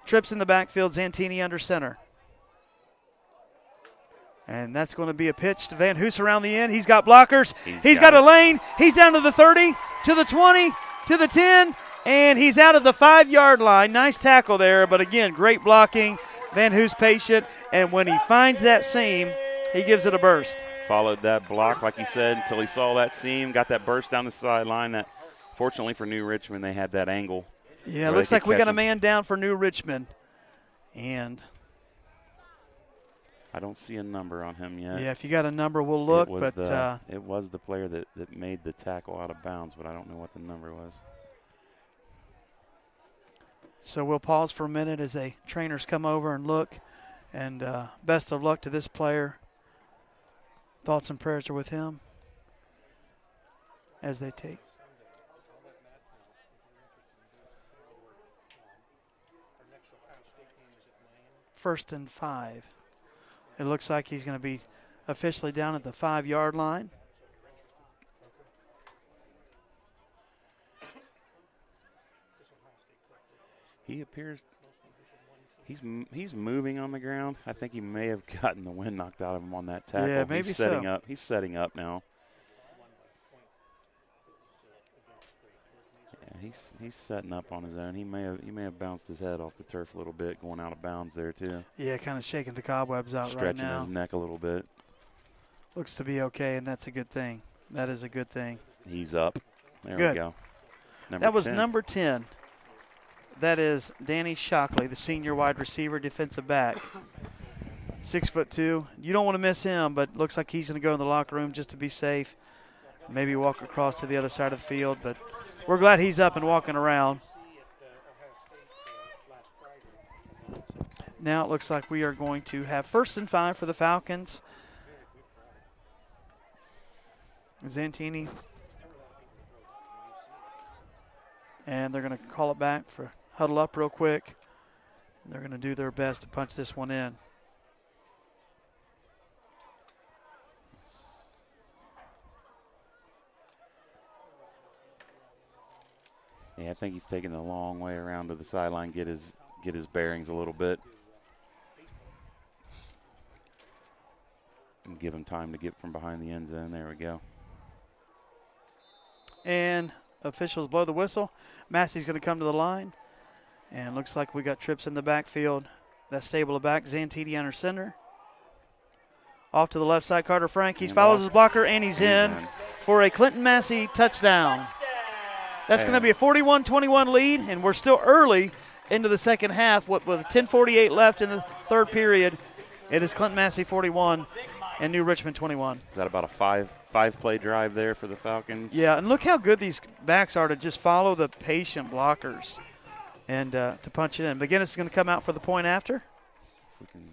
Trips in the backfield, Zantini under center. And that's going to be a pitch to Van Hoos around the end. He's got blockers. He's got a lane. He's down to the 30, to the 20, to the 10, and he's out of the 5-yard line. Nice tackle there, but, again, great blocking. Van Hoos patient, and when he finds that seam, he gives it a burst. Followed that block, like you said, until he saw that seam, got that burst down the sideline. That, fortunately for New Richmond, they had that angle. Yeah, it looks like we got a man down for New Richmond. And I don't see a number on him yet. Yeah, if you got a number, we'll look. It was the player that made the tackle out of bounds, but I don't know what the number was. So we'll pause for a minute as the trainers come over and look. And best of luck to this player. Thoughts and prayers are with him as they take. First and 5. It looks like he's going to be officially down at the 5-yard line. He appears he's moving on the ground. I think he may have gotten the wind knocked out of him on that tackle. Yeah, maybe he's setting up. He's setting up now. Yeah, he's setting up on his own. He may have bounced his head off the turf a little bit, going out of bounds there too. Yeah, kind of shaking the cobwebs out right now. Stretching his neck a little bit. Looks to be okay, and that's a good thing. That is a good thing. He's up. There good. We go. That was number 10. That is Danny Shockley, the senior wide receiver, defensive back. 6'2". You don't want to miss him, but looks like he's going to go in the locker room just to be safe. Maybe walk across to the other side of the field, but we're glad he's up and walking around. Now it looks like we are going to have 1st and 5 for the Falcons. Zantini. And they're going to call it back for huddle up real quick. They're going to do their best to punch this one in. Yeah, I think he's taking a long way around to the sideline, get his bearings a little bit. And give him time to get from behind the end zone. There we go. And officials blow the whistle. Massey's going to come to the line. And looks like we got trips in the backfield. That stable back, Zantini under center. Off to the left side, Carter Frank. He follows his blocker, and he's in for a Clinton-Masie touchdown. That's going to be a 41-21 lead, and we're still early into the second half. With 10:48 left in the third period, it is Clinton-Masie 41 and New Richmond 21. Is that about a five-play drive there for the Falcons? Yeah, and look how good these backs are to just follow the patient blockers and to punch it in. McGinnis is going to come out for the point after. If we can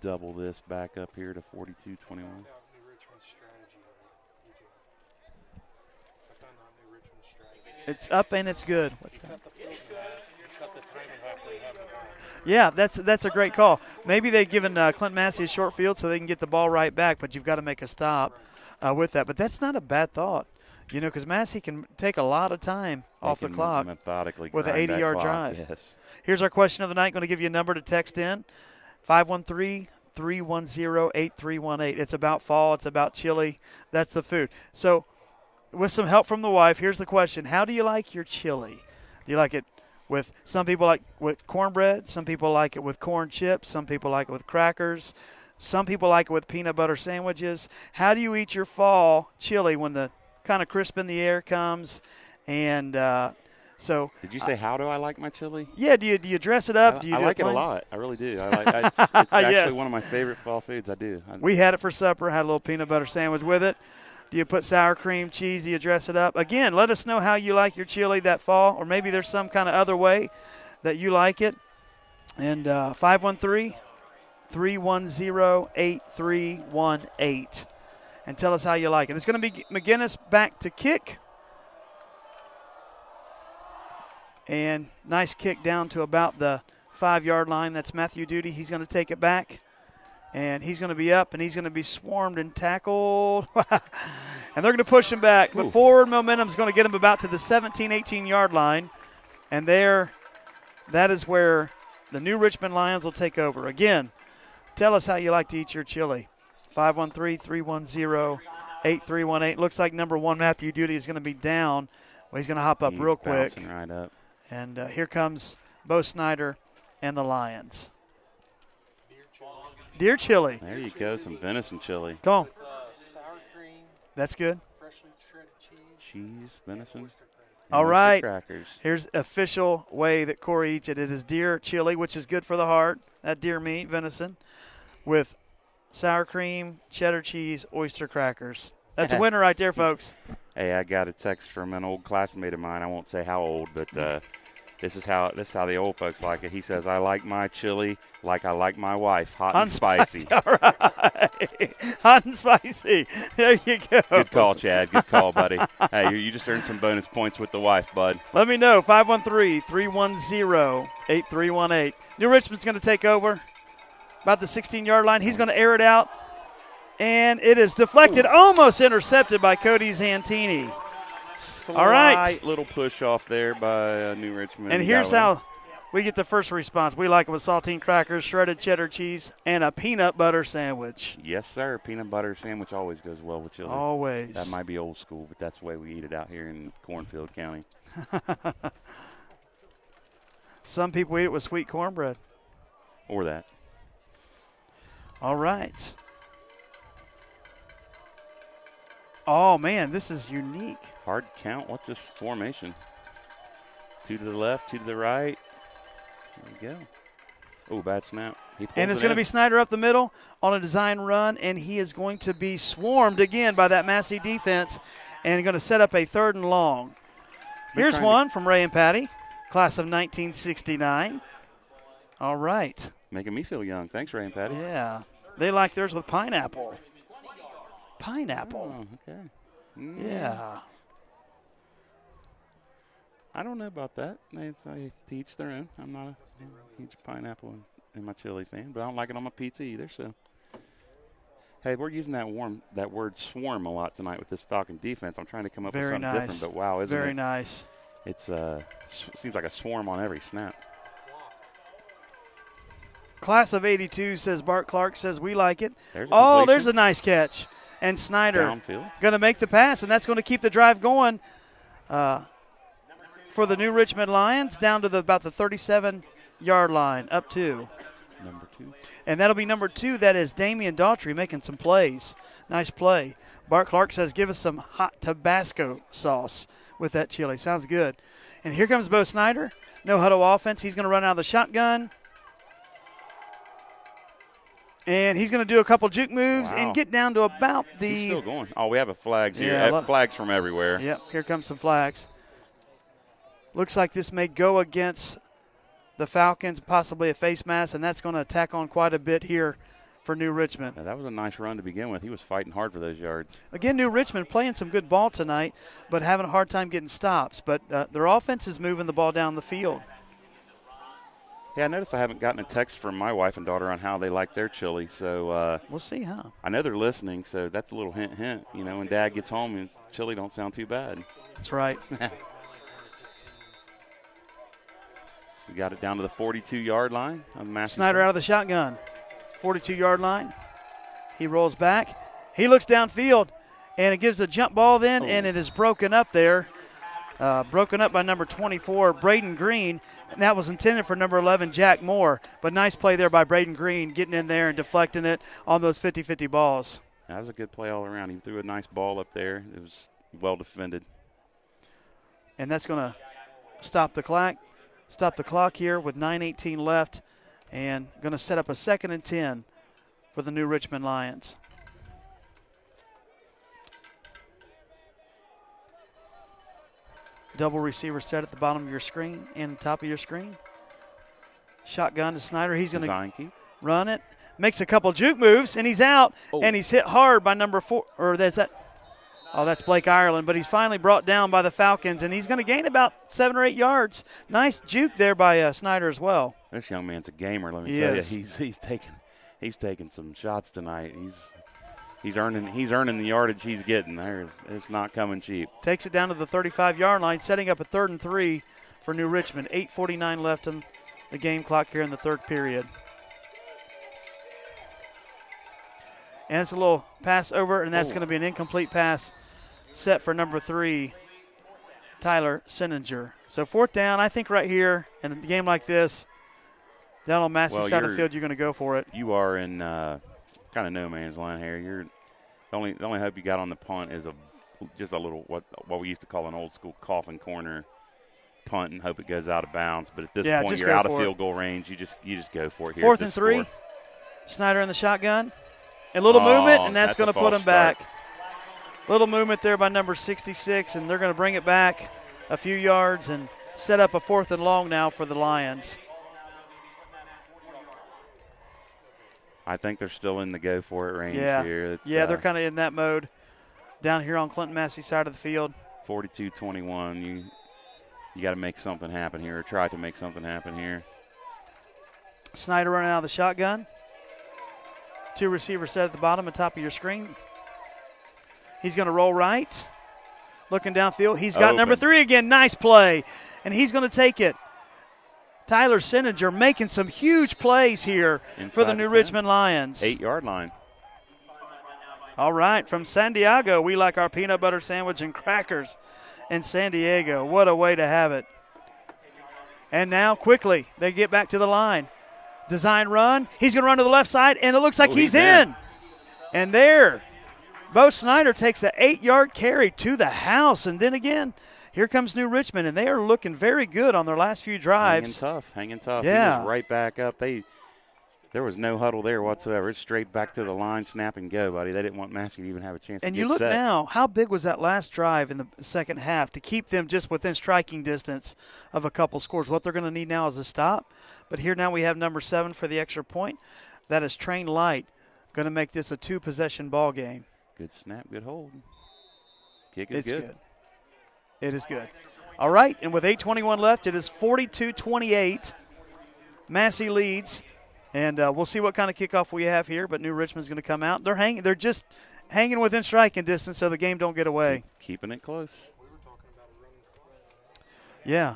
double this back up here to 42-21. It's up and it's good. What's that? Yeah, that's a great call. Maybe they've given Clinton-Masie a short field so they can get the ball right back, but you've got to make a stop with that. But that's not a bad thought, because Massey can take a lot of time off the clock methodically with an 80-yard drive. Yes. Here's our question of the night. Going to give you a number to text in, 513-310-8318. It's about fall. It's about chili. That's the food. So with some help from the wife, here's the question. How do you like your chili? Do you like it with, some people like with cornbread, some people like it with corn chips, some people like it with crackers, some people like it with peanut butter sandwiches. How do you eat your fall chili when the kind of crisp in the air comes? And so did you say how do I like my chili? Yeah, do you dress it up? I like it a lot. I really do. It's actually Yes. one of my favorite fall foods. I do. We had it for supper, had a little peanut butter sandwich with it. Do you put sour cream, cheese? Do you dress it up? Again, let us know how you like your chili that fall, or maybe there's some kind of other way that you like it. And 513-310-8318. And tell us how you like it. It's going to be McGinnis back to kick. And nice kick down to about the 5-yard line. That's Matthew Duty. He's going to take it back. And he's going to be up, and he's going to be swarmed and tackled. And they're going to push him back. But forward momentum is going to get him about to the 17, 18-yard line. And that is where the New Richmond Lions will take over. Again, tell us how you like to eat your chili. 513-310-8318. Looks like number 1, Matthew Duty, is going to be down. Well, he's going to hop up real quick. Right up. And here comes Bo Snyder and the Lions. Deer chili. There you go, some venison chili. Come on. Sour cream. That's good. Freshly shredded cheese. Cheese, venison. All right. Crackers. Here's official way that Corey eats it. It is deer chili, which is good for the heart. That deer meat, venison, with sour cream, cheddar cheese, oyster crackers. That's a winner right there, folks. Hey, I got a text from an old classmate of mine. I won't say how old, but this is how the old folks like it. He says, "I like my chili like I like my wife, hot and spicy." All right. Hot and spicy. There you go. Good call, Chad. Good call, buddy. Hey, you just earned some bonus points with the wife, bud. Let me know. 513-310-8318. New Richmond's going to take over about the 16-yard line. He's going to air it out, and it is deflected, almost intercepted by Cody Zantini. All right. Slight little push off there by New Richmond. And here's how we get the first response. We like it with saltine crackers, shredded cheddar cheese, and a peanut butter sandwich. Yes, sir. Peanut butter sandwich always goes well with chili. Always. That might be old school, but that's the way we eat it out here in Cornfield County. Some people eat it with sweet cornbread. Or that. All right. Oh, man, this is unique. Hard count. What's this formation? 2 to the left, 2 to the right. There you go. Oh, bad snap. And it's going to be Snyder up the middle on a design run, and he is going to be swarmed again by that Massey defense and going to set up a 3rd and long. Here's one from Ray and Patty, class of 1969. All right. Making me feel young. Thanks, Ray and Patty. Yeah. They like theirs with pineapple. Pineapple. Oh, okay. Yeah. I don't know about that. I teach their own. I'm not a huge pineapple in my chili fan, but I don't like it on my pizza either. So, hey, we're using that word swarm a lot tonight with this Falcon defense. I'm trying to come up with something different, but wow, isn't it? Very nice. It's seems like a swarm on every snap. Class of 82 says Bart Clark says we like it. There's a nice catch. And Snyder going to make the pass, and that's going to keep the drive going for the New Richmond Lions down to about the 37-yard line, up 2. Number 2. And that'll be number 2. That is Damian Daughtry making some plays. Nice play. Bart Clark says give us some hot Tabasco sauce with that chili. Sounds good. And here comes Bo Snyder. No huddle offense. He's going to run out of the shotgun. And he's going to do a couple juke moves and get down to about the – He's still going. Oh, we have a flags here. Yeah, flags from everywhere. Yep, here comes some flags. Looks like this may go against the Falcons, possibly a face mask, and that's going to attack on quite a bit here for New Richmond. Yeah, that was a nice run to begin with. He was fighting hard for those yards. Again, New Richmond playing some good ball tonight, but having a hard time getting stops. But their offense is moving the ball down the field. Yeah, I noticed I haven't gotten a text from my wife and daughter on how they like their chili. So we'll see, huh? I know they're listening, so that's a little hint. You know, when Dad gets home, chili don't sound too bad. That's right. So we got it down to the 42-yard line. Snyder out of the shotgun. 42-yard line. He rolls back. He looks downfield, and it gives a jump ball then, and it is broken up there. Broken up by number 24, Braden Green, and that was intended for number 11, Jack Moore. But nice play there by Braden Green, getting in there and deflecting it on those 50-50 balls. That was a good play all around. He threw a nice ball up there. It was well defended. And that's going to stop the clock here with 9:18 left, and going to set up a 2nd and 10 for the New Richmond Lions. Double receiver set at the bottom of your screen and the top of your screen. Shotgun to Snyder. He's going to run it. Makes a couple juke moves, and he's out. And he's hit hard by number 4. Or that's Blake Irelan. But he's finally brought down by the Falcons, and he's going to gain about 7 or 8 yards. Nice juke there by Snyder as well. This young man's a gamer, let me tell you. He's taking some shots tonight. He's earning the yardage he's getting. It's not coming cheap. Takes it down to the 35-yard line, setting up a 3rd and 3 for New Richmond. 8:49 left in the game clock here in the 3rd period. And it's a little pass over, and that's going to be an incomplete pass set for number 3, Tyler Sinninger. So 4th down, I think right here in a game like this, down on Massey's side of the field, you're going to go for it. You are in kind of no man's land here. The only hope you got on the punt is just a little what we used to call an old school coffin corner punt and hope it goes out of bounds. But at this point, you're out of field goal range. You just go for it here. 4th and 3. Snyder in the shotgun. A little movement, and that's going to put him back. Little movement there by number 66, and they're going to bring it back a few yards and set up a 4th and long now for the Lions. I think they're still in the go for it range here. They're kind of in that mode down here on Clinton-Masie side of the field. 42-21. You got to make something happen here, or try to make something happen here. Snyder running out of the shotgun. 2 receivers set at the bottom and top of your screen. He's going to roll right. Looking downfield. He's got number 3 again. Nice play. And he's going to take it. Tyler Sinninger making some huge plays here for the New Richmond Lions. 8-yard line. All right, from San Diego, we like our peanut butter sandwich and crackers in San Diego. What a way to have it. And now quickly they get back to the line. Design run. He's going to run to the left side, and it looks like he's in. And there, Bo Snyder takes an 8-yard carry to the house. And then again, here comes New Richmond, and they are looking very good on their last few drives. Hanging tough. Yeah. He was right back up. There was no huddle there whatsoever. It's straight back to the line, snap and go, buddy. They didn't want Massey to even have a chance to get set. And you look now, how big was that last drive in the second half to keep them just within striking distance of a couple scores? What they're going to need now is a stop. But here now we have number 7 for the extra point. That is Train Light, going to make this a 2-possession ball game. Good snap, good hold. Kick is good. It is good. All right, and with 8:21 left, it is 42-28. Massey leads. And we'll see what kind of kickoff we have here, but New Richmond's going to come out. They're just hanging within striking distance so the game don't get away. Keeping it close. Yeah.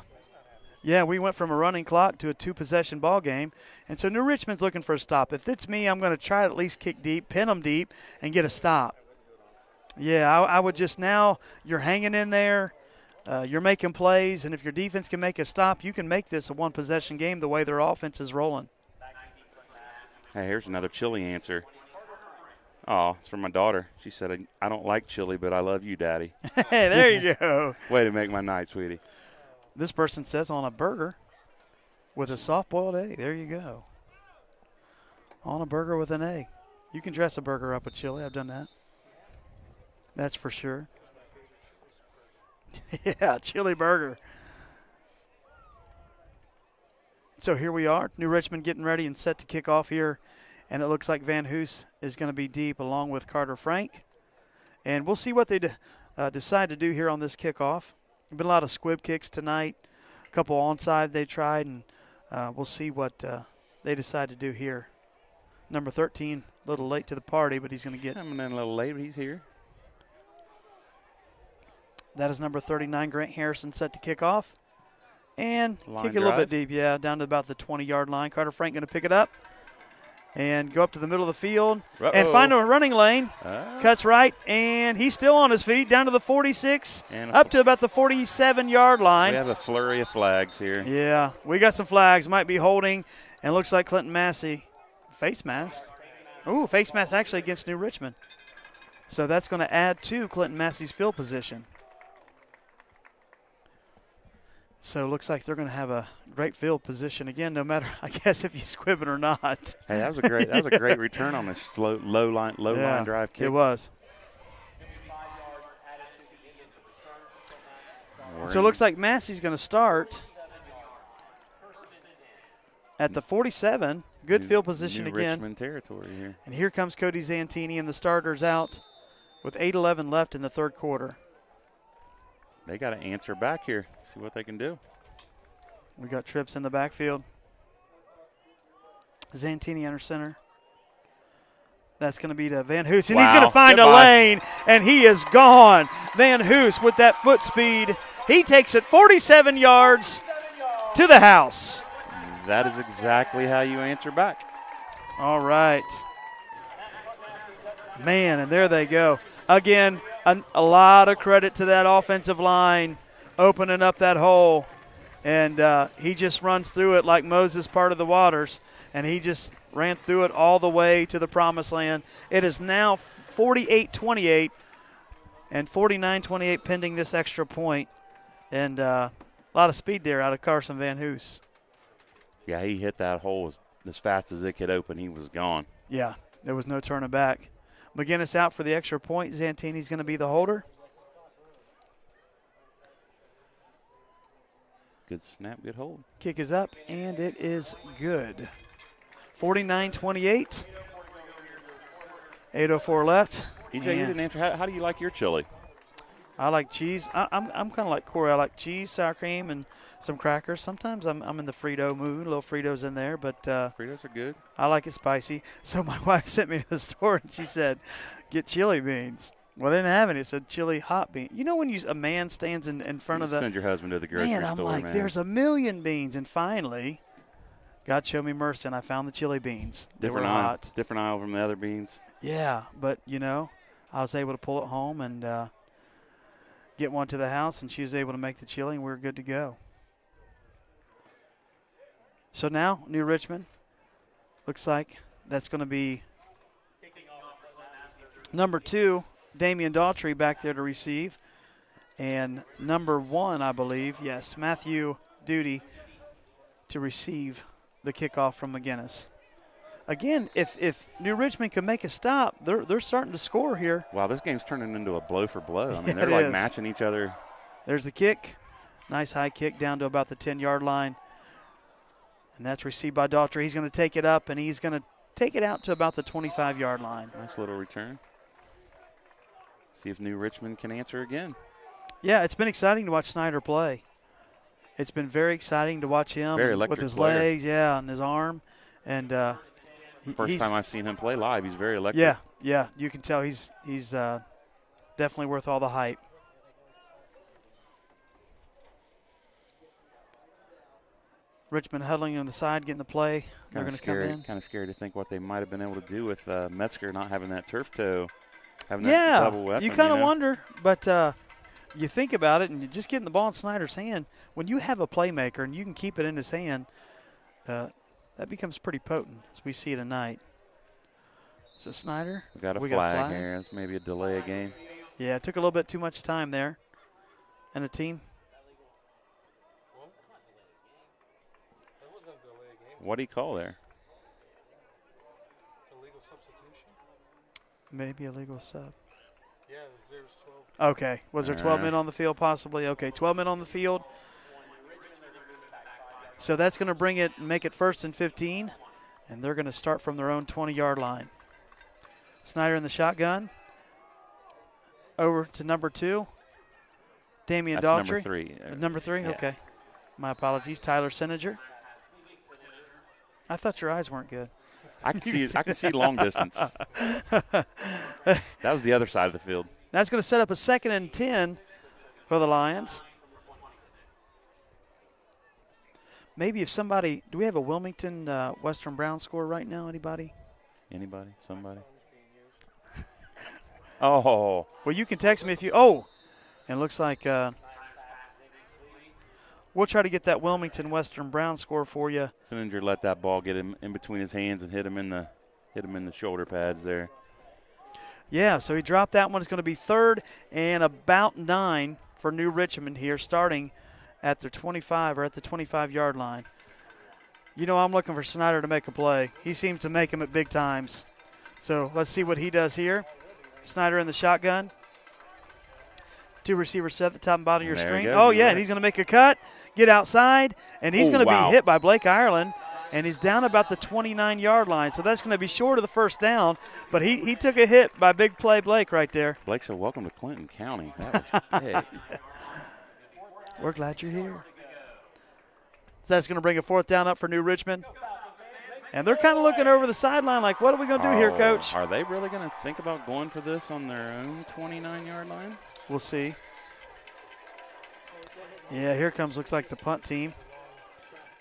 Yeah, we went from a running clock to a 2-possession ball game. And so New Richmond's looking for a stop. If it's me, I'm going to try to at least kick deep, pin them deep, and get a stop. Yeah, I would just now, you're hanging in there. You're making plays, and if your defense can make a stop, you can make this a 1-possession game the way their offense is rolling. Hey, here's another chili answer. Oh, it's from my daughter. She said, I don't like chili, but I love you, Daddy. Hey, there you go. Way to make my night, sweetie. This person says on a burger with a soft-boiled egg. There you go. On a burger with an egg. You can dress a burger up with chili. I've done that. That's for sure. Yeah, chili burger. So here we are, New Richmond getting ready and set to kick off here. And it looks like Van Hoos is going to be deep along with Carter Frank. And we'll see what they decide to do here on this kickoff. There's been a lot of squib kicks tonight. A couple onside they tried, and we'll see what they decide to do here. Number 13, a little late to the party, but he's going to get. Coming in a little late, but he's here. That is number 39, Grant Harrison, set to kick off. And Line kick it a little drive. bit deep, yeah, down to about the 20-yard line. Carter Frank going to pick it up and go up to the middle of the field and find a running lane. Cuts right, and he's still on his feet, down to the 46, up to about the 47-yard line. We have a flurry of flags here. Yeah, we got some flags. Might be holding, and it looks like Clinton-Masie. Face mask. Ooh, face mask actually against New Richmond. So that's going to add to Clinton-Massie's field position. So it looks like they're going to have a great field position again, no matter, I guess, if you squib it or not. Hey, that was a great great return on this low line drive kick. It was. So it looks like Massey's going to start at the 47. Good field position New again. Richmond territory here. And here comes Cody Zantini and the starters out with 8:11 left in the third quarter. They got to answer back here, see what they can do. We got trips in the backfield. Zantini under center. That's going to be to Van Hoos, and he's going to find a lane, and he is gone. Van Hoos with that foot speed. He takes it 47 yards to the house. That is exactly how you answer back. All right. Man, and there they go. Again, a lot of credit to that offensive line opening up that hole. And he just runs through it like Moses parted the waters. And he just ran through it all the way to the promised land. It is now 48-28 and 49-28 pending this extra point. And a lot of speed there out of Carson Van Hoos. Yeah, he hit that hole as fast as it could open. He was gone. Yeah, there was no turning back. McGinnis out for the extra point. Zantini's going to be the holder. Good snap, good hold. Kick is up, and it is good. 49-28. 8:04 left. EJ, you didn't answer. How do you like your chili? I like cheese. I'm kind of like Corey. I like cheese, sour cream, and some crackers. Sometimes I'm in the Frito mood. Little Fritos in there, but Fritos are good. I like it spicy. So my wife sent me to the store, and she said, "Get chili beans." Well, they didn't have any. It said chili hot beans. You know when a man stands in front of the – send your husband to the grocery store, I'm like, man. There's a million beans. And finally, God showed me mercy, and I found the chili beans. They were hot. Different aisle from the other beans. Yeah, but, I was able to pull it home and get one to the house, and she was able to make the chili, and we were good to go. So now, New Richmond, looks like that's going to be number 2, Damian Daughtry back there to receive. And number 1, I believe, yes, Matthew Duty to receive the kickoff from McGinnis. Again, if New Richmond can make a stop, they're starting to score here. Wow, this game's turning into a blow for blow. I mean, Yeah, they're like matching each other. There's the kick. Nice high kick down to about the 10-yard line. And that's received by Daughtry. He's going to take it up, and he's going to take it out to about the 25-yard line. Nice little return. See if New Richmond can answer again. Yeah, it's been exciting to watch Snyder play. It's been very exciting to watch him with his legs, and his arm. And first time I've seen him play live, he's very electric. Yeah, you can tell he's definitely worth all the hype. Richmond huddling on the side, getting the play. They're going to come in. Kind of scary to think what they might have been able to do with Metzger not having that turf toe, having that double weapon. You kind of wonder, but you think about it, and you just getting the ball in Snyder's hand. When you have a playmaker and you can keep it in his hand, that becomes pretty potent, as we see tonight. So Snyder, we got a flag here. It's maybe a delay of game. Yeah, it took a little bit too much time there, and the team. What do you call there? Illegal substitution? Maybe a legal sub. Yeah, there's 12. Okay. Was there 12 men on the field possibly? Okay, 12 men on the field. So that's going to make it 1st and 15, and they're going to start from their own 20-yard line. Snyder in the shotgun. Over to number 2. Damian That's Daughtry. number 3. Number 3? Yeah. Okay. My apologies. Tyler Sininger. I thought your eyes weren't good. I can see long distance. That was the other side of the field. That's going to set up a 2nd and 10 for the Lions. Maybe if somebody – do we have a Wilmington Western Brown score right now, anybody? Anybody? Somebody? Oh. Well, you can text me if you – oh, and it looks like we'll try to get that Wilmington Western Brown score for you. Sininger let that ball get him in between his hands and hit him in the shoulder pads there. Yeah, so he dropped that one. It's going to be 3rd and about 9 for New Richmond here, starting at their 25 or at the 25-yard line. You know, I'm looking for Snyder to make a play. He seems to make them at big times. So let's see what he does here. Snyder in the shotgun. 2 receivers set at the top and bottom of your screen. Oh, yeah, and he's going to make a cut, get outside, and he's going to be hit by Blake Irelan, and he's down about the 29-yard line. So that's going to be short of the first down, but he took a hit by big play Blake right there. Blake said, welcome to Clinton County. That was big. Yeah. We're glad you're here. That's going to bring a 4th down up for New Richmond. And they're kind of looking over the sideline like, what are we going to do here, Coach? Are they really going to think about going for this on their own 29-yard line? We'll see. Yeah, here comes, looks like the punt team.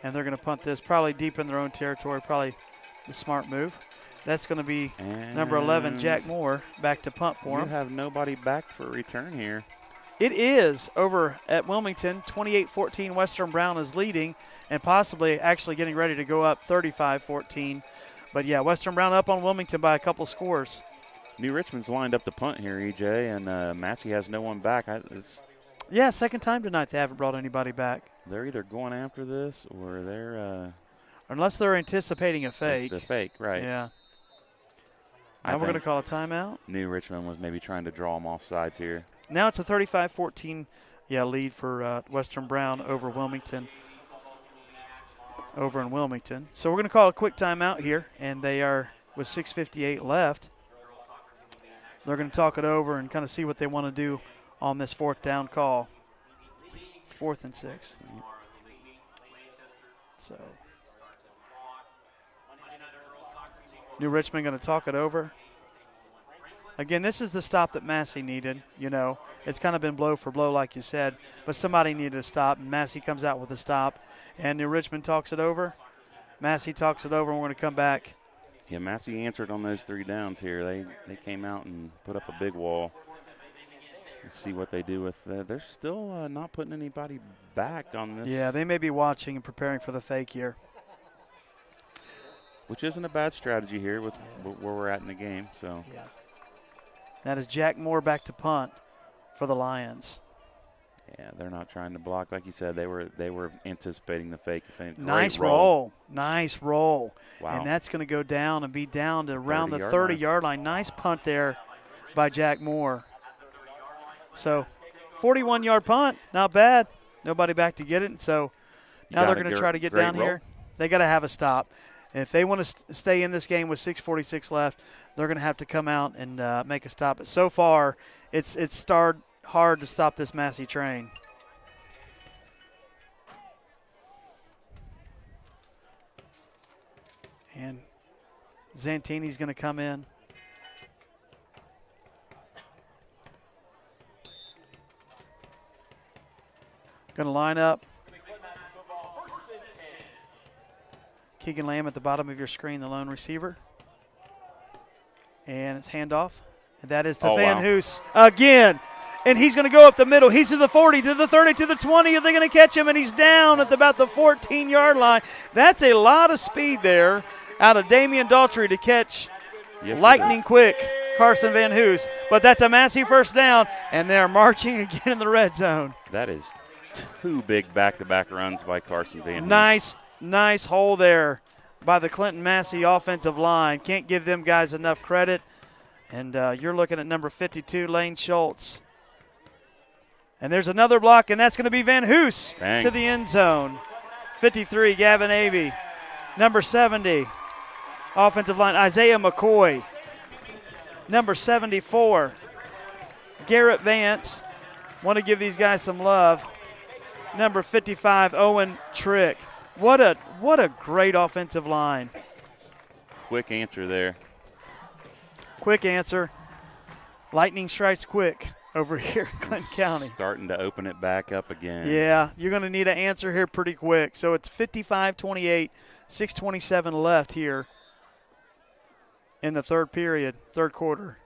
And they're going to punt this probably deep in their own territory, probably the smart move. That's going to be number 11, Jack Moore, back to punt for him. You have nobody back for a return here. It is over at Wilmington. 28-14, Western Brown is leading and possibly actually getting ready to go up 35-14. But, yeah, Western Brown up on Wilmington by a couple scores. New Richmond's lined up the punt here, EJ, and Massey has no one back. Yeah, 2nd time tonight they haven't brought anybody back. They're either going after this or they're unless they're anticipating a fake. It's a fake, right. Yeah. Now we're going to call a timeout. New Richmond was maybe trying to draw them off sides here. Now it's a 35-14 lead for Western Brown over Wilmington. Over in Wilmington. So we're going to call a quick timeout here, and they are with 6:58 left. They're going to talk it over and kind of see what they want to do on this 4th down call. 4th and 6. So New Richmond going to talk it over. Again, this is the stop that Massey needed. You know, it's kind of been blow for blow, like you said, but somebody needed a stop, and Massey comes out with a stop. And New Richmond talks it over. Massey talks it over, and we're going to come back. Yeah, Massey answered on those 3 downs here. They came out and put up a big wall. Let's see what they do with that. They're still not putting anybody back on this. Yeah, they may be watching and preparing for the fake here. Which isn't a bad strategy here with where we're at in the game. So. Yeah. That is Jack Moore back to punt for the Lions. Yeah, they're not trying to block. Like you said, they were anticipating the fake. Nice roll. Nice roll. Wow. And that's going to go down and be down to around the 30-yard line. Nice punt there by Jack Moore. So 41-yard punt, not bad. Nobody back to get it. And so now they're going to try to get down here. They got to have a stop. And if they want to stay in this game with 6:46 left, they're going to have to come out and make a stop. But so far, it's started hard to stop this Massey train. And Zantini's going to come in. Going to line up. Keegan Lamb at the bottom of your screen, the lone receiver. And it's handoff. And that is to Van Hoos again. And he's going to go up the middle. He's to the 40, to the 30, to the 20. Are they going to catch him? And he's down at about the 14-yard line. That's a lot of speed there out of Damian Daughtry to catch lightning quick Carson Van Hoos. But that's a massive 1st down, and they're marching again in the red zone. That is 2 big back-to-back runs by Carson Van Hoos. Nice hole there by the Clinton-Masie offensive line. Can't give them guys enough credit. And you're looking at number 52, Lane Schultz. And there's another block, and that's going to be Van Hoos to the end zone. 53, Gavin Avey. Number 70, offensive line, Isaiah McCoy. Number 74, Garrett Vance. Want to give these guys some love. Number 55, Owen Trick. What a great offensive line. Quick answer there. Quick answer. Lightning strikes quick over here in Clinton County. Starting to open it back up again. Yeah, you're going to need an answer here pretty quick. So it's 55-28, 6:27 left here in the third quarter.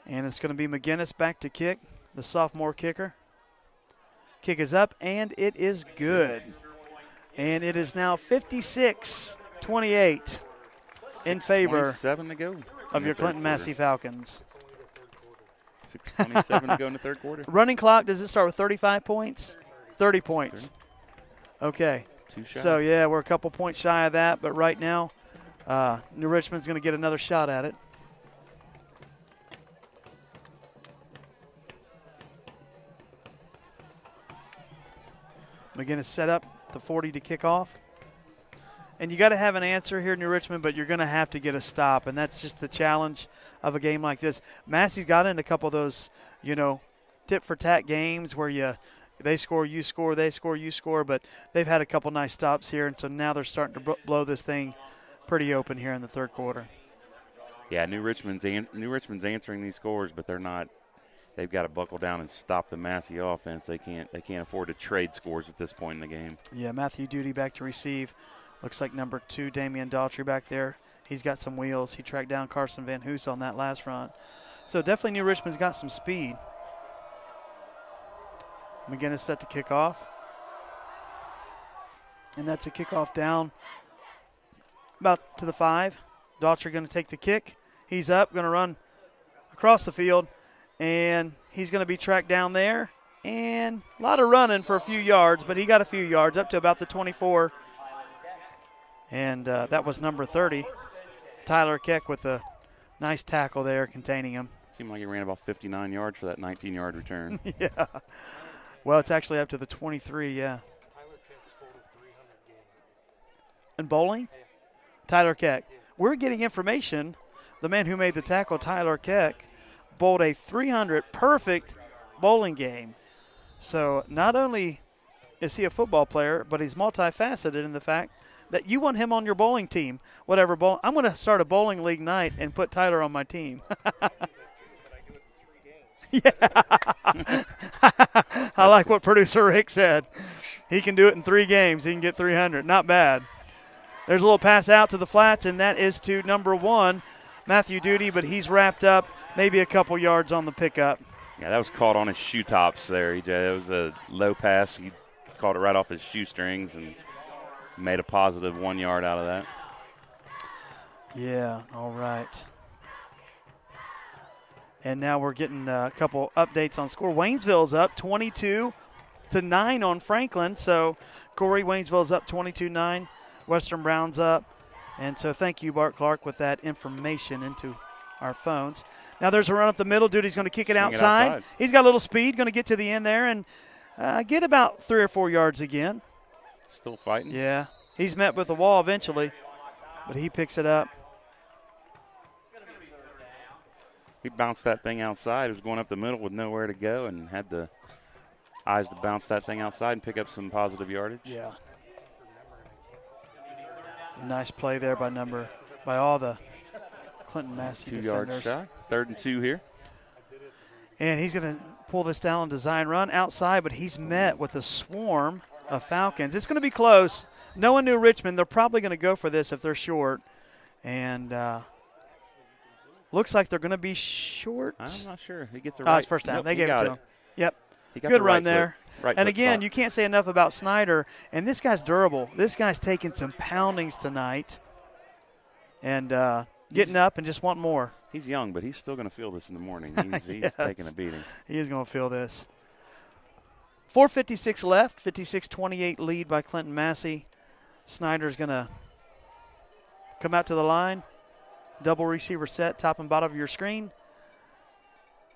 And it's going to be McGinnis back to kick, the sophomore kicker. Kick is up, and it is good. And it is now 56-28 in favor 6:27 to go of your Clinton-Masie Falcons. 6:27 to go in the third quarter. Running clock, does it start with 35 points? 30 points. 30. Okay. So, yeah, we're a couple points shy of that, but right now New Richmond's going to get another shot at it. McGinnis set up the 40 to kick off. And you got to have an answer here, New Richmond, but you're going to have to get a stop, and that's just the challenge of a game like this. Massey's got in a couple of those, tit-for-tat games where they score, you score, they score, you score, but they've had a couple nice stops here, and so now they're starting to blow this thing pretty open here in the third quarter. Yeah, New Richmond's answering these scores, but they're not. They've got to buckle down and stop the Massey offense. They can't afford to trade scores at this point in the game. Yeah, Matthew Duty back to receive. Looks like number 2, Damian Daughtry back there. He's got some wheels. He tracked down Carson Van Hoos on that last run. So definitely New Richmond's got some speed. McGinnis set to kick off. And that's a kickoff down about to the 5. Daughtry going to take the kick. He's up, going to run across the field. And he's going to be tracked down there. And a lot of running for a few yards, but he got a few yards up to about the 24. And that was number 30, Tyler Keck, with a nice tackle there containing him. Seemed like he ran about 59 yards for that 19-yard return. Yeah. Well, it's actually up to the 23, yeah. Tyler Keck scored a 300 game. In bowling? Yeah. Tyler Keck. Yeah. We're getting information. The man who made the tackle, Tyler Keck, bowled a 300 perfect bowling game. So not only is he a football player, but he's multifaceted in the fact that you want him on your bowling team. Whatever bowl, I'm going to start a bowling league night and put Tyler on my team. Yeah. I like what producer Rick said. He can do it in 3 games. He can get 300. Not bad. There's a little pass out to the flats, and that is to number 1, Matthew Duty, but he's wrapped up maybe a couple yards on the pickup. Yeah, that was caught on his shoe tops there. It was a low pass. He caught it right off his shoestrings and made a positive 1 yard out of that. Yeah, all right. And now we're getting a couple updates on score. Waynesville's up 22-9 on Franklin. So, Corey, Waynesville's up 22-9. Western Brown's up. And so thank you, Bart Clark, with that information into our phones. Now there's a run up the middle. Duty's going to kick it outside. He's got a little speed, going to get to the end there and get about 3 or 4 yards again. Still fighting? Yeah. He's met with the wall eventually, but he picks it up. He bounced that thing outside. It was going up the middle with nowhere to go and had the eyes to bounce that thing outside and pick up some positive yardage. Yeah. Nice play there by all the Clinton-Masie defenders. 2 yards shy. 3rd and 2 here. And he's going to pull this down on design run outside, but he's met with a swarm of Falcons. It's going to be close. Knowing New Richmond, they're probably going to go for this if they're short. And looks like they're going to be short. I'm not sure. He gets the right. It's first down. They gave it to him. Yep. Good run there. Right and again, spot. You can't say enough about Snyder. And this guy's durable. This guy's taking some poundings tonight and getting up and just wanting more. He's young, but he's still going to feel this in the morning. He's Yes. taking a beating. He is going to feel this. 4:56 left, 56-28 lead by Clinton-Masie. Snyder's going to come out to the line. Double receiver set, top and bottom of your screen.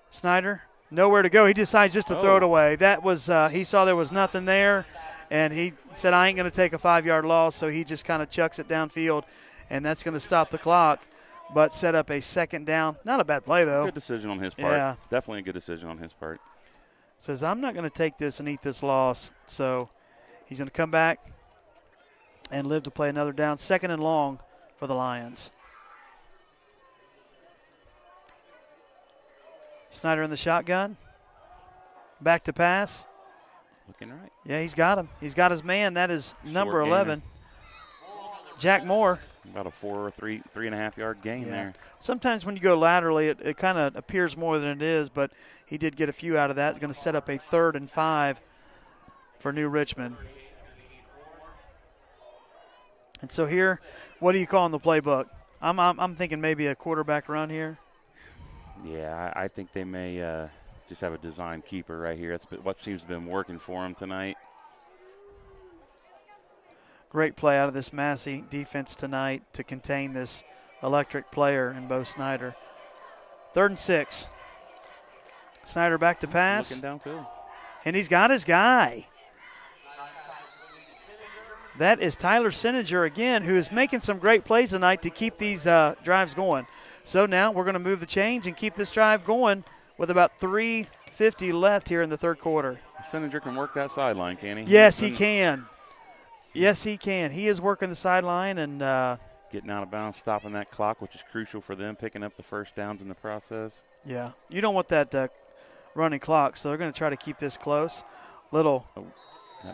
Snyder, nowhere to go. He decides just to throw it away. That was he saw there was nothing there, and he said, I ain't going to take a 5-yard loss, so he just kind of chucks it downfield, and that's going to stop the clock, but set up a second down. Not a bad play, though. Good decision on his part. Yeah. Definitely a good decision on his part. Says, I'm not going to take this and eat this loss, so he's going to come back and live to play another down. Second and long for the Lions. Snyder in the shotgun. Back to pass. Looking right. Yeah, he's got him. He's got his man. That is number Short 11. gainer. Jack Moore. About a 3.5 yard gain there. Sometimes when you go laterally, it kind of appears more than it is, but he did get a few out of that. He's going to set up a 3rd and 5 for New Richmond. And so here, what do you call in the playbook? I'm thinking maybe a quarterback run here. Yeah, I think they may just have a design keeper right here. That's what seems to have been working for them tonight. Great play out of this Massey defense tonight to contain this electric player in Bo Snyder. 3rd and 6. Snyder back to pass. Looking downfield. And he's got his guy. That is Tyler Sininger again, who is making some great plays tonight to keep these drives going. So now we're going to move the change and keep this drive going with about 3:50 left here in the 3rd quarter. Sininger can work that sideline, can he? Yes, he can. Yes, he can. He is working the sideline and getting out of bounds, stopping that clock, which is crucial for them, picking up the first downs in the process. Yeah, you don't want that running clock, so they're going to try to keep this close. That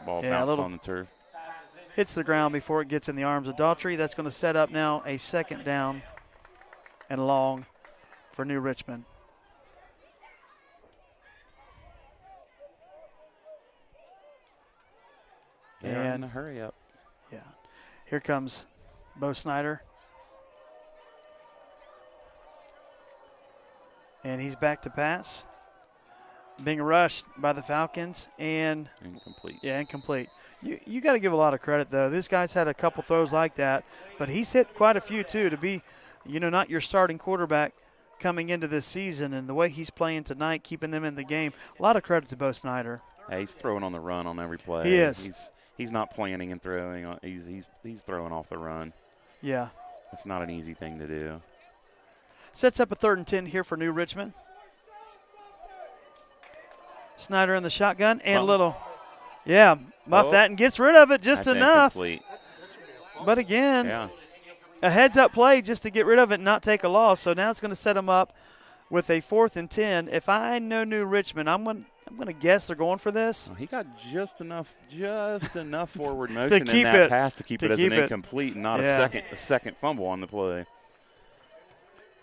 ball bounced on the turf. Hits the ground before it gets in the arms of Daughtry. That's going to set up now a 2nd down and long for New Richmond. Yeah, and hurry up. Yeah. Here comes Bo Snyder. And he's back to pass. Being rushed by the Falcons and incomplete. Yeah, incomplete. You got to give a lot of credit, though. This guy's had a couple throws like that, but he's hit quite a few, too, to be, not your starting quarterback coming into this season, and the way he's playing tonight, keeping them in the game. A lot of credit to Bo Snyder. Yeah, he's throwing on the run on every play. He is. He's not planning and throwing. He's throwing off the run. Yeah. It's not an easy thing to do. Sets up a 3rd and 10 here for New Richmond. Snyder in the shotgun and muff that and gets rid of it just enough. Incomplete. But again, a heads-up play just to get rid of it and not take a loss. So now it's going to set them up with a 4th and 10. If I know New Richmond, I'm going to guess they're going for this. Well, he got just enough forward motion in that pass to keep it as an incomplete and not a second fumble on the play.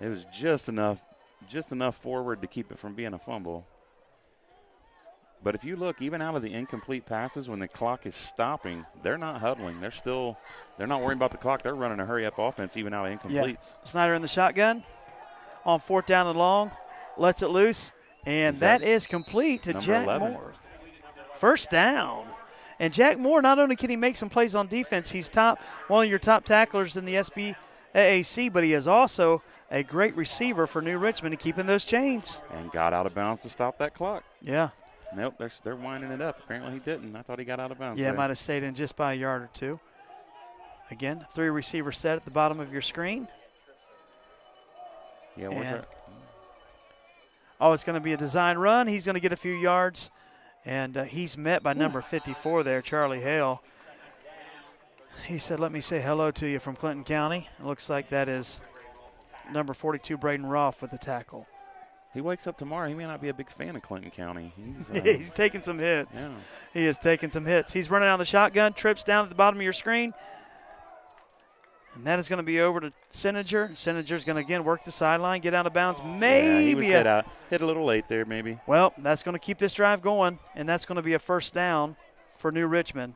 It was just enough forward to keep it from being a fumble. But if you look, even out of the incomplete passes, when the clock is stopping, they're not huddling. They're not worrying about the clock. They're running a hurry-up offense even out of incompletes. Yeah. Snyder in the shotgun on 4th down and long, lets it loose, and that is complete to Jack 11. Moore. 1st down. And Jack Moore, not only can he make some plays on defense, he's one of your top tacklers in the SBAAC, but he is also a great receiver for New Richmond and keeping those chains. And got out of bounds to stop that clock. Yeah. Nope, they're winding it up. Apparently he didn't. I thought he got out of bounds. Yeah, might have stayed in just by a yard or two. Again, 3 receiver set at the bottom of your screen. Yeah, where's that? It's going to be a design run. He's going to get a few yards, and he's met by number 54 there, Charlie Hale. He said, let me say hello to you from Clinton County. It looks like that is number 42, Braden Roth, with the tackle. He wakes up tomorrow. He may not be a big fan of Clinton County. He's taking some hits. Yeah. He is taking some hits. He's running down the shotgun, trips down at the bottom of your screen. And that is going to be over to Sininger. Sininger's going to, again, work the sideline, get out of bounds. Maybe he was hit a little late there, maybe. Well, that's going to keep this drive going, and that's going to be a 1st down for New Richmond.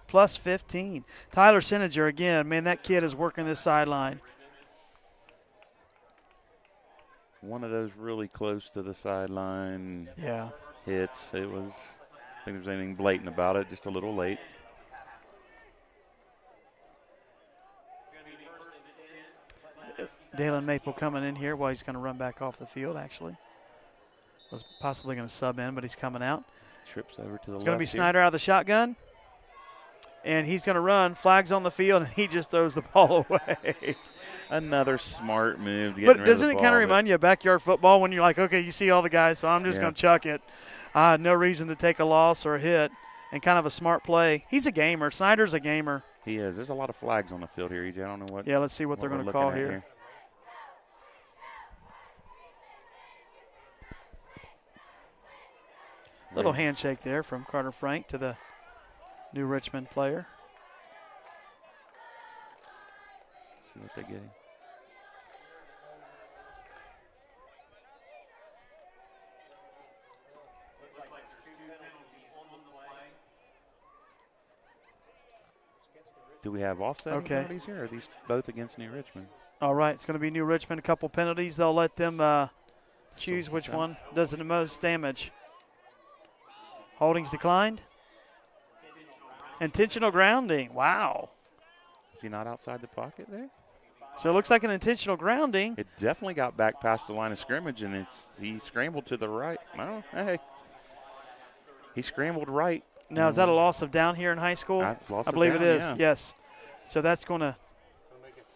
Plus 15. Tyler Sininger, again, man, that kid is working this sideline. One of those really close to the sideline. Yeah. hits. I think there's anything blatant about it, just a little late. Dalen Maple coming in here. Well, he's going to run back off the field, actually. Was possibly going to sub in, but he's coming out. Trips over to the left. It's going to be here. Snyder out of the shotgun. And he's going to run. Flags on the field, and he just throws the ball away. Another smart move. But doesn't it kind of remind you of backyard football when you're like, okay, you see all the guys, so I'm just going to chuck it. No reason to take a loss or a hit, and kind of a smart play. He's a gamer. Snyder's a gamer. He is. There's a lot of flags on the field here, EJ. I don't know what. Yeah, let's see what they're going to call here. Little handshake there from Carter Frank to the New Richmond player. See what they're getting. Do we have offset penalties here, or are these both against New Richmond? All right, it's going to be New Richmond. A couple penalties. They'll let them choose which one does the most damage. Holdings declined. Intentional grounding. Wow. Is he not outside the pocket there? So it looks like an intentional grounding. It definitely got back past the line of scrimmage, and he scrambled to the right. Oh, hey. He scrambled right. Now, is that a loss of down here in high school? I believe it is, yes. So that's going to make it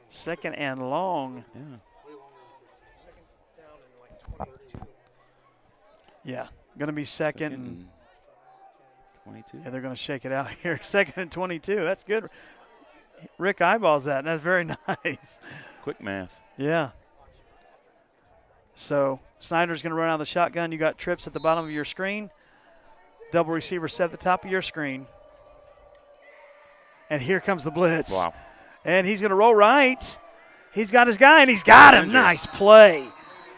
second and long. Yeah, going to be second and 22. Yeah, they're going to shake it out here. Second and 22. That's good. Rick eyeballs that. That's very nice. Quick math. Yeah. So Snyder's going to run out of the shotgun. You got trips at the bottom of your screen. Double receiver set at the top of your screen. And here comes the blitz. Wow. And he's going to roll right. He's got his guy, and he's got him. Nice play.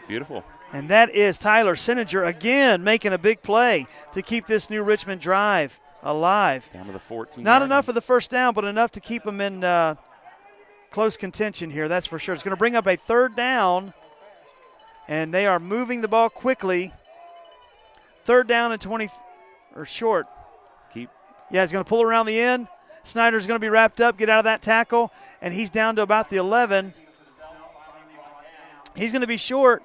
Beautiful. And that is Tyler Sininger again making a big play to keep this New Richmond drive alive. Down to the 14. Not enough for the first down, but enough to keep them in close contention here, that's for sure. It's going to bring up a third down, and they are moving the ball quickly. Third down and 20 or short. Yeah, he's going to pull around the end. Snyder's going to be wrapped up, get out of that tackle, and he's down to about the 11. He's going to be short,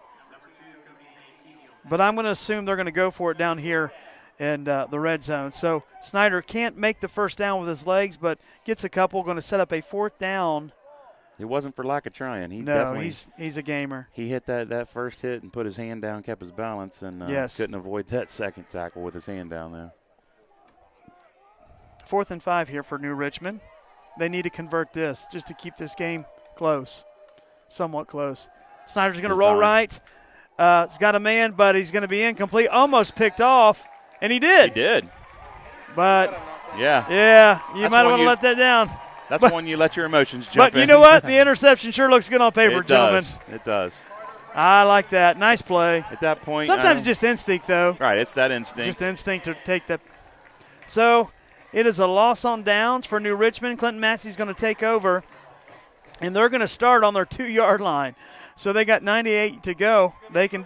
but I'm going to assume they're going to go for it down here in the red zone. So Snyder can't make the first down with his legs, but gets a couple, going to set up a fourth down. It wasn't for lack of trying. He's a gamer. He hit that first hit and put his hand down, kept his balance, and couldn't avoid that second tackle with his hand down there. 4th and 5 here for New Richmond. They need to convert this just to keep this game close, somewhat close. Snyder's going to roll right. He's got a man, but he's going to be incomplete. Almost picked off, and he did. He did. But, yeah, you might want to let that down. That's when you let your emotions jump in. But you know what? The interception sure looks good on paper, gentlemen. It does. I like that. Nice play. At that point. Sometimes just instinct, though. Right, it's that instinct. Just instinct to take that. So it is a loss on downs for New Richmond. Clinton-Massie's going to take over, and they're going to start on their 2-yard line. So they got 98 to go. They can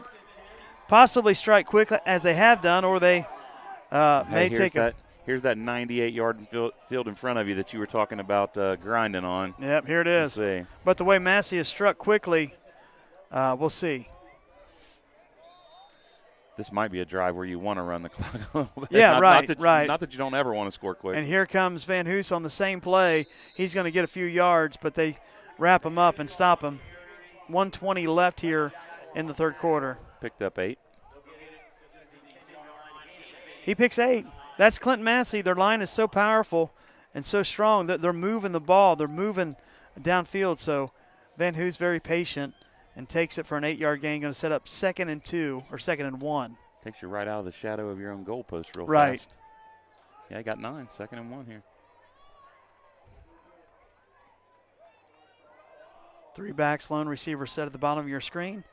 possibly strike quick as they have done, or they may take it. Here's that 98-yard field in front of you that you were talking about grinding on. Yep, here it is. We'll see. But the way Massey is struck quickly, we'll see. This might be a drive where you want to run the clock a little bit. Yeah, right. Not that you don't ever want to score quick. And here comes Van Hoos on the same play. He's going to get a few yards, but they wrap him up and stop him. 1:20 left here in the third quarter. Picked up 8. He picks 8. That's Clinton-Masie. Their line is so powerful and so strong that they're moving the ball. They're moving downfield. So Van Hoos very patient and takes it for an 8-yard gain. Going to set up 2nd and 2 or 2nd and 1. Takes you right out of the shadow of your own goalpost real right. fast. Yeah, I got 9, 2nd and 1 here. 3 backs, lone receiver set at the bottom of your screen.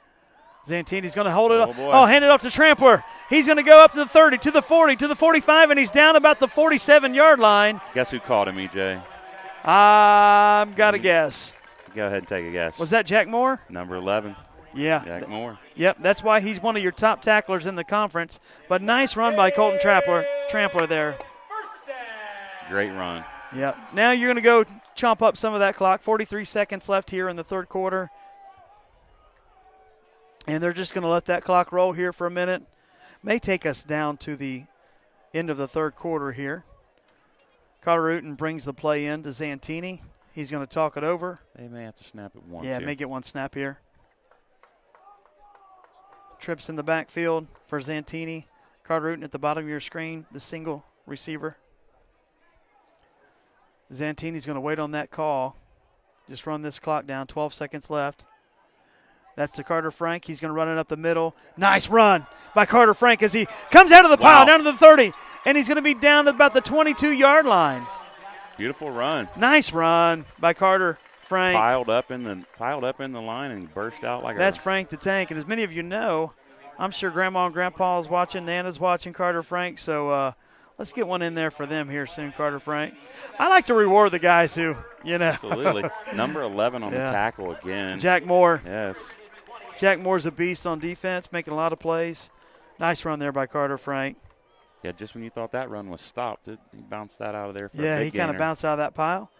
Zantini's going to hold it up. Boy. Oh, hand it off to Trampler. He's going to go up to the 30, to the 40, to the 45, and he's down about the 47-yard line. Guess who caught him, EJ? Got to guess. Go ahead and take a guess. Was that Jack Moore? Number 11. Yeah. Jack Moore. Yep, that's why he's one of your top tacklers in the conference. But nice run by Colton Trampler there. Great run. Yep. Now you're going to go chomp up some of that clock. 43 seconds left here in the third quarter. And they're just going to let that clock roll here for a minute. May take us down to the end of the third quarter here. Carter Uten brings the play in to Zantini. He's going to talk it over. They may have to snap it once. Yeah, may get one snap here. Trips in the backfield for Zantini. Carter Uten at the bottom of your screen, the single receiver. Zantini's going to wait on that call. Just run this clock down. 12 seconds left. That's to Carter Frank. He's going to run it up the middle. Nice run by Carter Frank as he comes out of the pile, down to the 30. And he's going to be down to about the 22-yard line. Beautiful run. Nice run by Carter Frank. Piled up in the line and burst out like That's Frank the Tank. And as many of you know, I'm sure Grandma and Grandpa is watching, Nana's watching Carter Frank. So let's get one in there for them here soon, Carter Frank. I like to reward the guys who, Absolutely. Number 11 on the tackle again. Jack Moore. Yes. Jack Moore's a beast on defense, making a lot of plays. Nice run there by Carter Frank. Yeah, just when you thought that run was stopped, he bounced that out of there for a Yeah, big he kind of gainer. bounced out of that pile.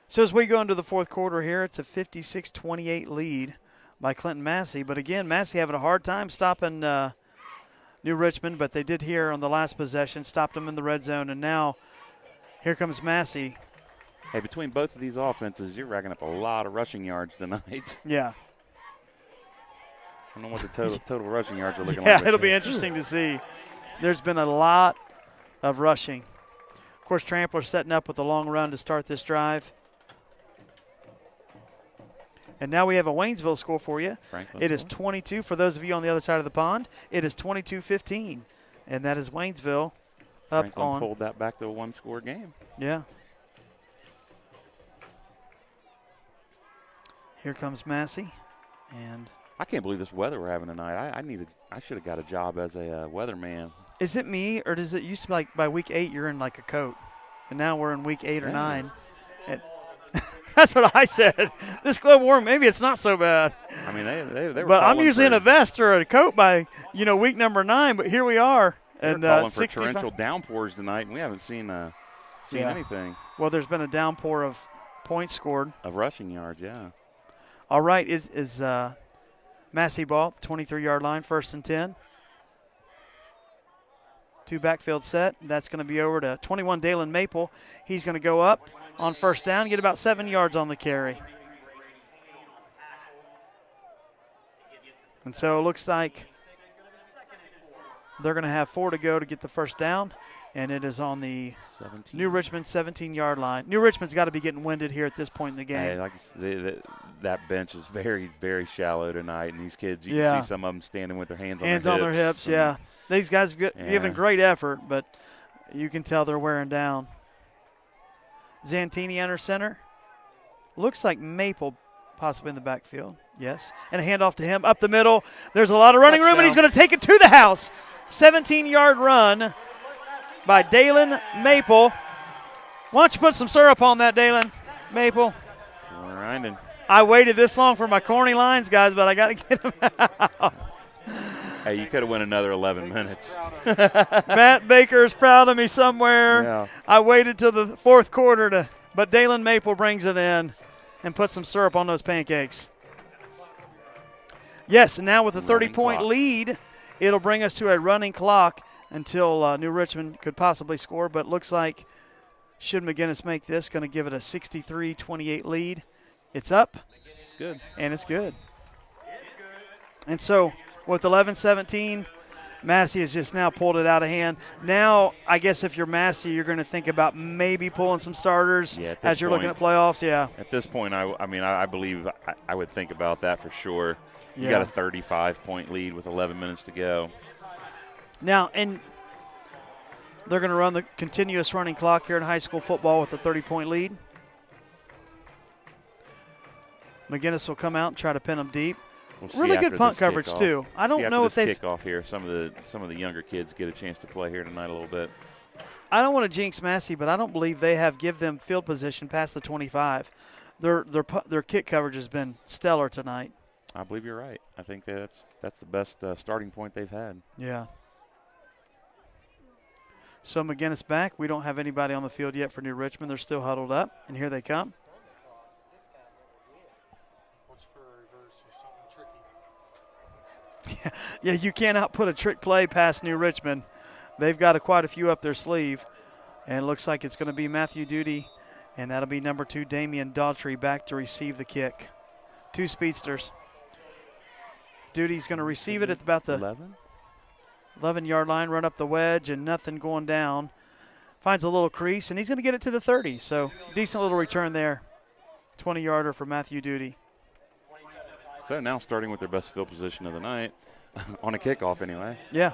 So as we go into the fourth quarter here, it's a 56-28 lead by Clinton-Masie. But again, Massey having a hard time stopping New Richmond, but they did here on the last possession, stopped them in the red zone, and now here comes Massey. Hey, between both of these offenses, you're racking up a lot of rushing yards tonight. Yeah. I don't know what the total rushing yards are looking like. Yeah, it'll be interesting to see. There's been a lot of rushing. Of course, Trampler setting up with a long run to start this drive. And now we have a Waynesville score for you. It is 22 for those of you on the other side of the pond. It is 22-15, and that is Waynesville up Franklin on. pulled that back to a one-score game. Yeah. Here comes Massey, and I can't believe this weather we're having tonight. I should have got a job as a weatherman. Is it me, or does it used to be like by week 8 you're in like a coat, and now we're in week 8 or 9? That's what I said. This global warming, maybe it's not so bad. I mean, they were. But I'm usually in a vest or a coat by week number 9. But here we are, and calling for 65. torrential downpours tonight, and we haven't seen anything. Well, there's been a downpour of points scored of rushing yards. Yeah. All right, is Massey ball 23-yard line, 1st and 10. 2 backfield set. That's going to be over to 21 Dalen Maple. He's going to go up on 1st down, get about 7 yards on the carry. And so it looks like they're going to have 4 to go to get the 1st down, and it is on the 17. New Richmond 17-yard line. New Richmond's got to be getting winded here at this point in the game. Hey, that bench is very, very shallow tonight, and these kids, you can see some of them standing with their hands on their hips. Yeah. These guys are giving great effort, but you can tell they're wearing down. Zantini under center. Looks like Maple possibly in the backfield. Yes. And a handoff to him up the middle. There's a lot of running room, and he's going to take it to the house. 17-yard run by Dalen Maple. Why don't you put some syrup on that, Dalen Maple? Grinding. I waited this long for my corny lines, guys, but I got to get them out. Hey, you could have went another 11 minutes. Matt Baker is proud of me somewhere. Yeah. I waited till the fourth quarter, but Dalen Maple brings it in and puts some syrup on those pancakes. Yes, and now with a 30-point lead, it'll bring us to a running clock until New Richmond could possibly score, but it looks like should McGinnis make this, going to give it a 63-28 lead. It's up. It's good. And it's good. And so with 11-17, Massey has just now pulled it out of hand. Now, I guess if you're Massey, you're going to think about maybe pulling some starters as you're looking at playoffs. Yeah. At this point, I believe I would think about that for sure. You got a 35-point lead with 11 minutes to go. Now, and they're going to run the continuous running clock here in high school football with a 30-point lead. McGinnis will come out and try to pin them deep. We'll really good punt coverage too. I don't know if they kickoff here. Some of the younger kids get a chance to play here tonight a little bit. I don't want to jinx Massey, but I don't believe they have give them field position past the 25. Their kick coverage has been stellar tonight. I believe you're right. I think that's the best starting point they've had. Yeah. So McGinnis back. We don't have anybody on the field yet for New Richmond. They're still huddled up, and here they come. What's for a reverse or something tricky? Yeah, you can't output a trick play past New Richmond. They've got quite a few up their sleeve, and it looks like it's going to be Matthew Duty, and that'll be number 2, Damian Daughtry, back to receive the kick. 2 speedsters. Duty's going to receive it at about the 11-yard line, run up the wedge, and nothing going down. Finds a little crease, and he's going to get it to the 30. So decent little return there. 20-yarder for Matthew Duty. So now starting with their best field position of the night, on a kickoff anyway. Yeah.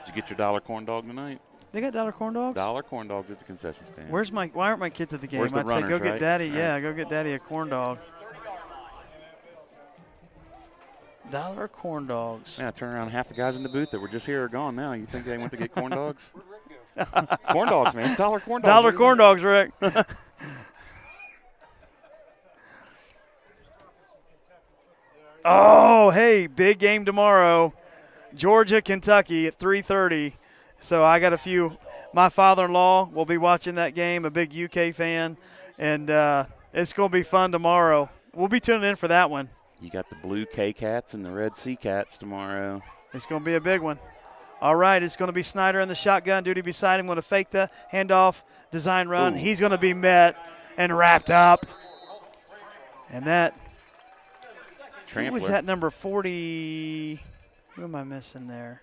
Did you get your dollar corn dog tonight? They got dollar corn dogs? Dollar corn dogs at the concession stand. Why aren't my kids at the game? Where's the I'd runners, say go get right? Daddy. Right. Yeah, go get Daddy a corn dog. Dollar corn dogs. Yeah, turn around. Half the guys in the booth that were just here are gone now. You think they went to get corn dogs? Corn dogs, man. Dollar corn dogs. Dollar corn dogs, Rick. Oh, hey, big game tomorrow. Georgia, Kentucky at 3:30. So I got a few. My father-in-law will be watching that game, a big UK fan, and it's going to be fun tomorrow. We'll be tuning in for that one. You got the blue K-Cats and the red C-Cats tomorrow. It's going to be a big one. All right, it's going to be Snyder in the shotgun. Duty beside him, going to fake the handoff, design run. Ooh. He's going to be met and wrapped up. And that – who was that number 40 – who am I missing there?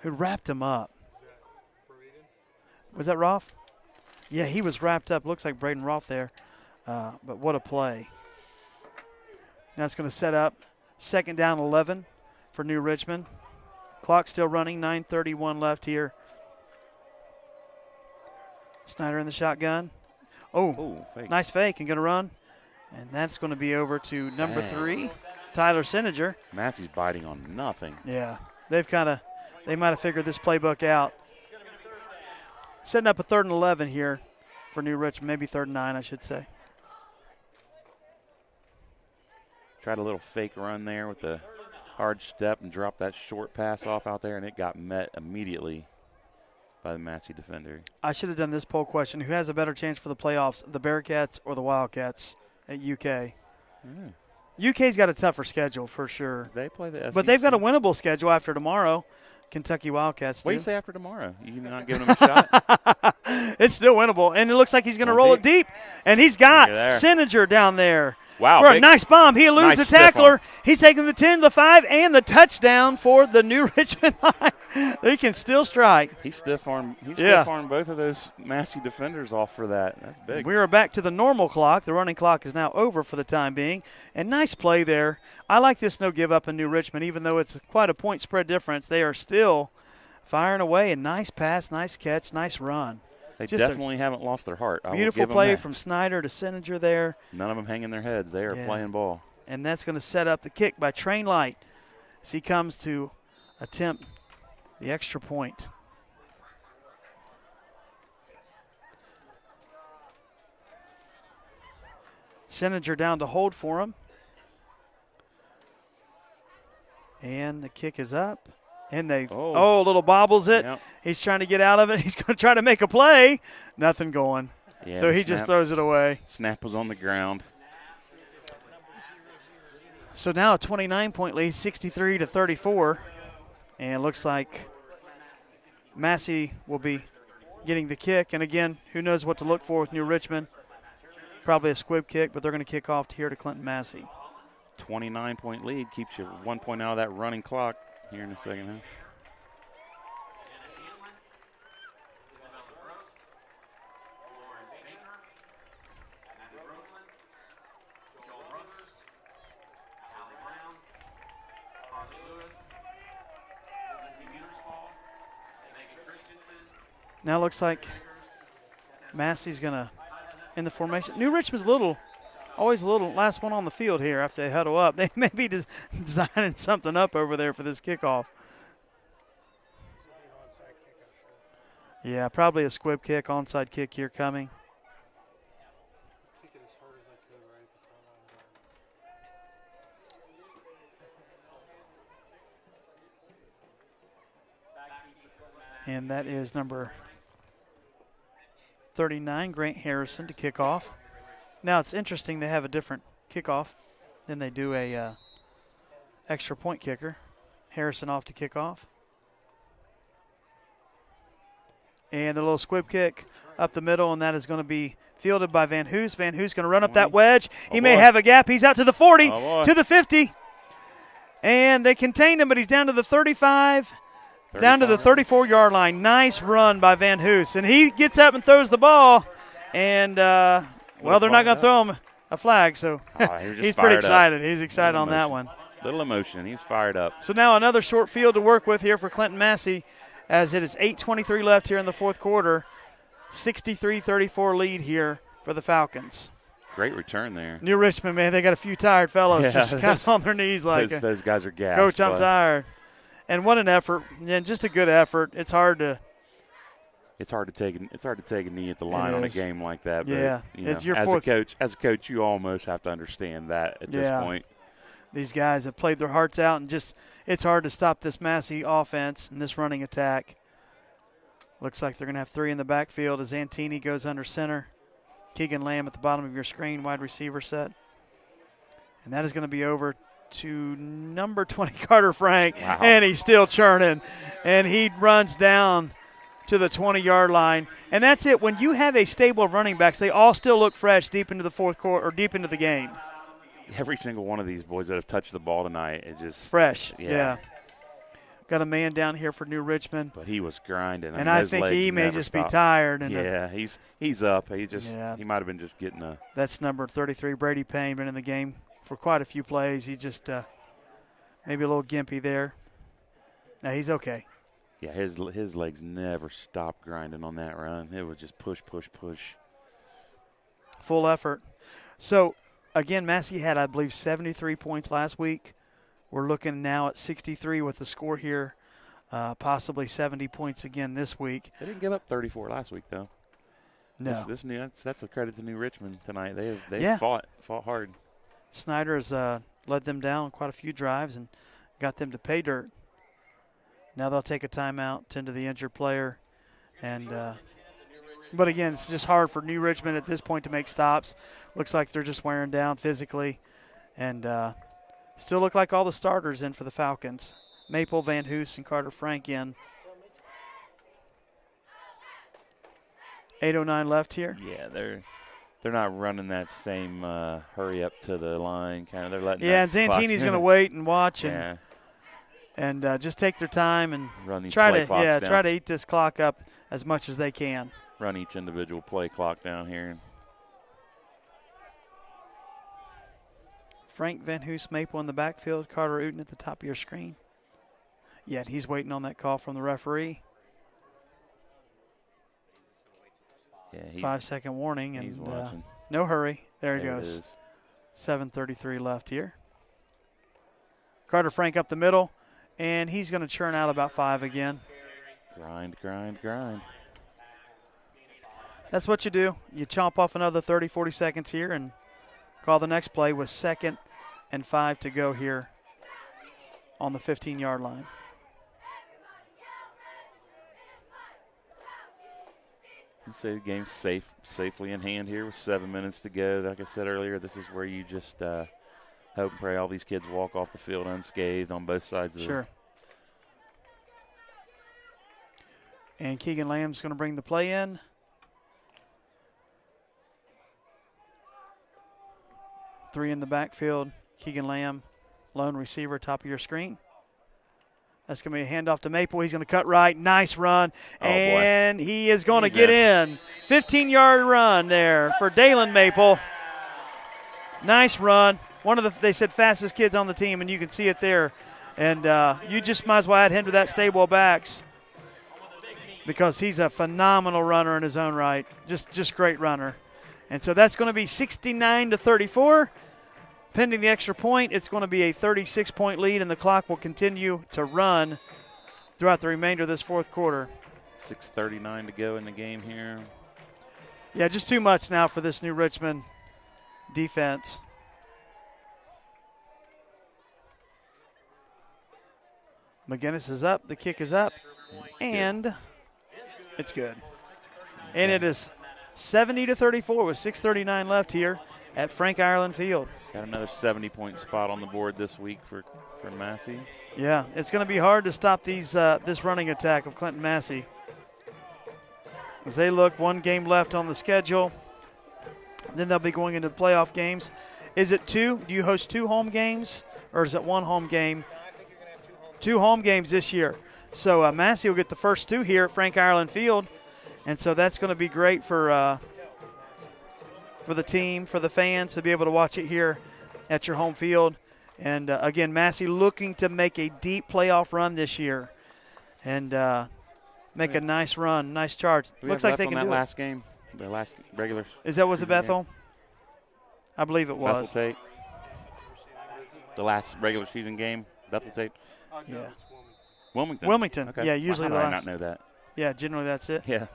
Who wrapped him up? Was that Roth? Yeah, he was wrapped up. Looks like Braden Roth there. But what a play. Now it's going to set up 2nd down 11 for New Richmond. Clock still running, 9:31 left here. Snyder in the shotgun. Oh, fake. Nice fake and going to run. And that's going to be over to number 3, Tyler Sininger. Massey's biting on nothing. Yeah, they might have figured this playbook out. Setting up a 3rd and 11 here for New Richmond, maybe 3rd and 9, I should say. Tried a little fake run there with the hard step and dropped that short pass off out there, and it got met immediately by the Massey defender. I should have done this poll question. Who has a better chance for the playoffs, the Bearcats or the Wildcats at UK? UK's got a tougher schedule for sure. They play the SEC. But they've got a winnable schedule after tomorrow. Kentucky Wildcats do. What do you say after tomorrow? You not giving them a shot? It's still winnable, and it looks like he's going to roll it deep. And he's got Sininger down there. Wow. For a nice bomb. He eludes the tackler. He's taking the 10 to the 5 and the touchdown for the New Richmond line. They can still strike. He stiff-armed both of those Massey defenders off for that. That's big. We are back to the normal clock. The running clock is now over for the time being. And nice play there. I like this no give up in New Richmond. Even though it's quite a point spread difference, they are still firing away. A nice pass, nice catch, nice run. They definitely haven't lost their heart. Beautiful play from Snyder to Sininger there. None of them hanging their heads. They are playing ball. And that's going to set up the kick by Train Light as he comes to attempt the extra point. Sininger down to hold for him. And the kick is up. And they little bobbles it. Yep. He's trying to get out of it. He's going to try to make a play. Nothing going. Yeah, so he just throws it away. Snap was on the ground. So now a 29-point lead, 63-34. And it looks like Massey will be getting the kick. And again, who knows what to look for with New Richmond. Probably a squib kick, but they're going to kick off here to Clinton-Masie. 29-point lead keeps you 1 point out of that running clock here in the second half. Now it looks like Massey's going to, in the formation. New Richmond's always a little last one on the field here after they huddle up. They may be just designing something up over there for this kickoff. Yeah, probably a squib kick, onside kick here coming. And that is number 39, Grant Harrison, to kick off. Now it's interesting they have a different kickoff than they do a extra point kicker. Harrison off to kick off. And the little squib kick up the middle, and that is going to be fielded by Van Hoos. Van Hoos going to run up that wedge. He may have a gap. He's out to the 40, to the 50. And they contained him, but he's down to the 35, down to the 34-yard line. Nice run by Van Hoos. And he gets up and throws the ball. And, well, they're not going to throw him a flag, so he's pretty excited. He's excited on that one. Little emotion. He's fired up. So now another short field to work with here for Clinton-Masie, as it is 8:23 left here in the fourth quarter. 63-34 lead here for the Falcons. Great return there. New Richmond, man, they got a few tired fellows just kind of on their knees like, those guys are gassed. Coach, I'm tired. And what an effort. Yeah, just a good effort. It's hard to take a knee at the line on a game like that. But, yeah, it's your fourth. As a coach, you almost have to understand that at this point. These guys have played their hearts out, and just it's hard to stop this Massey offense and this running attack. Looks like they're going to have three in the backfield as Antini goes under center. Keegan Lamb at the bottom of your screen, wide receiver set. And that is going to be over to number 20, Carter Frank. Wow. And he's still churning. And he runs down to the 20-yard line. And that's it. When you have a stable of running backs, they all still look fresh deep into the fourth quarter or deep into the game. Every single one of these boys that have touched the ball tonight is just fresh. Yeah. Got a man down here for New Richmond. But he was grinding. And I think he may just be tired. And he's up. He might have been just getting a. That's number 33, Brady Payne, been in the game for quite a few plays. He just maybe a little gimpy there. Now he's okay. Yeah, his legs never stopped grinding on that run. It was just push, push, push. Full effort. So, again, Massey had, I believe, 73 points last week. We're looking now at 63 with the score here, possibly 70 points again this week. They didn't give up 34 last week, though. No. That's a credit to New Richmond tonight. They fought hard. Snyder has led them down quite a few drives and got them to pay dirt. Now they'll take a timeout, tend to the injured player. And but, again, it's just hard for New Richmond at this point to make stops. Looks like they're just wearing down physically. And still look like all the starters in for the Falcons. Maple, Van Hoos, and Carter Frank in. 8:09 left here. Yeah, they're not running that same hurry up to the line kind of. They're letting. Yeah, and Zantini's going to wait and watch and just take their time and run these try down. to eat this clock up as much as they can. Run each individual play clock down here. Frank, Van Hoos, Maple in the backfield. Carter Uten at the top of your screen. Yet he's waiting on that call from the referee. Yeah, 5-second warning and watching. No hurry. There he There goes. it is. 7:33 left here. Carter Frank up the middle, and he's going to churn out about 5 again. Grind, grind, grind. That's what you do. You chomp off another 30, 40 seconds here and call the next play with 2nd and 5 to go here on the 15-yard line. You say the game's safely in hand here with 7 minutes to go. Like I said earlier, this is where you just hope and pray all these kids walk off the field unscathed on both sides of Sure. And Keegan Lamb's going to bring the play in. Three in the backfield. Keegan Lamb, lone receiver, top of your screen. That's going to be a handoff to Maple. He's going to cut right. Nice run. And he is going to get in. 15-yard run there for Dalen Maple. Nice run. One of the, they said, fastest kids on the team, and you can see it there. And you just might as well add him to that stable of backs because he's a phenomenal runner in his own right. Just great runner. And so that's going to be 69-34. Pending the extra point, it's going to be a 36-point lead, and the clock will continue to run throughout the remainder of this fourth quarter. 6:39 to go in the game here. Yeah, just too much now for this New Richmond defense. McGinnis is up. The kick is up. And It's good. And it is 70-34 with 6:39 left here at Frank Irelan Field. Got another 70-point spot on the board this week for Massey. Yeah, it's going to be hard to stop this running attack of Clinton-Masie. As they look, one game left on the schedule. Then they'll be going into the playoff games. Is it two? Do you host 2 home games, or is it 1 home game? I think you're going to have 2 home games this year. So Massey will get the first 2 here at Frank Irelan Field, and so that's going to be great for the team, for the fans to be able to watch it here at your home field. And again, Massey looking to make a deep playoff run this year, and make a nice run, nice charge. Looks like they can do that it. last game, the last regular. Is that was it season Bethel? game? I believe it was. Bethel Tate. The last regular season game, Bethel Tate. Yeah. Wilmington. Wilmington. Okay. Yeah, usually How the did I last. not know that? Yeah, generally that's it. Yeah.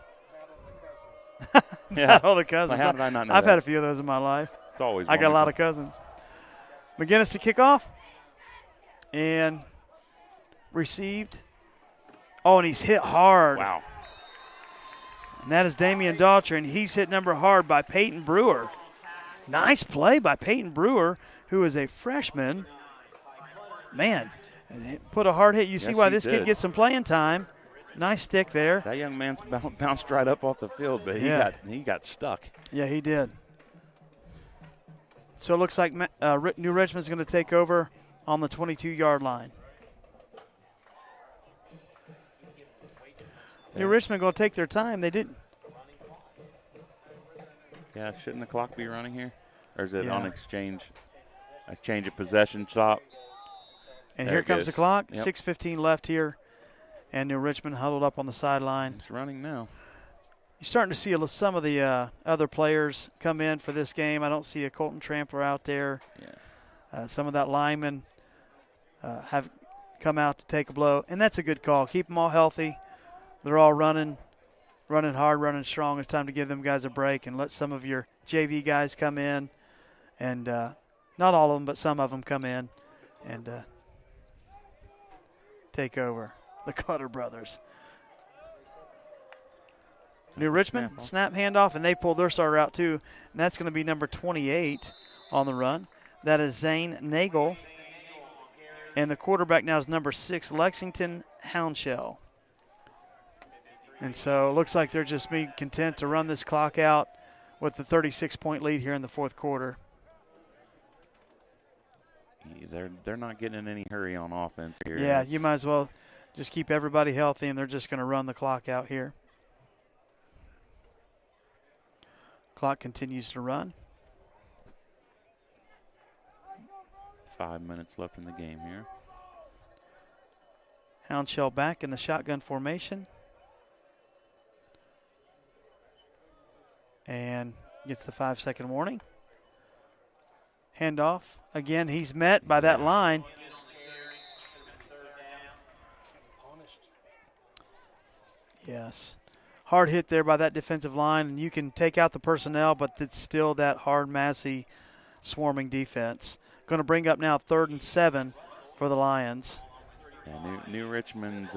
Yeah. All the cousins. Like, how did I not know I've that? had a few of those in my life. It's always. I got a lot of Wilmington. cousins. McGinnis to kick off. And received. Oh, and he's hit hard. Wow. And that is Damian Daughtry, and he's hit number hard by Peyton Brewer. Nice play by Peyton Brewer, who is a freshman. Man, and it put a hard hit. You see Yes, why he this kid did. gets some playing time. Nice stick there. That young man's bounced right up off the field, but he got stuck. Yeah, he did. So it looks like New Richmond's going to take over on the 22-yard line. New Richmond going to take their time. They didn't. Yeah, shouldn't the clock be running here? Or is it Yeah. on exchange of possession stop? And There here it comes the goes. clock. Yep. 6:15 left here. And New Richmond huddled up on the sideline. It's running now. You're starting to see some of the other players come in for this game. I don't see a Colton Trampler out there. Yeah. Some of that linemen have come out to take a blow. And that's a good call. Keep them all healthy. They're all running hard, running strong. It's time to give them guys a break and let some of your JV guys come in. And not all of them, but some of them come in and take over. The Clutter brothers. New Richmond, snap handoff, and they pull their starter out too. And that's going to be number 28 on the run. That is Zane Nagel. And the quarterback now is number 6, Lexington Houndshell. And so it looks like they're just being content to run this clock out with the 36-point lead here in the fourth quarter. They're not getting in any hurry on offense here. Yeah, you might as well just keep everybody healthy, and they're just going to run the clock out here. Clock continues to run. 5 minutes left in the game here. Houndshell back in the shotgun formation. And gets the 5-second warning. Handoff. Again, he's met by that line. Yes. Hard hit there by that defensive line, and you can take out the personnel, but it's still that hard Massey swarming defense. Going to bring up now 3rd and 7 for the Lions. Yeah, New Richmond's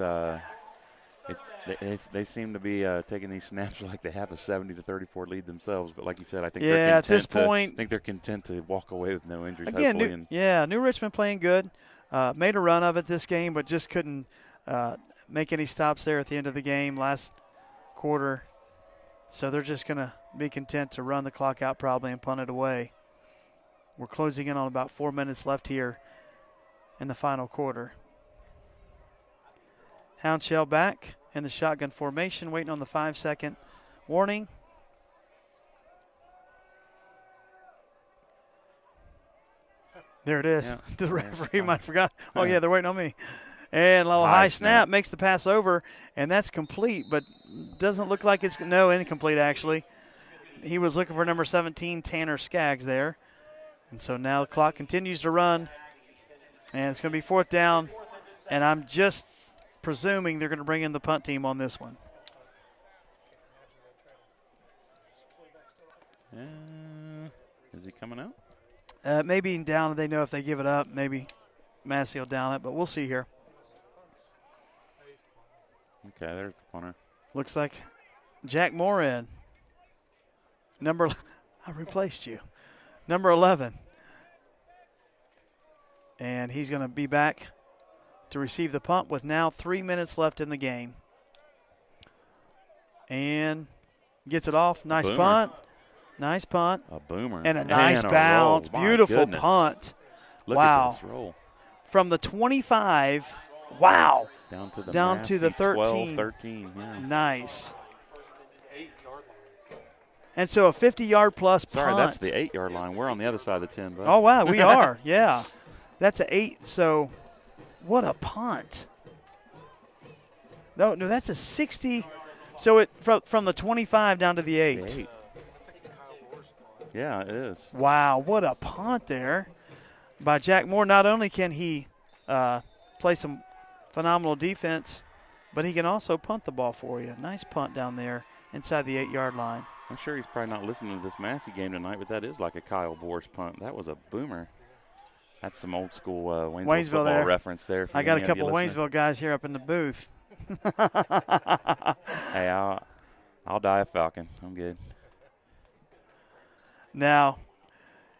they seem to be taking these snaps like they have a 70-34 lead themselves. But like you said, I think they're at this point, I think they're content to walk away with no injuries. Again, hopefully, New Richmond playing good. Made a run of it this game, but just couldn't make any stops there at the end of the game last quarter. So they're just going to be content to run the clock out probably and punt it away. We're closing in on about 4 minutes left here in the final quarter. Houndshell back in the shotgun formation, waiting on the 5-second warning. There it is. Yeah. The referee might have forgot. Oh, yeah, they're waiting on me. And a little high snap makes the pass over, and that's complete, but doesn't look like it's – no, incomplete, actually. He was looking for number 17, Tanner Skaggs there. And so now the clock continues to run, and it's going to be 4th down, and I'm just presuming they're going to bring in the punt team on this one. Is he coming out? Maybe down, they know if they give it up, maybe Massey will down it, but we'll see here. Okay, there's the punter. Looks like Jack Moore in. I replaced you. Number 11. And he's going to be back to receive the punt with now 3 minutes left in the game. And gets it off. Nice punt. Nice punt. A boomer. And a nice bounce. Beautiful punt. Look wow. At this roll. From the 25. Wow. Down to the 13. 12, 13, yeah. Nice. And so a 50-yard plus punt. Sorry, that's the 8-yard line. We're on the other side of the 10, bud. Oh, wow, we are, yeah. That's an 8, so what a punt. No, that's a 60. So it from the 25 down to the 8. The 8. Yeah, it is. Wow, what a punt there by Jack Moore. Not only can he play some phenomenal defense, but he can also punt the ball for you. Nice punt down there inside the 8-yard line. I'm sure he's probably not listening to this Massey game tonight, but that is like a Kyle Boers punt. That was a boomer. That's some old school Waynesville football there. Reference there. I got a couple Waynesville guys here up in the booth. Hey, I'll die a Falcon. I'm good. Now,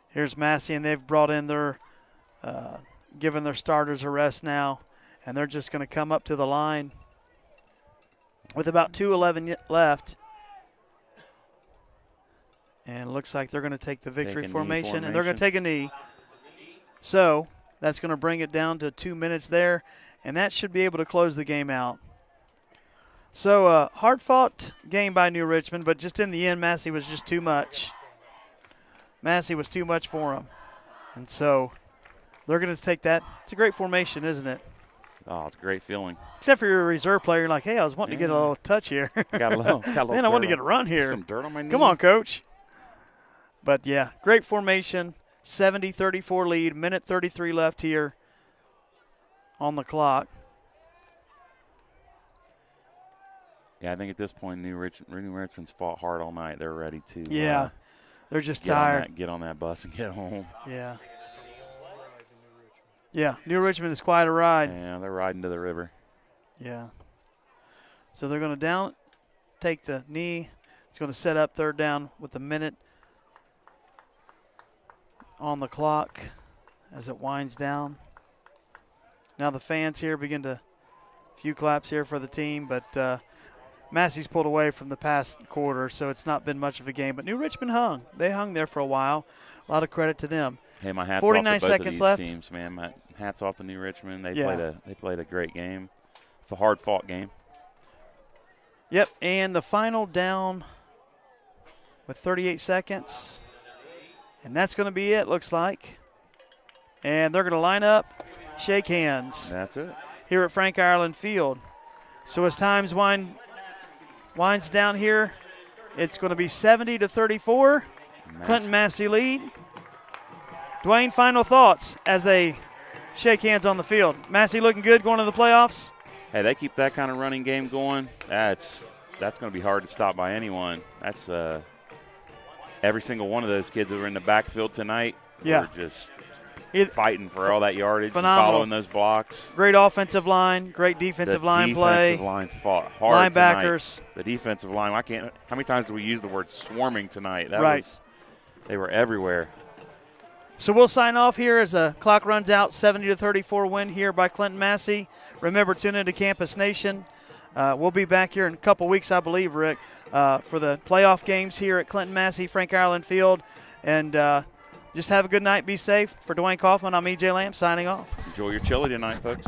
here's Massey, and they've brought in their, given their starters a rest now, and they're just going to come up to the line with about 2:11 left. And it looks like they're going to take the victory formation, and they're going to take a knee. So that's going to bring it down to 2 minutes there, and that should be able to close the game out. So hard-fought game by New Richmond, but just in the end, Massey was just too much. Massey was too much for him. And so they're going to take that. It's a great formation, isn't it? Oh, it's a great feeling. Except for your reserve player, you're like, hey, I was wanting to get a little touch here. Got a little Man, I wanted to get a run here. Some dirt on my knee. Come on, Coach. But, yeah, great formation, 70-34 lead, minute 33 left here on the clock. Yeah, I think at this point, New Richmond's fought hard all night. They're ready to they're just tired. Get on that bus and get home. Yeah. Yeah, New Richmond is quite a ride. Yeah, they're riding to the river. Yeah. So they're going to take the knee. It's going to set up third down with a minute on the clock as it winds down. Now the fans here begin to, few claps here for the team, but Massey's pulled away from the past quarter, so it's not been much of a game. But New Richmond hung. They hung there for a while. A lot of credit to them. Hey, my hat's 49 off to both seconds of these left. teams, man. My hats off to New Richmond. They played a great game. It's a hard-fought game. Yep, and the final down with 38 seconds. And that's going to be it, looks like. And they're going to line up, shake hands. That's it. Here at Frank Irelan Field. So as times winds down here, it's going to be 70-34. Clinton-Masie lead. Dwayne, final thoughts as they shake hands on the field. Massey looking good going to the playoffs? Hey, they keep that kind of running game going. That's going to be hard to stop by anyone. That's every single one of those kids that were in the backfield tonight were just fighting for all that yardage, phenomenal. And following those blocks. Great offensive line, great defensive line play. The defensive line fought hard Linebackers. tonight. The defensive line, how many times do we use the word swarming tonight? They were everywhere. So we'll sign off here as the clock runs out. 70-34 win here by Clinton-Masie. Remember, tune into Campus Nation. We'll be back here in a couple weeks, I believe, Rick, for the playoff games here at Clinton-Masie, Frank Irelan Field. And just have a good night. Be safe. For Dwayne Kaufman, I'm E.J. Lamb signing off. Enjoy your chili tonight, folks.